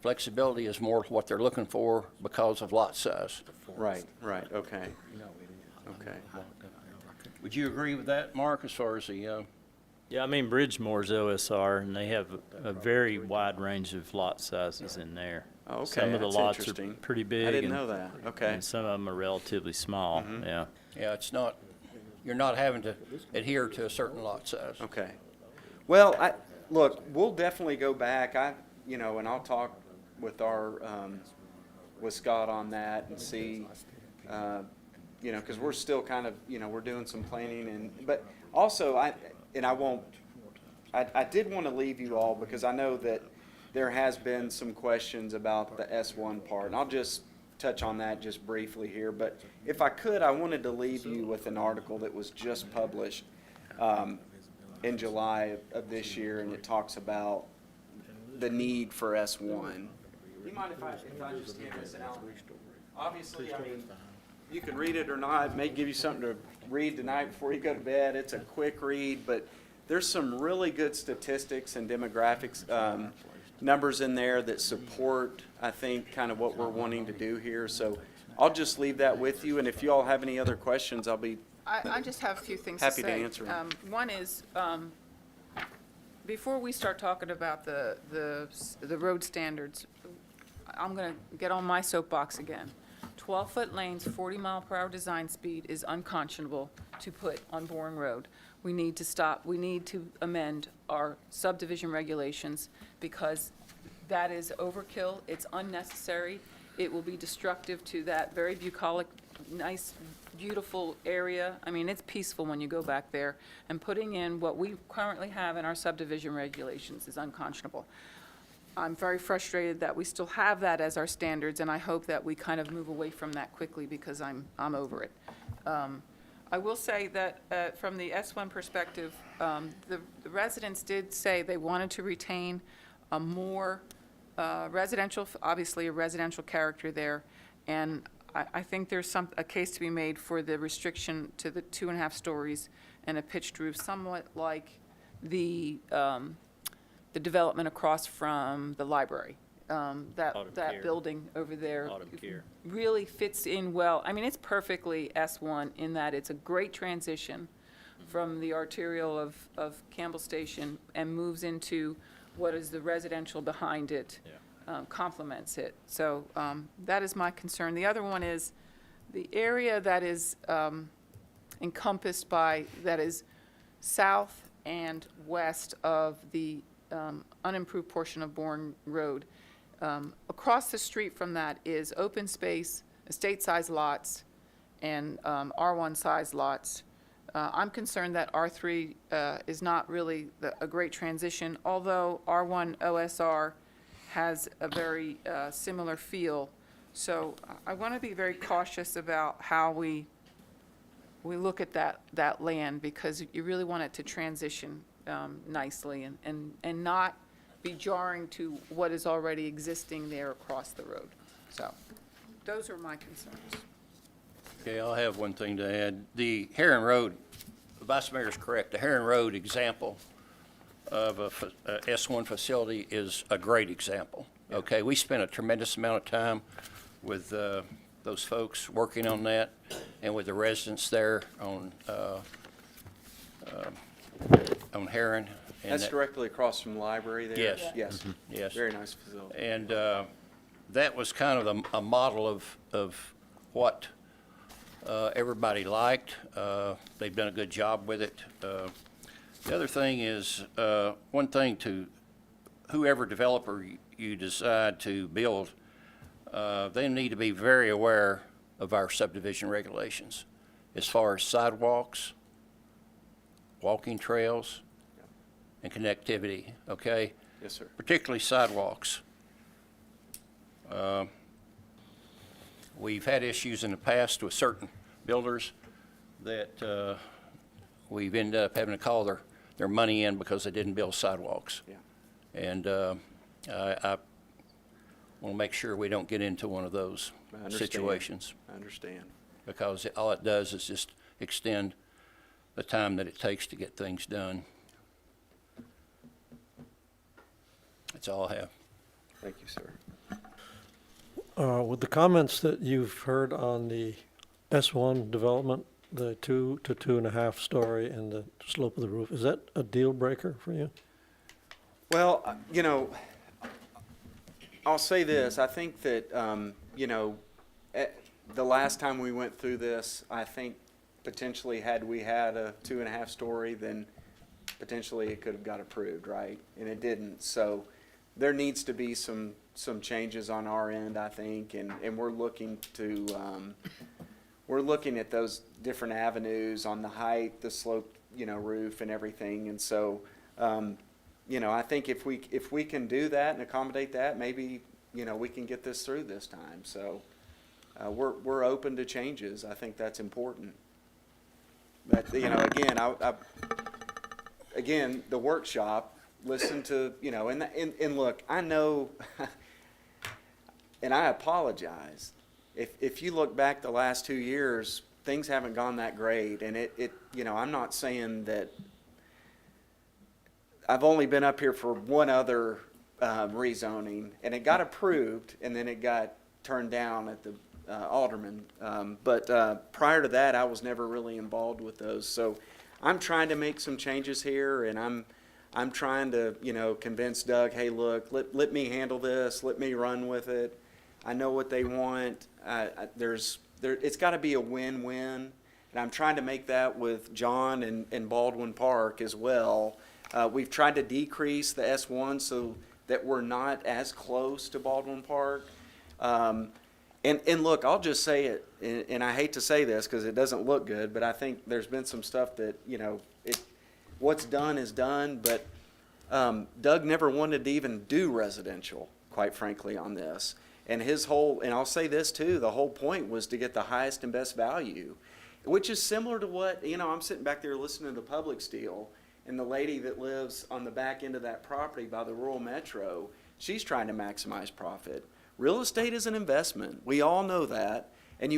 S7: flexibility is more what they're looking for because of lot size.
S14: Right, okay. Okay.
S7: Would you agree with that, Mark, as far as the,
S2: Yeah, I mean, Bridgemore's OSR, and they have a very wide range of lot sizes in there.
S14: Okay,
S2: Some of the
S14: that's
S2: lots are
S14: interesting.
S2: pretty big.
S14: I didn't
S2: and-
S14: know that, okay.
S2: And some of them are relatively small, yeah.
S7: yeah, you're not having to adhere to a certain lot size.
S14: Okay. Well, look, we'll definitely go back, and I'll talk with with Scott on that and see, because we're still kind of, we're doing some planning but also I did want to leave you all because I know that there has been some questions about the S1 part, and I'll just touch on that just briefly here, but if I could, I wanted to leave you with an article that was just published in July of this year, and it talks about the need for S1. You mind if I just hand this out? Obviously, I mean, you can read it or not. It may give you something to read tonight before you go to bed. It's a quick read, but there's some really good statistics and demographics numbers in there that support, I think, kind of what we're wanting to do here. So I'll just leave that with you, and if you all have any other questions, I'll be
S3: I just have a few things to say.
S14: happy to answer them.
S3: One is, before we start talking about the road standards, I'm going to get on my soapbox again. 12-foot lanes, 40-mile-per-hour design speed is unconscionable to put on Bourne Road. We need to stop, we need to amend our subdivision regulations because that is overkill, it's unnecessary, it will be destructive to that very bucolic, nice, beautiful area. I mean, it's peaceful when you go back there, and putting in what we currently have in our subdivision regulations is unconscionable. I'm very frustrated that we still have that as our standards, and I hope that we kind of move away from that quickly because I'm over it. I will say that from the S1 perspective, the residents did say they wanted to retain a more residential, obviously a residential character there, and I think there's a case to be made for the restriction to the 2.5 stories and a pitched roof, somewhat like the development across from the library.
S2: Autumn
S3: That
S2: Care.
S3: building over there.
S2: Autumn Care.
S3: Really fits in well. I mean, it's perfectly S1 in that it's a great transition from the arterial of Campbell Station and moves into what is the residential behind it. Complements it. So that is my concern. The other one is the area that is encompassed by, that is south and west of the unimproved portion of Bourne Road. Across the street from that is open space, estate-sized lots, and R1-sized lots. I'm concerned that R3 is not really a great transition, although R1 OSR has a very similar feel. So I want to be very cautious about how we look at that land, because you really want it to transition nicely and not be jarring to what is already existing there across the road. So those are my concerns.
S7: Okay, I'll have one thing to add. The Heron Road, the Vice Mayor is correct. The Heron Road example of a S1 facility is a great example. Okay, we spent a tremendous amount of time with those folks working on that, and with the residents there on Heron. And
S14: That's
S7: that-
S14: directly across from the library there?
S7: Yes.
S14: Yes.
S7: Yes.
S14: Very nice facility.
S7: And that was kind of a model of what everybody liked. They've done a good job with it. The other thing is, one thing to whoever developer you decide to build, they need to be very aware of our subdivision regulations as far as sidewalks, walking trails, and connectivity, okay?
S14: Yes, sir.
S7: Particularly sidewalks. We've had issues in the past with certain builders that we've ended up having to call their money in because they didn't build sidewalks.
S14: Yeah.
S7: And I want to make sure we don't get into one of those
S14: I understand.
S7: situations,
S14: I understand.
S7: because all it does is just extend the time that it takes to get things done. That's all I have.
S14: Thank you, sir.
S10: With the comments that you've heard on the S1 development, the 2 to 2.5 story and the slope of the roof, is that a deal breaker for you?
S14: Well, I'll say this. I think that, the last time we went through this, I think potentially had we had a 2.5 story, then potentially it could have got approved, right? And it didn't. So there needs to be some changes on our end, I think, and we're looking to, we're looking at those different avenues on the height, the slope, roof and everything. And so, I think if we can do that and accommodate that, maybe, we can get this through this time. So, we're open to changes. I think that's important. But, again, the workshop, listen to, and look, I know, and I apologize. If you look back the last 2 years, things haven't gone that great. And I'm not saying that, I've only been up here for one other rezoning, and it got approved, and then it got turned down at the alderman. But prior to that, I was never really involved with those. So I'm trying to make some changes here, and I'm trying to, convince Doug, hey, look, let me handle this, let me run with it. I know what they want. It's got to be a win-win, and I'm trying to make that with John and Baldwin Park as well. We've tried to decrease the S1 so that we're not as close to Baldwin Park. And look, I'll just say it, and I hate to say this because it doesn't look good, but I think there's been some stuff that, what's done is done, but Doug never wanted to even do residential, quite frankly, on this. And and I'll say this too, the whole point was to get the highest and best value, which is similar to what, I'm sitting back there listening to Public Steel, and the lady that lives on the back end of that property by the rural metro, she's trying to maximize profit. Real estate is an investment. We all know that. And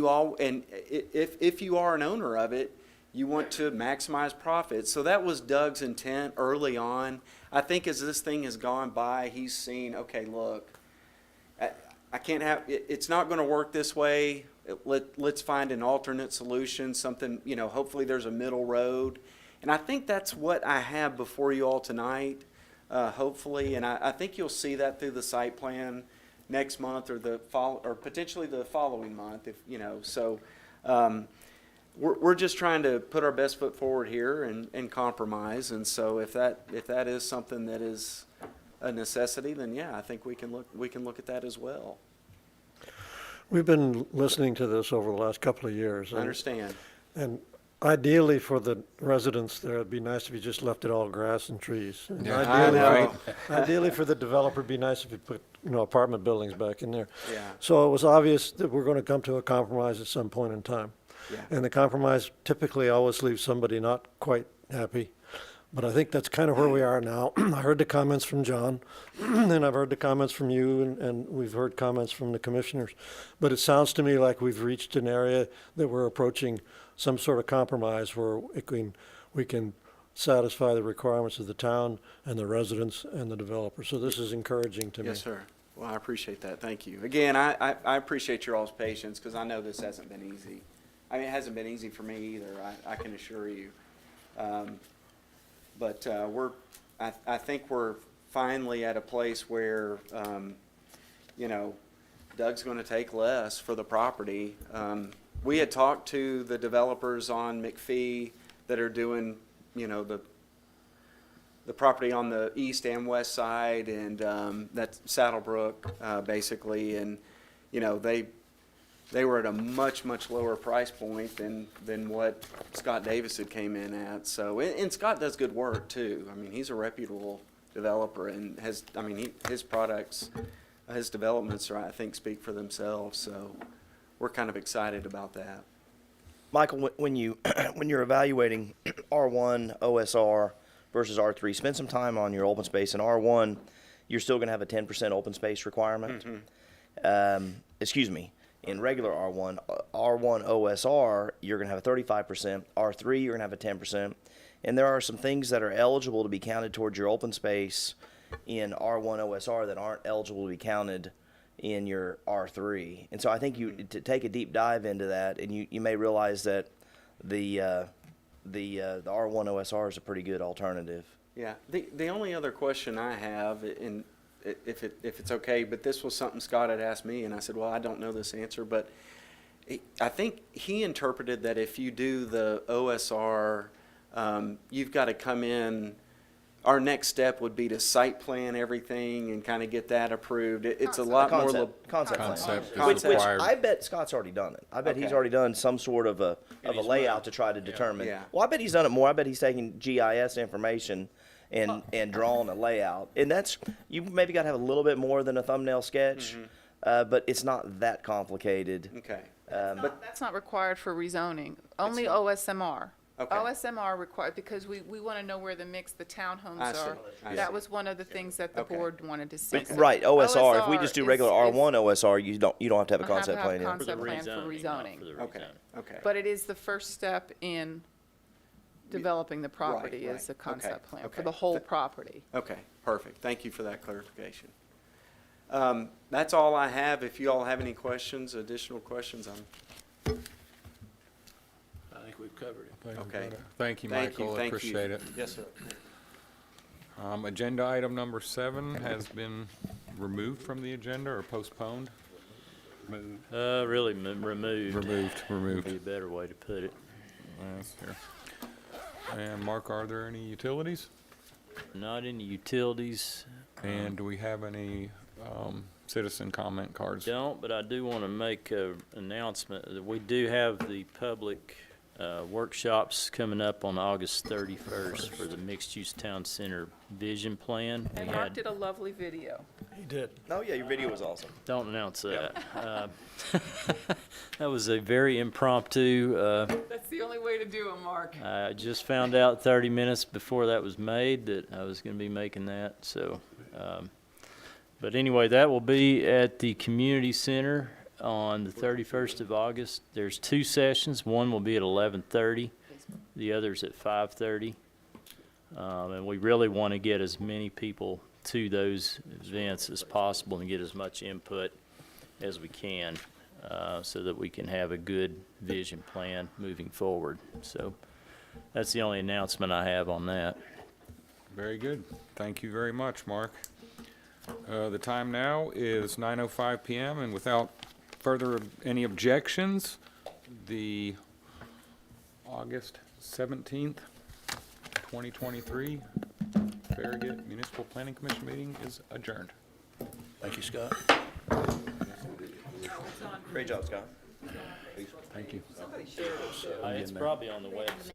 S14: if you are an owner of it, you want to maximize profits. So that was Doug's intent early on. I think as this thing has gone by, he's seen, okay, look, I can't have, it's not going to work this way. Let's find an alternate solution, something, hopefully there's a middle road. And I think that's what I have before you all tonight, hopefully. And I think you'll see that through the site plan next month or or potentially the following month, So we're just trying to put our best foot forward here and compromise. And so if that is something that is a necessity, then yeah, I think we can look at that as well.
S10: We've been listening to this over the last couple of years.
S14: I understand.
S10: And ideally for the residents there, it'd be nice if you just left it all grass and trees. And ideally for the developer, it'd be nice if you put, apartment buildings back in there.
S14: Yeah.
S10: So it was obvious that we're going to come to a compromise at some point in time.
S14: Yeah.
S10: And the compromise typically always leaves somebody not quite happy. But I think that's kind of where we are now. I heard the comments from John, and I've heard the comments from you, and we've heard comments from the commissioners. But it sounds to me like we've reached an area that we're approaching some sort of compromise where we can satisfy the requirements of the town and the residents and the developer. So this is encouraging to me.
S14: Yes, sir. Well, I appreciate that. Thank you. Again, I appreciate your all's patience because I know this hasn't been easy. I mean, it hasn't been easy for me either, I can assure you. But I think we're finally at a place where, Doug's going to take less for the property. We had talked to the developers on McPhee that are doing, the property on the east and west side, and that's Saddlebrook, basically, and, they were at a much, much lower price point than what Scott Davis had came in at. So, and Scott does good work too. I mean, he's a reputable developer and his products, his developments I think speak for themselves. So we're kind of excited about that.
S5: Michael, when you're evaluating R1 OSR versus R3, spend some time on your open space. In R1, you're still going to have a 10% open space requirement. Excuse me. In regular R1 OSR, you're going to have a 35%. R3, you're going to have a 10%. And there are some things that are eligible to be counted towards your open space in R1 OSR that aren't eligible to be counted in your R3. And so I think you to take a deep dive into that, and you may realize that the R1 OSR is a pretty good alternative.
S14: Yeah. The only other question I have, and if it's okay, but this was something Scott had asked me, and I said, well, I don't know this answer, but I think he interpreted that if you do the OSR, you've got to come in. Our next step would be to site plan everything and kind of get that approved. It's a lot more
S5: concept
S1: plan.
S5: Which I bet Scott's already done it. I bet he's already done some sort of a layout to try to determine.
S14: Yeah.
S5: Well, I bet he's done it more. I bet he's taking GIS information and drawn a layout. And that's, you maybe got to have a little bit more than a thumbnail sketch, but it's not that complicated.
S14: Okay.
S3: But that's not required for rezoning, only OSMR.
S14: Okay.
S3: OSMR required, because we want to know where the townhomes
S14: I see.
S3: are.
S14: I
S3: That
S14: see.
S3: was one of the things that the
S14: Okay.
S3: board wanted to see.
S5: But, right, OSR. If we just do regular
S3: is-
S5: R1 OSR, you don't have to have a
S3: Don't have
S5: concept
S3: to have
S5: plan in.
S3: concept plan for
S2: rezoning, not
S3: rezoning.
S2: for the
S14: Okay.
S2: rezoning.
S14: Okay.
S3: But it is the first step in developing the property,
S14: right.
S3: is the
S14: Okay,
S3: concept plan for
S14: okay.
S3: the whole property.
S14: Okay, perfect. Thank you for that clarification. That's all I have. If you all have any questions, additional questions,
S7: I think we've covered it.
S14: Okay.
S1: Thank you,
S14: Thank you,
S1: Michael.
S14: thank you.
S1: Appreciate it.
S14: Yes, sir.
S1: Agenda item number 7 has been removed from the agenda or postponed?
S2: Really removed.
S1: Removed.
S2: Be a better way to put it.
S1: Yes, here. And Mark, are there any utilities?
S2: Not any utilities.
S1: And do we have any citizen comment cards?
S2: Don't, but I do want to make an announcement that we do have the public workshops coming up on August 31st for the mixed-use town center vision plan.
S3: And Mark did a lovely video.
S10: He did.
S5: Oh, yeah, your video was awesome.
S2: Don't announce that. That was a very impromptu.
S3: That's the only way to do it, Mark.
S2: I just found out 30 minutes before that was made that I was going to be making that. So, but anyway, that will be at the community center on the 31st of August. There's 2 sessions. One will be at 11:30, the other's at 5:30. And we really want to get as many people to those events as possible and get as much input as we can, so that we can have a good vision plan moving forward. So that's the only announcement I have on that.
S1: Very good. Thank you very much, Mark. The time now is 9:05 PM, and without further any objections, the August 17th, 2023 Farragut Municipal Planning Commission meeting is adjourned.
S7: Thank you, Scott.
S5: Great job, Scott.
S1: Thank you.
S2: It's probably on the website.